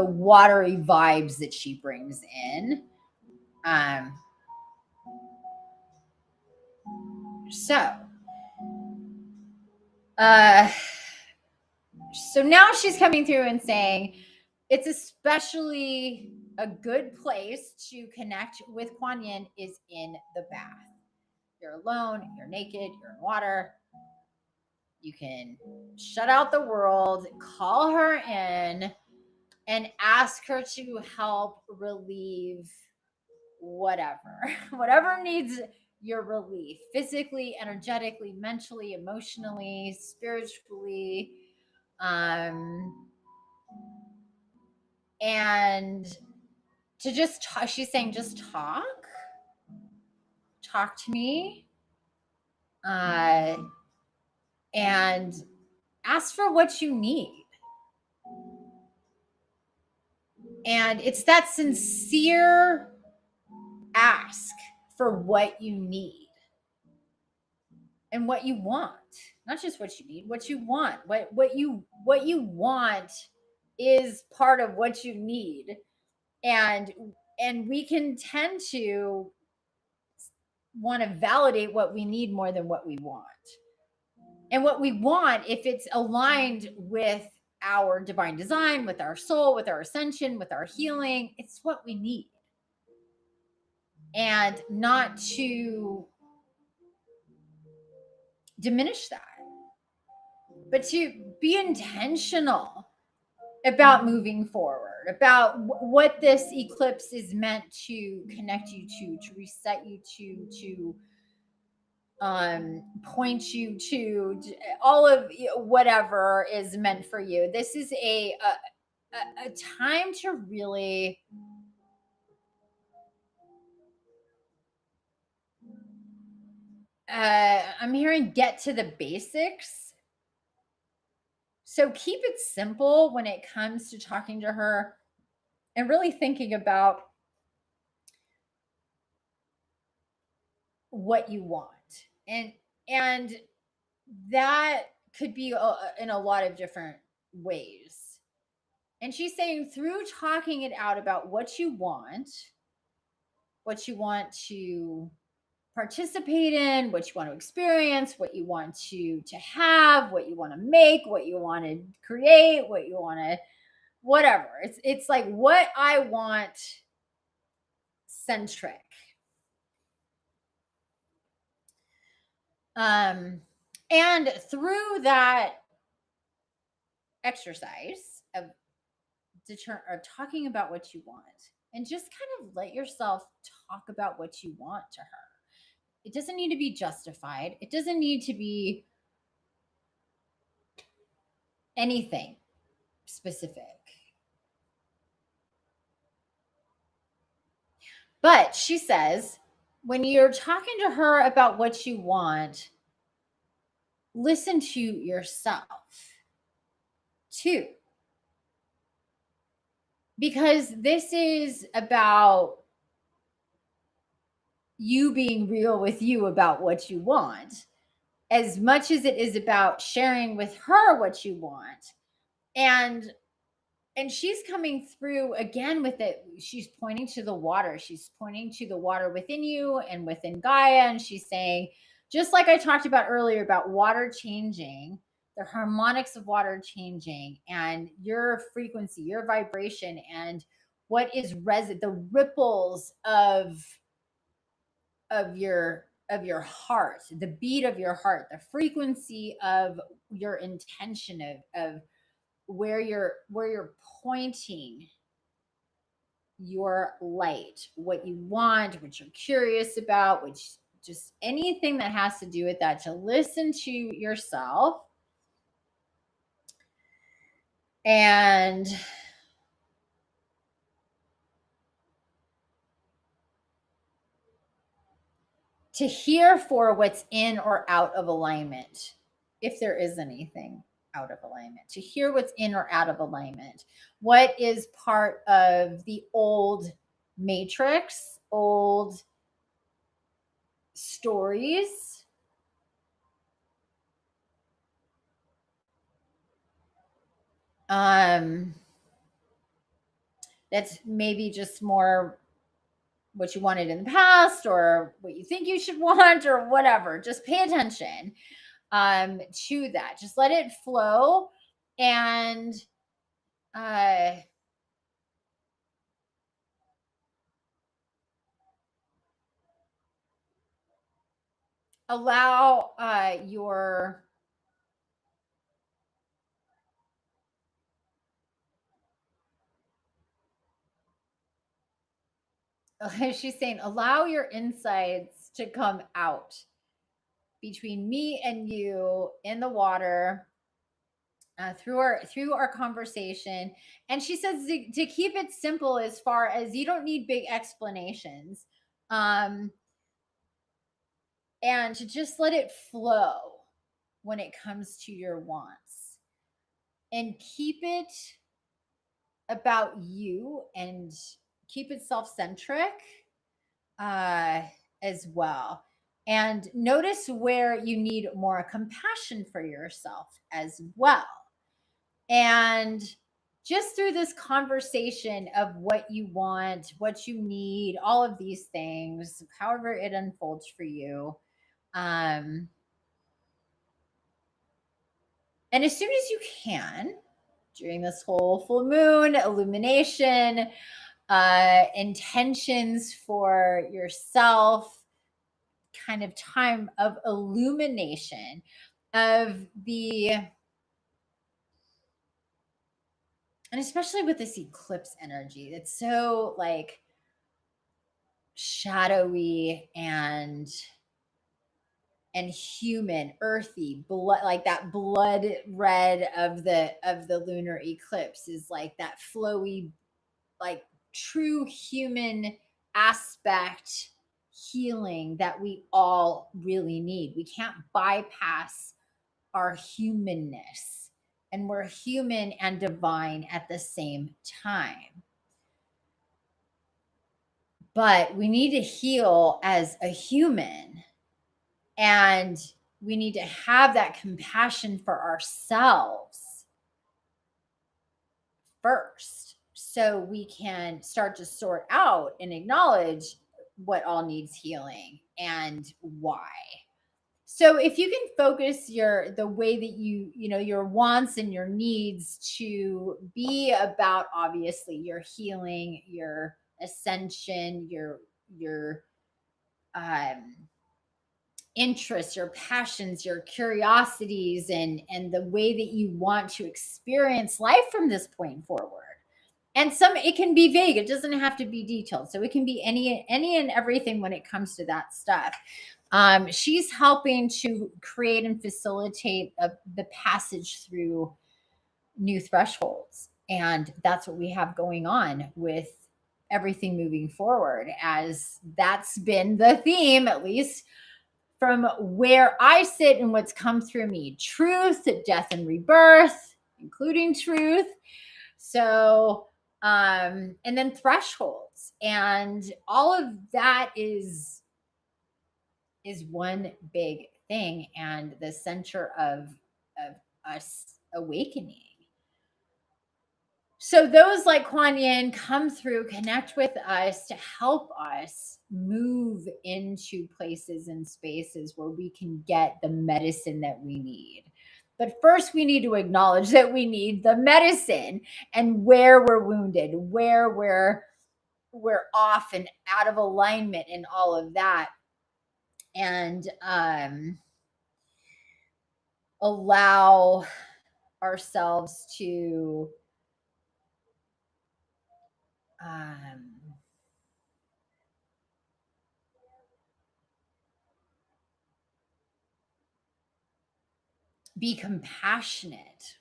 watery vibes that she brings in. Um, so, uh, so now she's coming through and saying it's especially a good place to connect with Kuan Yin is in the bath. You're alone, you're naked, you're in water. You can shut out the world, call her in, and ask her to help relieve whatever, whatever needs your relief, physically, energetically, mentally, emotionally, spiritually. Um, and to just talk. She's saying, just talk to me, uh, and ask for what you need. And it's that sincere ask for what you need and what you want. Not just what you need, what you want. What you want is part of what you need. And we can tend to want to validate what we need more than what we want. And what we want, if it's aligned with our divine design, with our soul, with our ascension, with our healing, it's what we need. And not to diminish that, but to be intentional about moving forward, about what this eclipse is meant to connect you to reset you to point you to all of whatever is meant for you. This is a time to really I'm hearing get to the basics. So keep it simple when it comes to talking to her and really thinking about what you want. And that could be in a lot of different ways. And she's saying through talking it out about what you want to participate in, what you want to experience, what you want to have, what you want to make, what you want to create, what you want to whatever. It's like what I want centric. And through that exercise of talking about what you want, and just kind of let yourself talk about what you want to her. It doesn't need to be justified. It doesn't need to be anything specific. But she says, when you're talking to her about what you want, listen to yourself too. Because this is about you being real with you about what you want, as much as it is about sharing with her what you want. And she's coming through again with it. She's pointing to the water. She's pointing to the water within you and within Gaia. And she's saying, just like I talked about earlier about water changing, the harmonics of water changing, and your frequency, your vibration, and what is the ripples of your heart, the beat of your heart, the frequency of your intention of where you're pointing your light, what you want, what you're curious about, which just anything that has to do with that, to listen to yourself and to hear for what's in or out of alignment, if there is anything out of alignment, to hear what's in or out of alignment, what is part of the old matrix, old stories, that's maybe just more what you wanted in the past or what you think you should want or whatever. Just pay attention to that. Just let it flow and allow your she's saying allow your insides to come out between me and you in the water, through our conversation. And she says to keep it simple, as far as you don't need big explanations, um, and to just let it flow when it comes to your wants, and keep it about you, and keep it self-centric uh, as well. And notice where you need more compassion for yourself as well. And just through this conversation of what you want, what you need, all of these things, however it unfolds for you. Um, and as soon as you can, during this whole full moon illumination, intentions for yourself, kind of time of illumination of the, and especially with this eclipse energy, it's so like shadowy and human, earthy, blood, like that blood red of the lunar eclipse is like that flowy, like true human aspect healing that we all really need. We can't bypass our humanness, and we're human and divine at the same time. But we need to heal as a human, and we need to have that compassion for ourselves first, so we can start to sort out and acknowledge what all needs healing and why. So if you can focus the way that you know your wants and your needs to be about, obviously, your healing, your ascension, your um interests, your passions, your curiosities, and the way that you want to experience life from this point forward. And some, it can be vague, it doesn't have to be detailed, so it can be any and everything when it comes to that stuff. She's helping to create and facilitate the passage through new thresholds, and that's what we have going on with everything moving forward, as that's been the theme, at least from where I sit and what's come through me: truth, death, and rebirth, including truth. So, and then thresholds, and all of that is one big thing, and the center of us awakening. So those like Kuan Yin come through, connect with us to help us move into places and spaces where we can get the medicine that we need. But first, we need to acknowledge that we need the medicine, and where we're wounded, where we're off and out of alignment, and all of that. And allow ourselves to um, be compassionate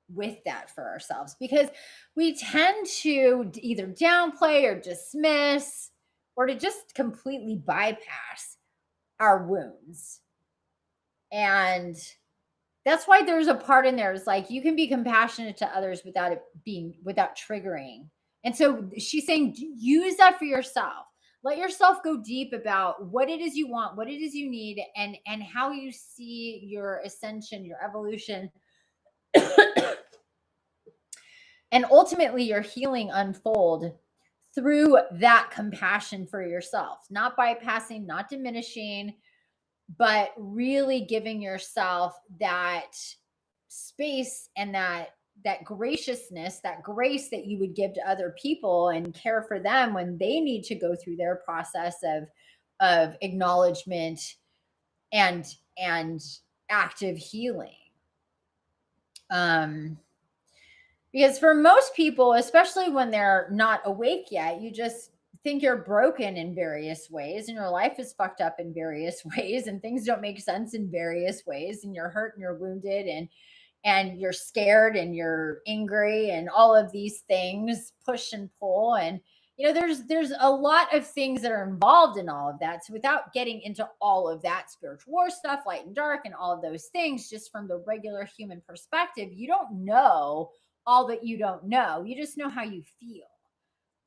with that for ourselves, because we tend to either downplay or dismiss, or to just completely bypass our wounds. And that's why there's a part in there, is like you can be compassionate to others without it being, without triggering. And so she's saying use that for yourself. Let yourself go deep about what it is you want, what it is you need, and how you see your ascension, your evolution, and ultimately your healing unfold through that compassion for yourself, not bypassing, not diminishing, but really giving yourself that space and that graciousness, that grace that you would give to other people and care for them when they need to go through their process of acknowledgement and active healing. Because for most people, especially when they're not awake yet, you just think you're broken in various ways, and your life is fucked up in various ways, and things don't make sense in various ways, and you're hurt and you're wounded, and you're scared and you're angry and all of these things push and pull. And there's a lot of things that are involved in all of that. So without getting into all of that spiritual war stuff, light and dark and all of those things, just from the regular human perspective, you don't know all that you don't know. You just know how you feel.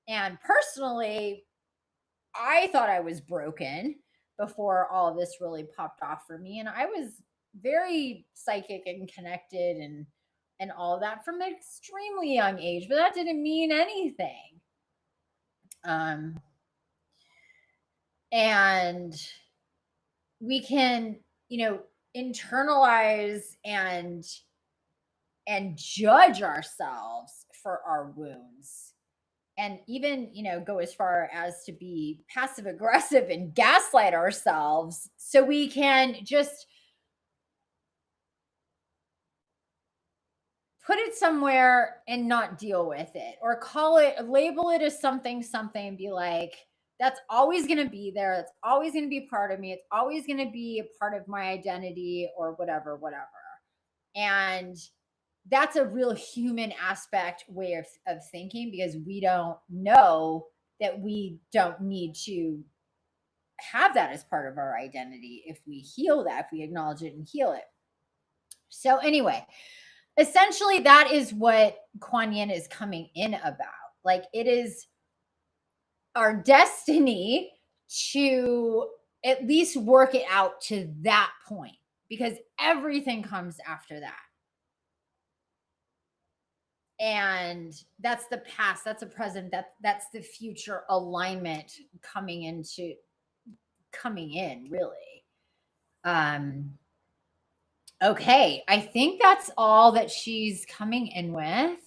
And personally, I thought I was broken before all of this really popped off for me. And I was very psychic and connected and all of that from an extremely young age, but that didn't mean anything. And we can, internalize and judge ourselves for our wounds, and even go as far as to be passive aggressive and gaslight ourselves so we can just put it somewhere and not deal with it, or call it, label it as something, and be like, that's always going to be there. It's always going to be part of me. It's always going to be a part of my identity, or whatever. And that's a real human aspect way of thinking, because we don't know that we don't need to have that as part of our identity if we heal that, if we acknowledge it and heal it. So anyway, essentially that is what Kuan Yin is coming in about. Like, it is our destiny to at least work it out to that point, because everything comes after that. And that's the past, that's the present, that's the future alignment coming in really. Okay, I think that's all that she's coming in with.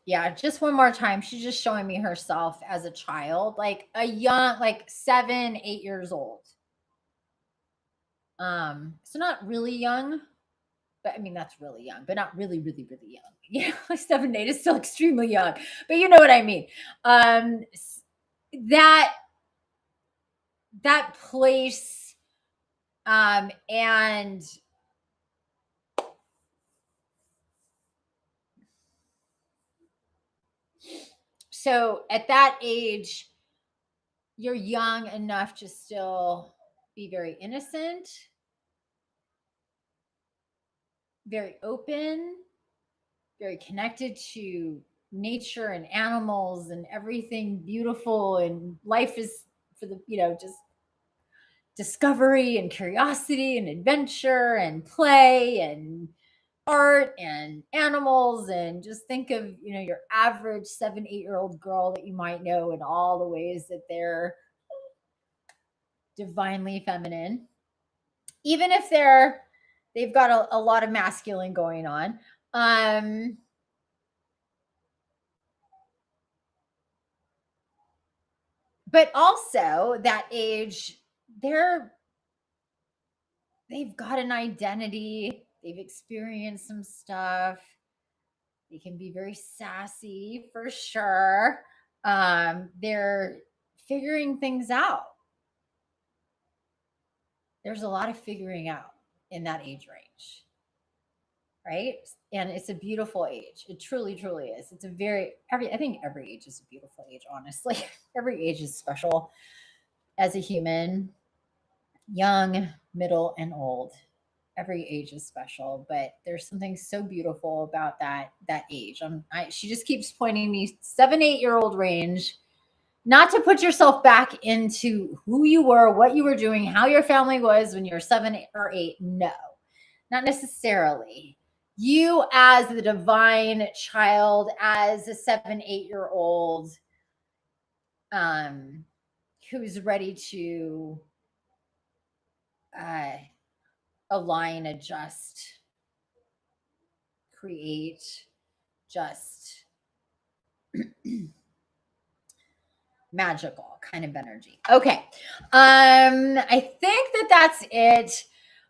Yeah, just one more time. She's just showing me herself as a child, like a young, like 7, 8 years old. So not really young, but I mean, that's really young, but not really, really, really young. Yeah, 7, 8 is still extremely young, but you know what I mean. That place, and so at that age, you're young enough to still be very innocent, very open, very connected to nature and animals and everything beautiful, and life is for the just discovery and curiosity and adventure and play and art and animals. And just think of your average 7, 8-year-old girl that you might know, in all the ways that they're divinely feminine, even if they've got a lot of masculine going on. But also that age, they've got an identity, they've experienced some stuff, they can be very sassy for sure. They're figuring things out. There's a lot of figuring out in that age range, right? And it's a beautiful age. It truly, truly is. It's I think every age is a beautiful age, honestly. Every age is special as a human, young, middle, and old. Every age is special, but there's something so beautiful about that age. She just keeps pointing me 7, 8-year-old range. Not to put yourself back into who you were, what you were doing, how your family was when you were 7 or 8. No, not necessarily. You, as the divine child, as a 7, 8-year-old, who's ready to align, adjust, create, just magical kind of energy. Okay. I think that's it.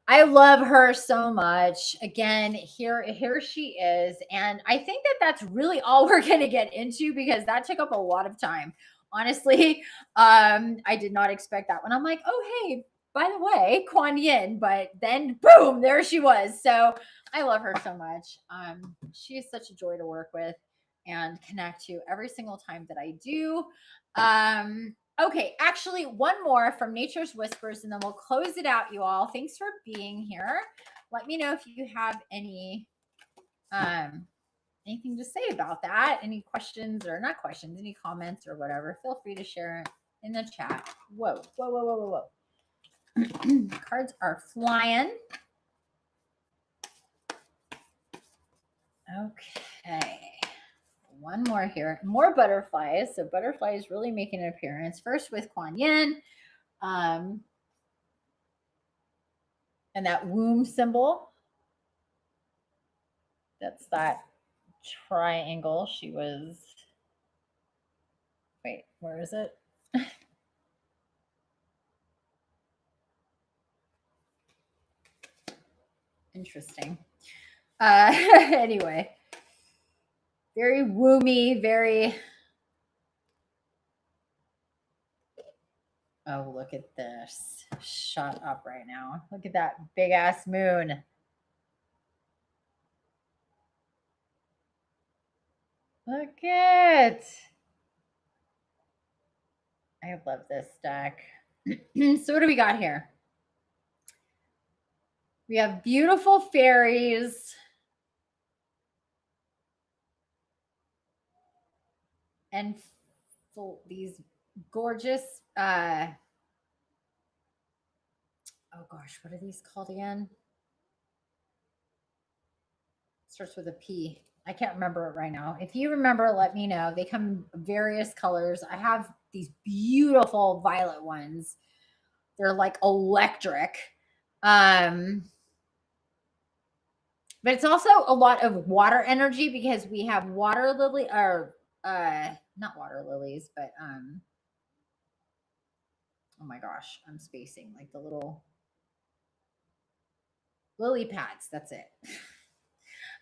I love her so much. Again, here she is, and I think that that's really all we're going to get into because that took up a lot of time. Honestly, I did not expect that one. I'm like, oh hey, by the way, Kuan Yin, but then boom, there she was. So I love her so much. She is such a joy to work with and connect to every single time that I do. Okay, actually, one more from Nature's Whispers, and then we'll close it out, you all. Thanks for being here. Let me know if you have um anything to say about that, any questions or not questions, any comments or whatever. Feel free to share it in the chat. Whoa, whoa, whoa, whoa, whoa, whoa. Cards are flying. Okay. One more here. More butterflies. So butterflies really making an appearance. First with Kuan Yin. Um, and that womb symbol. That's that triangle. She was. Wait, where is it? Interesting. Anyway, very woomy, very. Oh, look at this. Shut up right now. Look at that big ass moon. Look at. I love this deck. So, what do we got here? We have beautiful fairies and these gorgeous. Oh gosh, what are these called again? Starts with a P. I can't remember it right now. If you remember, let me know. They come in various colors. I have these beautiful violet ones. They're like electric. Um, but it's also a lot of water energy because we have water lily or not water lilies, but oh my gosh, I'm spacing like the little lily pads. That's it.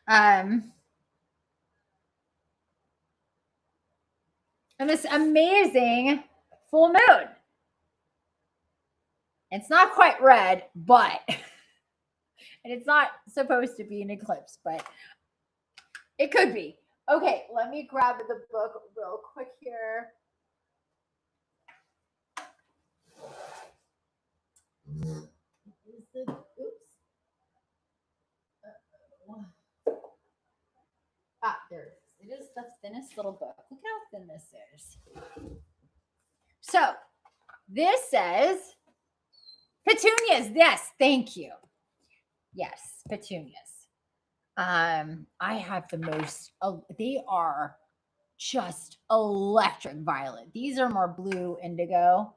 um, and this amazing full moon. It's not quite red, but and it's not supposed to be an eclipse, but it could be. Okay, let me grab the book real quick here. Oops. Ah, there it is. It is the thinnest little book. Look how thin this is. So this says petunias. Yes, thank you. Yes, petunias. I have the most. They are just electric violet. These are more blue indigo,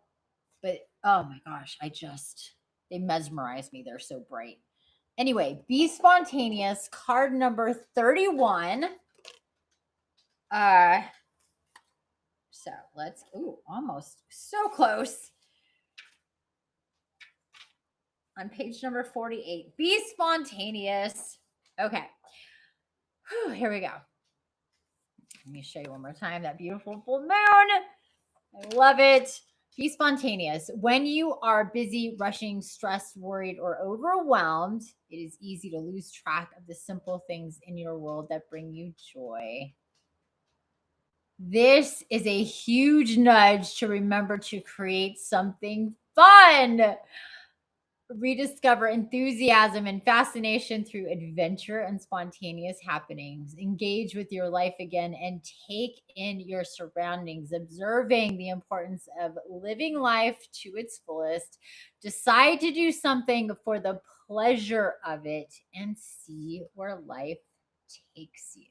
but oh my gosh, they mesmerize me. They're so bright. Anyway, be spontaneous. Card number 31. So let's. Ooh, almost so close. On page number 48, be spontaneous. Okay. Whew, here we go. Let me show you one more time that beautiful full moon. I love it. Be spontaneous. When you are busy, rushing, stressed, worried, or overwhelmed, it is easy to lose track of the simple things in your world that bring you joy. This is a huge nudge to remember to create something fun. Rediscover enthusiasm and fascination through adventure and spontaneous happenings. Engage with your life again and take in your surroundings, observing the importance of living life to its fullest. Decide to do something for the pleasure of it and see where life takes you.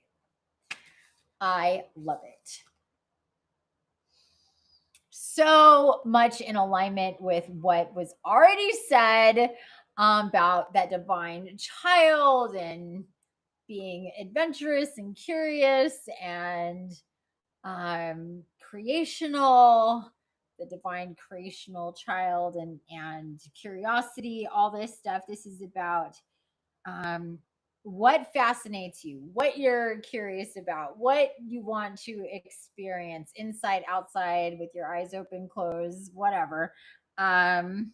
I love it. So much in alignment with what was already said about that divine child and being adventurous and curious and creational. the divine creational child and curiosity, all this stuff. This is about um, what fascinates you, what you're curious about, what you want to experience inside, outside, with your eyes open, closed, whatever. Um,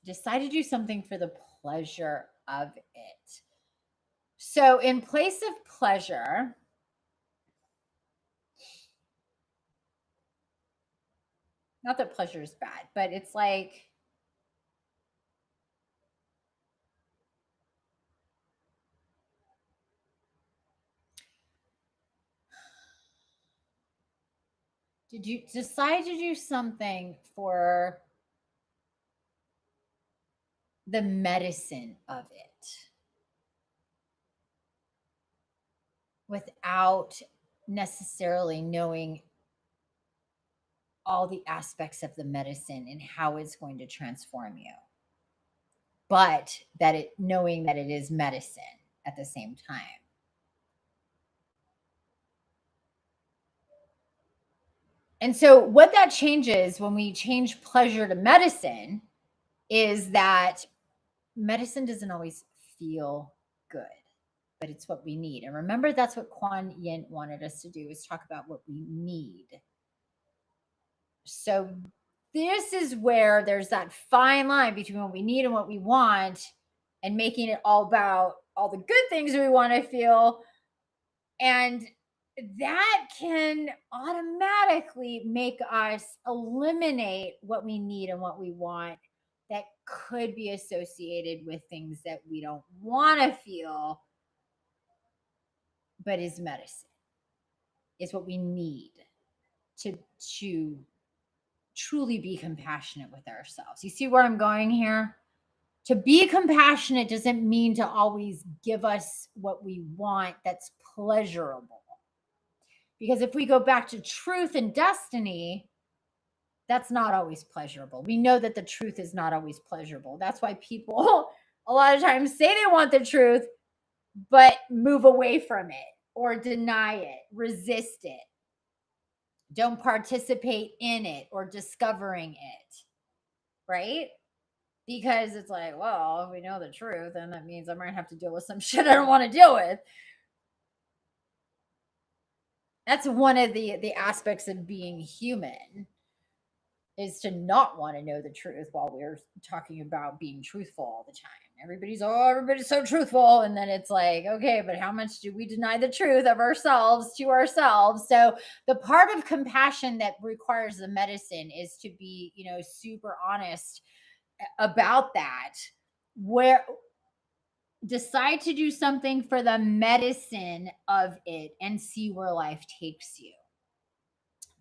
Decide to do something for the pleasure of it. So, in place of pleasure, not that pleasure is bad, but it's like, did you decide to do something for the medicine of it without necessarily knowing all the aspects of the medicine and how it's going to transform you, but that it knowing that it is medicine at the same time? And so, what that changes when we change pleasure to medicine is that medicine doesn't always feel good, but it's what we need. And remember, that's what Kuan Yin wanted us to do, is talk about what we need. So, this is where there's that fine line between what we need and what we want, and making it all about all the good things we want to feel. And that can automatically make us eliminate what we need and what we want that could be associated with things that we don't want to feel, but is medicine, is what we need to truly be compassionate with ourselves. You see where I'm going here? To be compassionate doesn't mean to always give us what we want that's pleasurable. Because if we go back to truth and destiny, that's not always pleasurable. We know that the truth is not always pleasurable. That's why people a lot of times say they want the truth, but move away from it or deny it, resist it, don't participate in it or discovering it, right? Because it's like, well, if we know the truth, then that means I might have to deal with some shit I don't want to deal with. That's one of the aspects of being human, is to not want to know the truth while we're talking about being truthful all the time. Everybody's so truthful, and then it's like, okay, but how much do we deny the truth of ourselves to ourselves? So the part of compassion that requires the medicine is to be, super honest about that. Where decide to do something for the medicine of it and see where life takes you.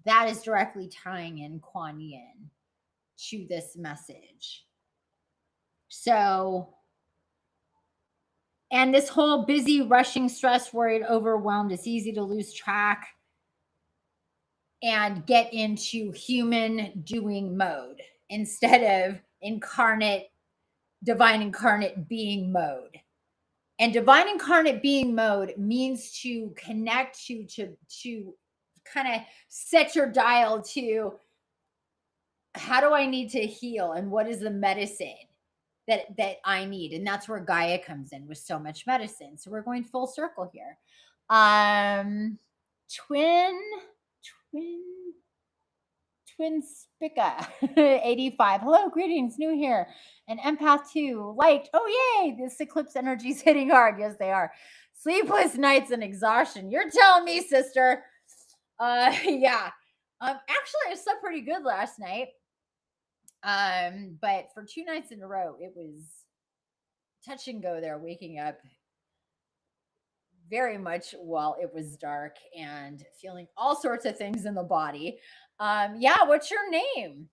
That is directly tying in Kuan Yin to this message. So, and this whole busy, rushing, stressed, worried, overwhelmed, it's easy to lose track and get into human doing mode instead of divine incarnate being mode. And divine incarnate being mode means to connect to kind of set your dial to, how do I need to heal and what is the medicine that I need? And that's where Gaia comes in with so much medicine. So we're going full circle here. Twin Spicka 85. Hello, greetings, new here. And Empath 2 liked. Oh, yay, this eclipse energy is hitting hard. Yes, they are. Sleepless nights and exhaustion. You're telling me, sister. Yeah. Actually, I slept pretty good last night. But for 2 nights in a row, it was touch and go there, waking up very much while it was dark and feeling all sorts of things in the body. Yeah, what's your name?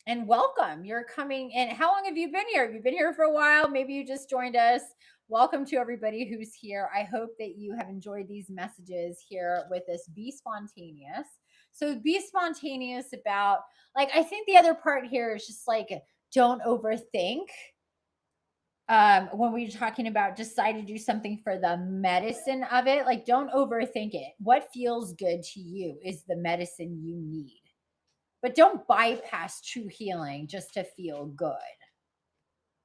And welcome. You're coming in. How long have you been here? Have you been here for a while? Maybe you just joined us. Welcome to everybody who's here. I hope that you have enjoyed these messages here with us. Be spontaneous. So be spontaneous about, like, I think the other part here is just like, don't overthink. when we're talking about decide to do something for the medicine of it, like don't overthink it. What feels good to you is the medicine you need. But don't bypass true healing just to feel good.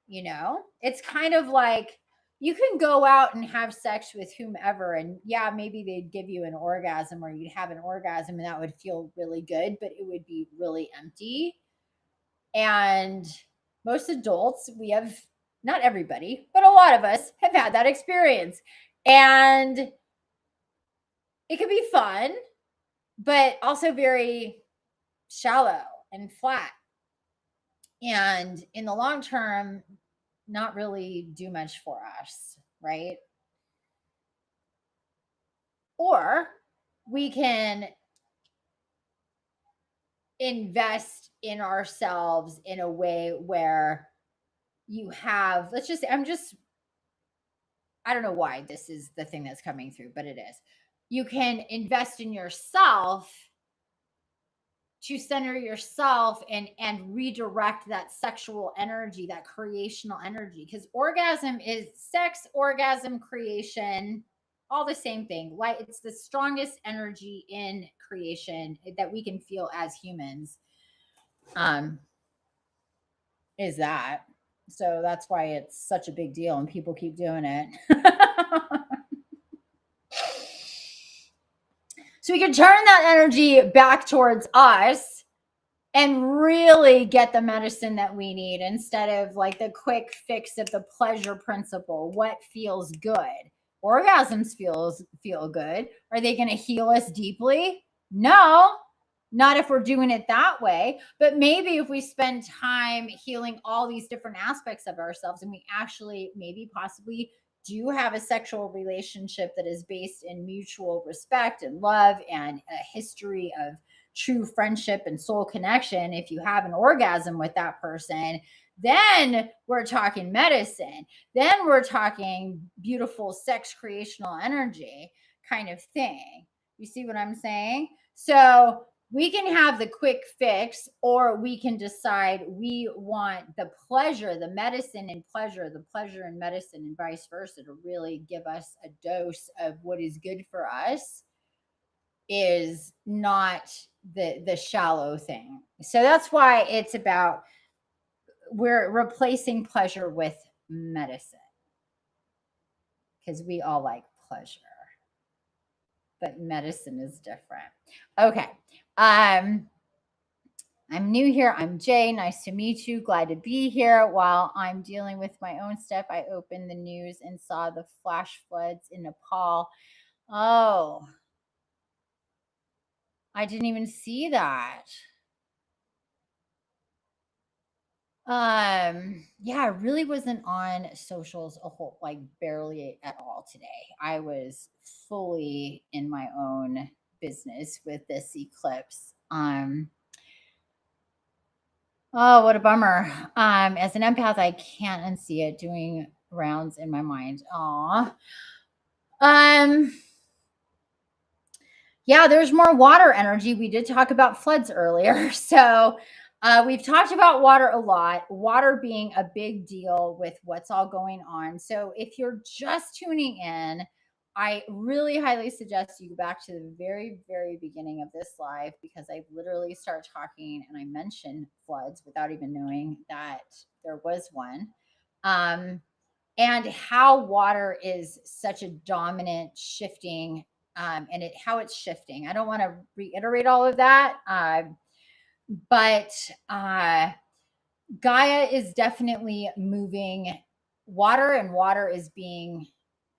You know, it's kind of like you can go out and have sex with whomever, and yeah, maybe they'd give you an orgasm or you'd have an orgasm and that would feel really good, but it would be really empty. And most adults, we have, not everybody, but a lot of us have had that experience. And it could be fun, but also very shallow and flat. And in the long term, not really do much for us, right? Or we can invest in ourselves in a way where you have, let's just, I don't know why this is the thing that's coming through, but it is. You can invest in yourself to center yourself and redirect that sexual energy, that creational energy, because orgasm is sex, orgasm, creation, all the same thing. Like it's the strongest energy in creation that we can feel as humans. um is that, so that's why it's such a big deal and people keep doing it. So we can turn that energy back towards us and really get the medicine that we need instead of like the quick fix of the pleasure principle. What feels good? Orgasms feel good. Are they going to heal us deeply? No, not if we're doing it that way. But maybe if we spend time healing all these different aspects of ourselves and we actually maybe possibly do have a sexual relationship that is based in mutual respect and love and a history of true friendship and soul connection, if you have an orgasm with that person, then we're talking medicine. Then we're talking beautiful sex creational energy kind of thing. You see what I'm saying? So we can have the quick fix, or we can decide we want the pleasure, the medicine and pleasure, the pleasure and medicine, and vice versa, to really give us a dose of what is good for us, is not the shallow thing. So that's why it's about, we're replacing pleasure with medicine, because we all like pleasure, but medicine is different. Okay. I'm new here. I'm Jay. Nice to meet you. Glad to be here. While I'm dealing with my own stuff, I opened the news and saw the flash floods in Nepal. Oh, I didn't even see that. Yeah, I really wasn't on socials a whole, like barely at all today. I was fully in my own business with this eclipse. Oh, what a bummer. As an empath, I can't unsee it doing rounds in my mind. Aw. Um, yeah, there's more water energy. We did talk about floods earlier. So we've talked about water a lot, water being a big deal with what's all going on. So if you're just tuning in, I really highly suggest you go back to the very, very beginning of this live, because I literally start talking and I mention floods without even knowing that there was one. Um, and how water is such a dominant shifting, and it how it's shifting. I don't want to reiterate all of that, but Gaia is definitely moving water, and water is being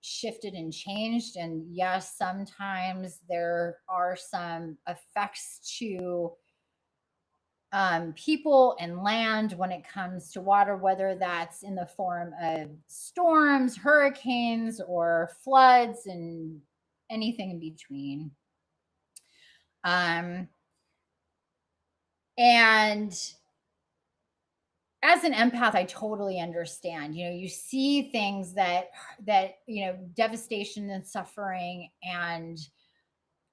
shifted and changed. And yes, sometimes there are some effects to people and land when it comes to water, whether that's in the form of storms, hurricanes, or floods, and anything in between. Um, and as an empath, I totally understand. You know, you see things that devastation and suffering and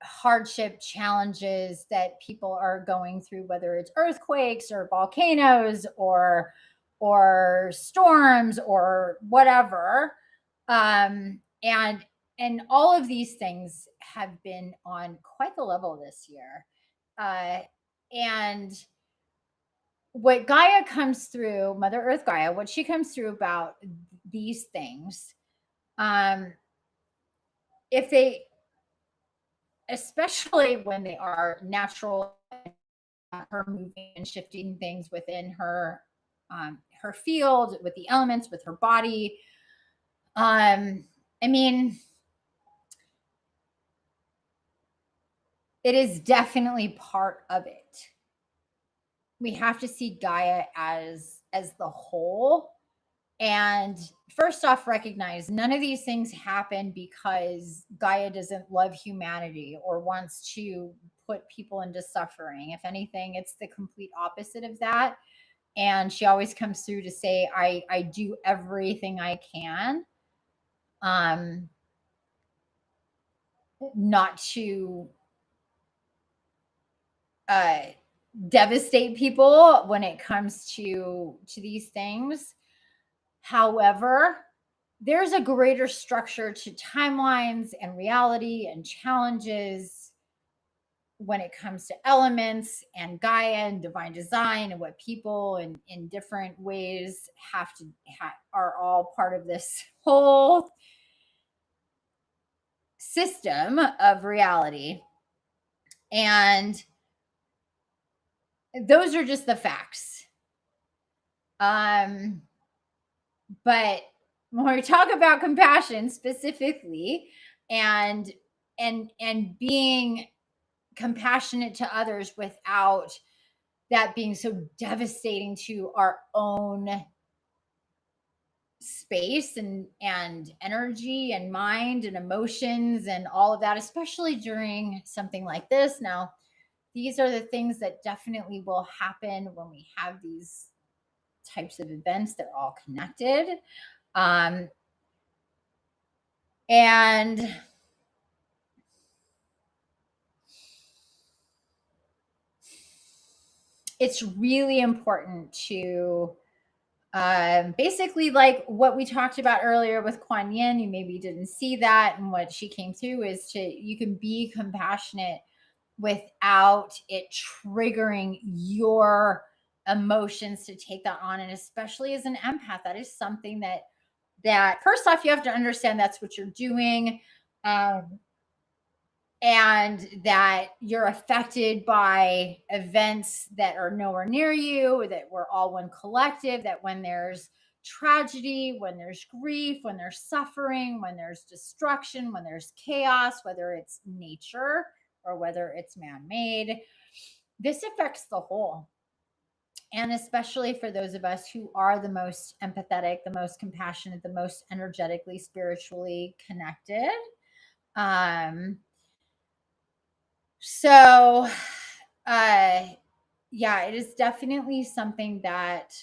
hardship challenges that people are going through, whether it's earthquakes or volcanoes or or storms or whatever. And all of these things have been on quite the level this year. And what Gaia comes through, Mother Earth Gaia, what she comes through about these things, if they, especially when they are natural, her moving and shifting things within her field, with the elements, with her body. I mean, it is definitely part of it. We have to see Gaia as the whole. And first off, recognize none of these things happen because Gaia doesn't love humanity or wants to put people into suffering. If anything, it's the complete opposite of that. And she always comes through to say, I do everything I can not to uh, devastate people when it comes to these things. However, there's a greater structure to timelines and reality and challenges when it comes to elements and Gaia and divine design, and what people in different ways are all part of this whole system of reality. And those are just the facts. But when we talk about compassion specifically, and being compassionate to others without that being so devastating to our own space and energy and mind and emotions and all of that, especially during something like this. Now, these are the things that definitely will happen when we have these types of events. They're all connected. And it's really important to basically, like what we talked about earlier with Kuan Yin, you maybe didn't see that, and what she came through is you can be compassionate without it triggering your emotions to take that on. And especially as an empath, that is something that first off, you have to understand that's what you're doing. And that you're affected by events that are nowhere near you, that we're all one collective, that when there's tragedy, when there's grief, when there's suffering, when there's destruction, when there's chaos, whether it's nature or whether it's man-made, this affects the whole. And especially for those of us who are the most empathetic, the most compassionate, the most energetically, spiritually connected. So, yeah, it is definitely something that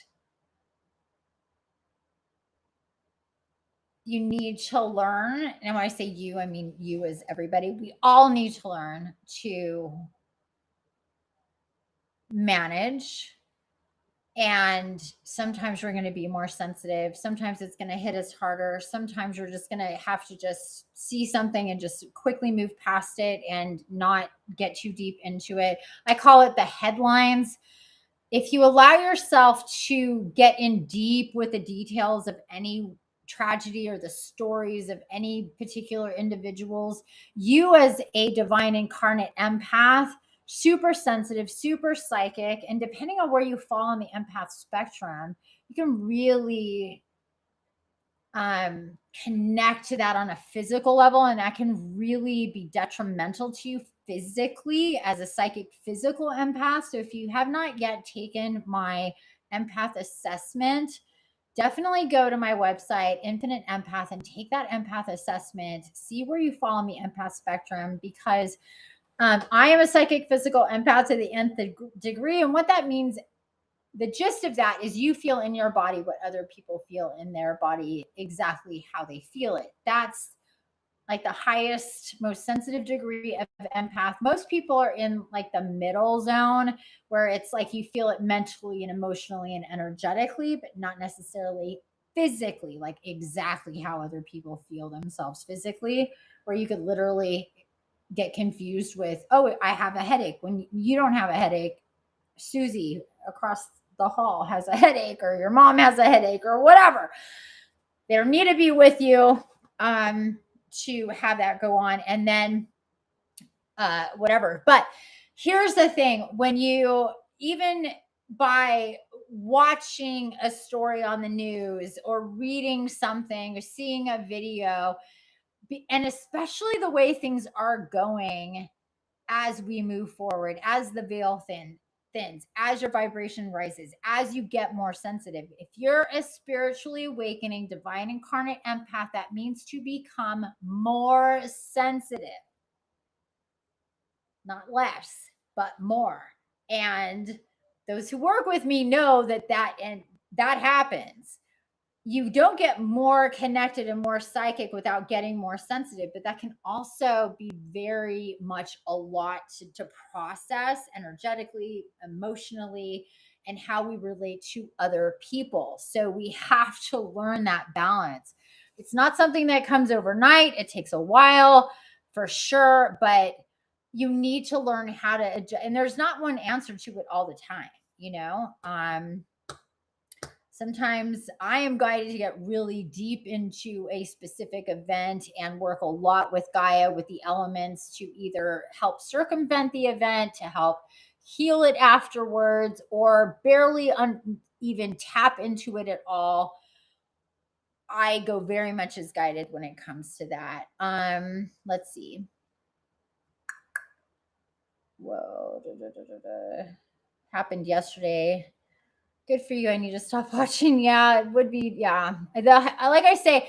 you need to learn. And when I say you, I mean you as everybody. We all need to learn to manage. And sometimes we're going to be more sensitive. Sometimes it's going to hit us harder. Sometimes we're just going to have to just see something and just quickly move past it and not get too deep into it. I call it the headlines. If you allow yourself to get in deep with the details of any tragedy or the stories of any particular individuals, you as a divine incarnate empath, super sensitive, super psychic, and depending on where you fall on the empath spectrum, you can really connect to that on a physical level, and that can really be detrimental to you physically as a psychic physical empath. So if you have not yet taken my empath assessment, definitely go to my website, Infinite Empath, and take that empath assessment. See where you fall on the empath spectrum, because I am a psychic physical empath to the nth degree. And what that means, the gist of that is you feel in your body what other people feel in their body, exactly how they feel it. That's like the highest, most sensitive degree of empath. Most people are in like the middle zone where it's like you feel it mentally and emotionally and energetically, but not necessarily physically, like exactly how other people feel themselves physically, where you could literally get confused with, oh, I have a headache when you don't have a headache. Susie across the hall has a headache, or your mom has a headache, or whatever. They don't need to be with you to have that go on. And then whatever. But here's the thing, when you, even by watching a story on the news or reading something or seeing a video, and especially the way things are going as we move forward, as the veil thins, as your vibration rises, as you get more sensitive. If you're a spiritually awakening, divine incarnate empath, that means to become more sensitive, not less, but more. And those who work with me know that happens. You don't get more connected and more psychic without getting more sensitive, but that can also be very much a lot to process energetically, emotionally, and how we relate to other people. So we have to learn that balance. It's not something that comes overnight, it takes a while for sure, but you need to learn how to adjust. And there's not one answer to it all the time, you know? Sometimes I am guided to get really deep into a specific event and work a lot with Gaia, with the elements, to either help circumvent the event, to help heal it afterwards, or barely even tap into it at all. I go very much as guided when it comes to that. Let's see. Whoa. Happened yesterday. Good for you. I need to stop watching. Yeah, it would be. Yeah. Like I say,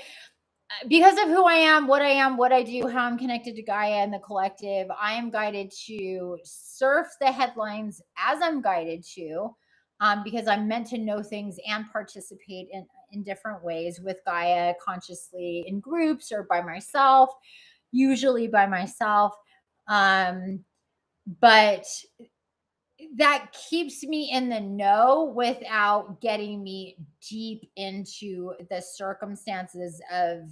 because of who I am, what I do, how I'm connected to Gaia and the collective, I am guided to surf the headlines as I'm guided to, because I'm meant to know things and participate in different ways with Gaia, consciously in groups or by myself, usually by myself. But that keeps me in the know without getting me deep into the circumstances of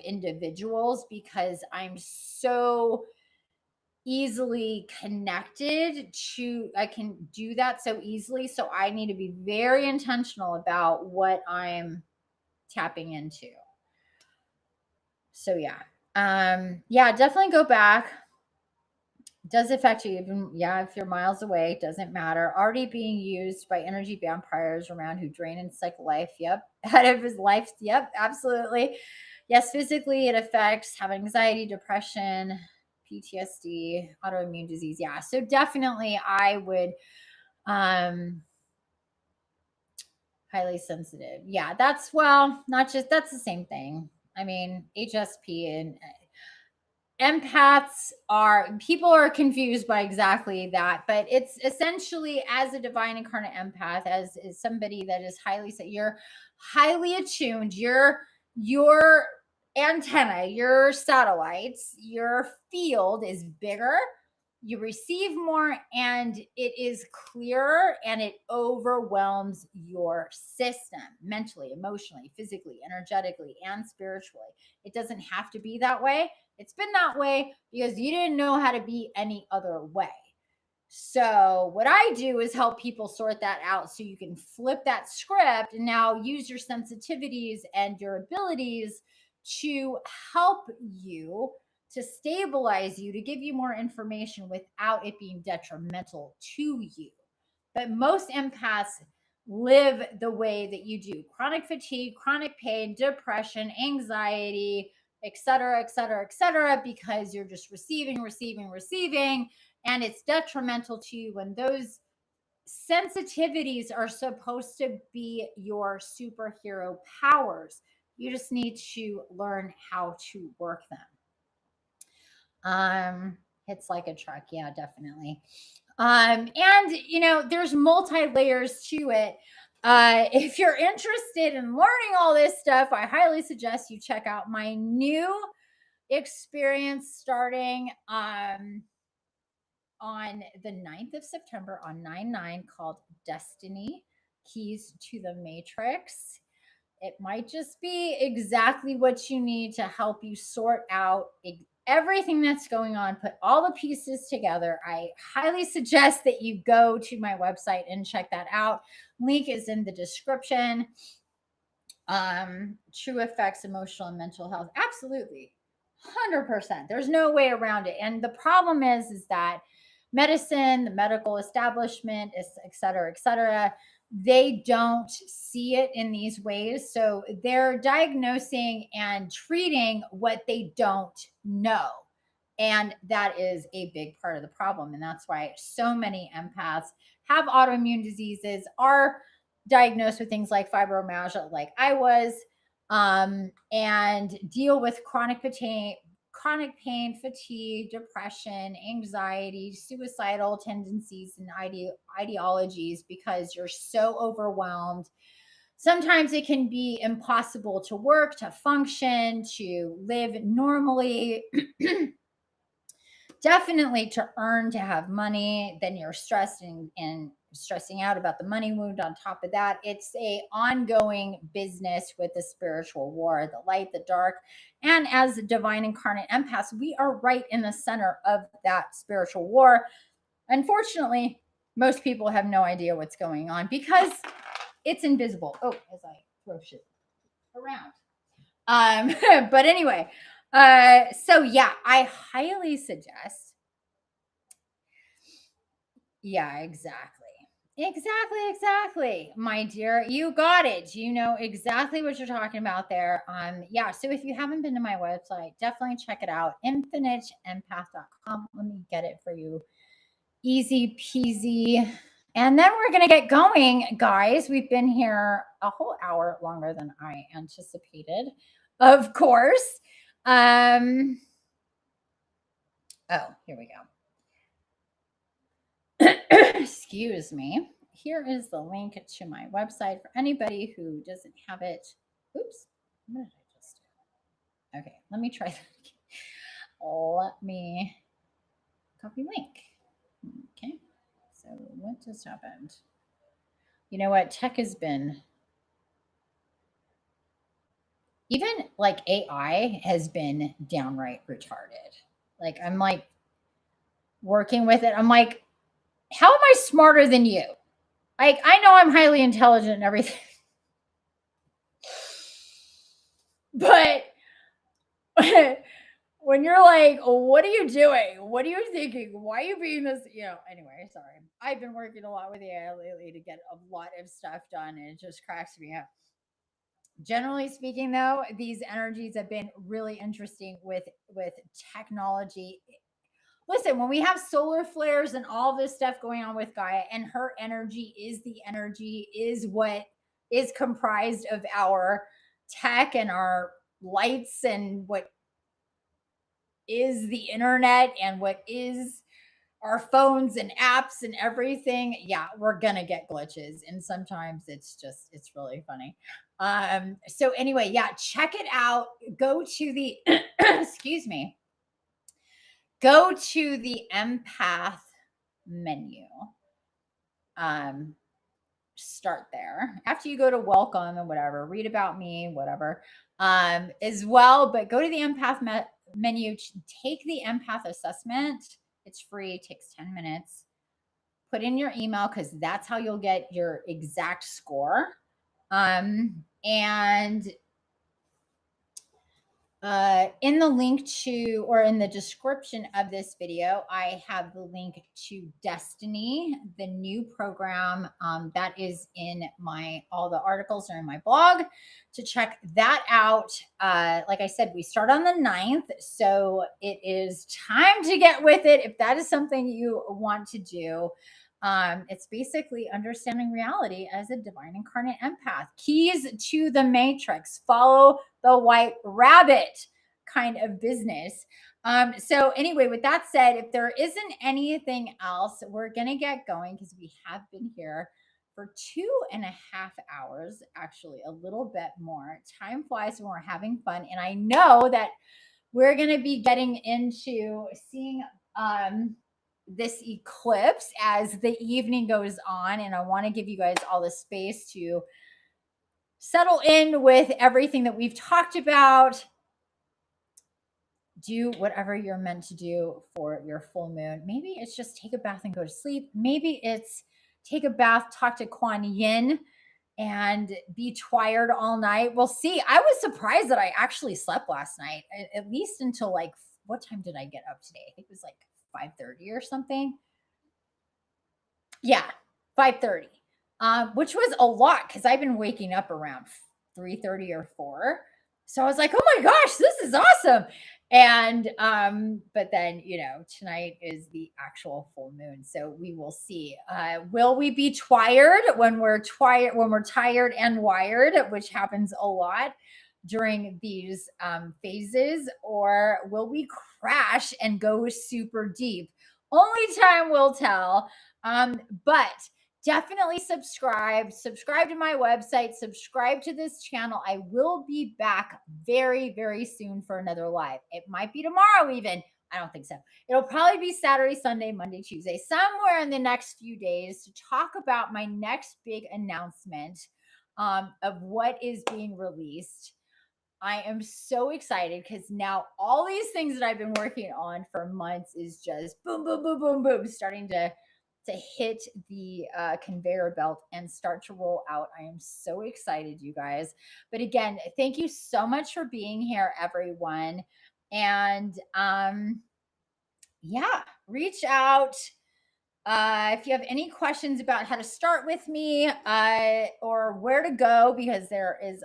individuals, because I'm so easily connected to, I can do that so easily. So I need to be very intentional about what I'm tapping into. So yeah, definitely go back. Does affect you even, yeah, if you're miles away, doesn't matter. Already being used by energy vampires around who drain and suck life, yep, out of his life, yep, absolutely. Yes, physically it affects, have anxiety, depression, PTSD, autoimmune disease. Yeah, so definitely I would highly sensitive. Yeah, that's, well, not just, that's the same thing. I mean, HSP and empaths are, people are confused by exactly that, but it's essentially, as a divine incarnate empath, as is somebody that is highly, you're highly attuned, your antenna, your satellites, your field is bigger, you receive more, and it is clearer, and it overwhelms your system mentally, emotionally, physically, energetically, and spiritually. It doesn't have to be that way. It's been that way because you didn't know how to be any other way. So, what I do is help people sort that out so you can flip that script and now use your sensitivities and your abilities to help you, to stabilize you, to give you more information without it being detrimental to you. But most empaths live the way that you do: chronic fatigue, chronic pain, depression, anxiety, etc., etc., etc., because you're just receiving, and it's detrimental to you when those sensitivities are supposed to be your superhero powers. You just need to learn how to work them. It's like a truck. Yeah, definitely. And there's multi layers to it. If you're interested in learning all this stuff, I highly suggest you check out my new experience starting on the 9th of September on 9/9 called Destiny Keys to the Matrix. It might just be exactly what you need to help you sort out everything that's going on, put all the pieces together. I highly suggest that you go to my website and check that out. Link is in the description. True effects, emotional and mental health. Absolutely. 100%. There's no way around it. And the problem is that medicine, the medical establishment, et cetera, they don't see it in these ways. So they're diagnosing and treating what they don't know. And that is a big part of the problem. And that's why so many empaths have autoimmune diseases, are diagnosed with things like fibromyalgia, like I was, and deal with chronic pain, fatigue, depression, anxiety, suicidal tendencies, and ideologies because you're so overwhelmed. Sometimes it can be impossible to work, to function, to live normally. Definitely to earn, to have money. Then you're and stressing out about the money wound on top of that. It's a ongoing business with the spiritual war, the light, the dark. And as divine incarnate empaths, we are right in the center of that spiritual war. Unfortunately, most people have no idea what's going on because it's invisible. Oh, as I throw shit around. But anyway, so yeah, I highly suggest. Yeah, exactly. Exactly. My dear, you got it. You know exactly what you're talking about there. Yeah, so if you haven't been to my website, definitely check it out. infiniteempath.com. Let me get it for you. Easy peasy. And then we're going to get going, guys. We've been here a whole hour longer than I anticipated, of course. Oh, here we go. Excuse me. Here is the link to my website for anybody who doesn't have it. Oops. What did I just do? Okay, let me try that again. Let me copy link. Okay. So what just happened? You know what? Tech has been, even like AI has been downright retarded. Like I'm like working with it. I'm like, how am I smarter than you? Like I know I'm highly intelligent and everything. But when you're like, what are you doing? What are you thinking? Why are you being this? Anyway, sorry. I've been working a lot with AI lately to get a lot of stuff done, and it just cracks me up. Generally speaking, though, these energies have been really interesting with technology. Listen, when we have solar flares and all this stuff going on with Gaia, and her energy is the energy, is what is comprised of our tech and our lights and what is the internet and what is our phones and apps and everything. Yeah, we're gonna get glitches, and sometimes it's really funny. So anyway, yeah, check it out. Go to the excuse me, go to the empath menu. um Start there after you go to welcome and whatever, read about me, whatever, as well. But go to the menu, take the empath assessment. It's free, it takes 10 minutes. Put in your email because that's how you'll get your exact score. And in the link to, or in the description of this video, I have the link to Destiny, the new program that is in all the articles are in my blog to check that out. Like I said, we start on the 9th, so it is time to get with it if that is something you want to do. It's basically understanding reality as a divine incarnate empath. Keys to the matrix. Follow the white rabbit kind of business. So anyway, with that said, if there isn't anything else, we're gonna get going because we have been here for 2.5 hours, actually a little bit more. Time flies when we're having fun, and I know that we're going to be getting into seeing this eclipse as the evening goes on. And I want to give you guys all the space to settle in with everything that we've talked about. Do whatever you're meant to do for your full moon. Maybe it's just take a bath and go to sleep. Maybe it's take a bath, talk to Kuan Yin, and be tired all night. We'll see. I was surprised that I actually slept last night, at least until like, what time did I get up today? I think it was like 5:30 or something. Yeah, 5:30, which was a lot because I've been waking up around 3:30 or 4. So I was like, oh my gosh, this is awesome. And but then tonight is the actual full moon, so we will see. Will we be tired when we're tired and wired, which happens a lot during these phases, or will we crash and go super deep? Only time will tell. But definitely subscribe to my website, subscribe to this channel. I will be back very, very soon for another live. It might be tomorrow even. I don't think so. It'll probably be Saturday, Sunday, Monday, Tuesday, somewhere in the next few days to talk about my next big announcement of what is being released. I am so excited because now all these things that I've been working on for months is just boom, boom, boom, boom, boom, starting to hit the conveyor belt and start to roll out. I am so excited, you guys. But again, thank you so much for being here, everyone. And yeah, reach out. If you have any questions about how to start with me or where to go, because there is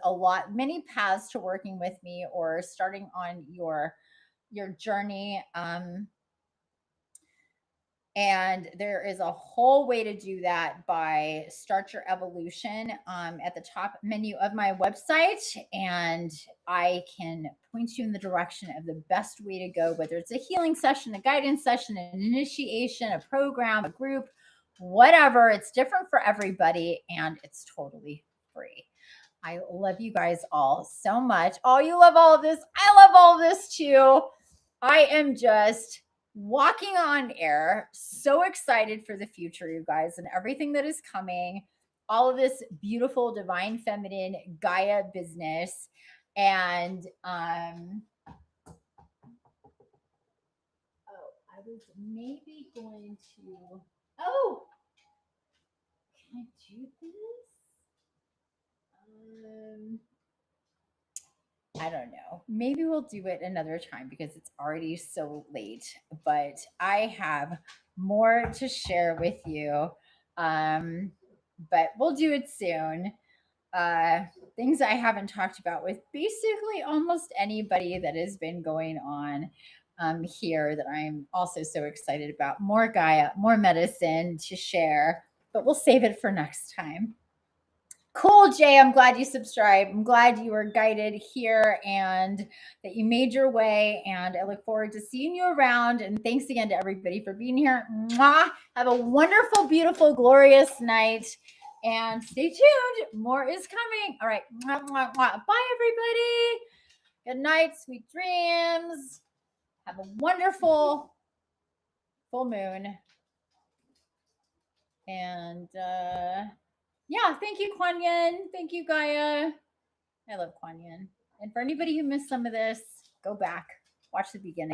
many paths to working with me or starting on your journey. And there is a whole way to do that by Start Your Evolution at the top menu of my website. And I can point you in the direction of the best way to go, whether it's a healing session, a guidance session, an initiation, a program, a group, whatever. It's different for everybody and it's totally free. I love you guys all so much. Oh, you love all of this. I love all of this too. I am just walking on air. So excited for the future, you guys, and everything that is coming. All of this beautiful, divine, feminine Gaia business. And I was maybe going to. Oh, can I do this? I don't know. Maybe we'll do it another time because it's already so late. But I have more to share with you. But we'll do it soon. Things I haven't talked about with basically almost anybody that has been going on here that I'm also so excited about. More Gaia, more medicine to share, but we'll save it for next time. Cool, Jay. I'm glad you subscribed. I'm glad you were guided here and that you made your way. And I look forward to seeing you around. And thanks again to everybody for being here. Mwah. Have a wonderful, beautiful, glorious night. And stay tuned. More is coming. All right. Mwah, mwah, mwah. Bye, everybody. Good night. Sweet dreams. Have a wonderful full moon. And yeah, thank you, Kuan Yin. Thank you, Gaia. I love Kuan Yin. And for anybody who missed some of this, go back, watch the beginning.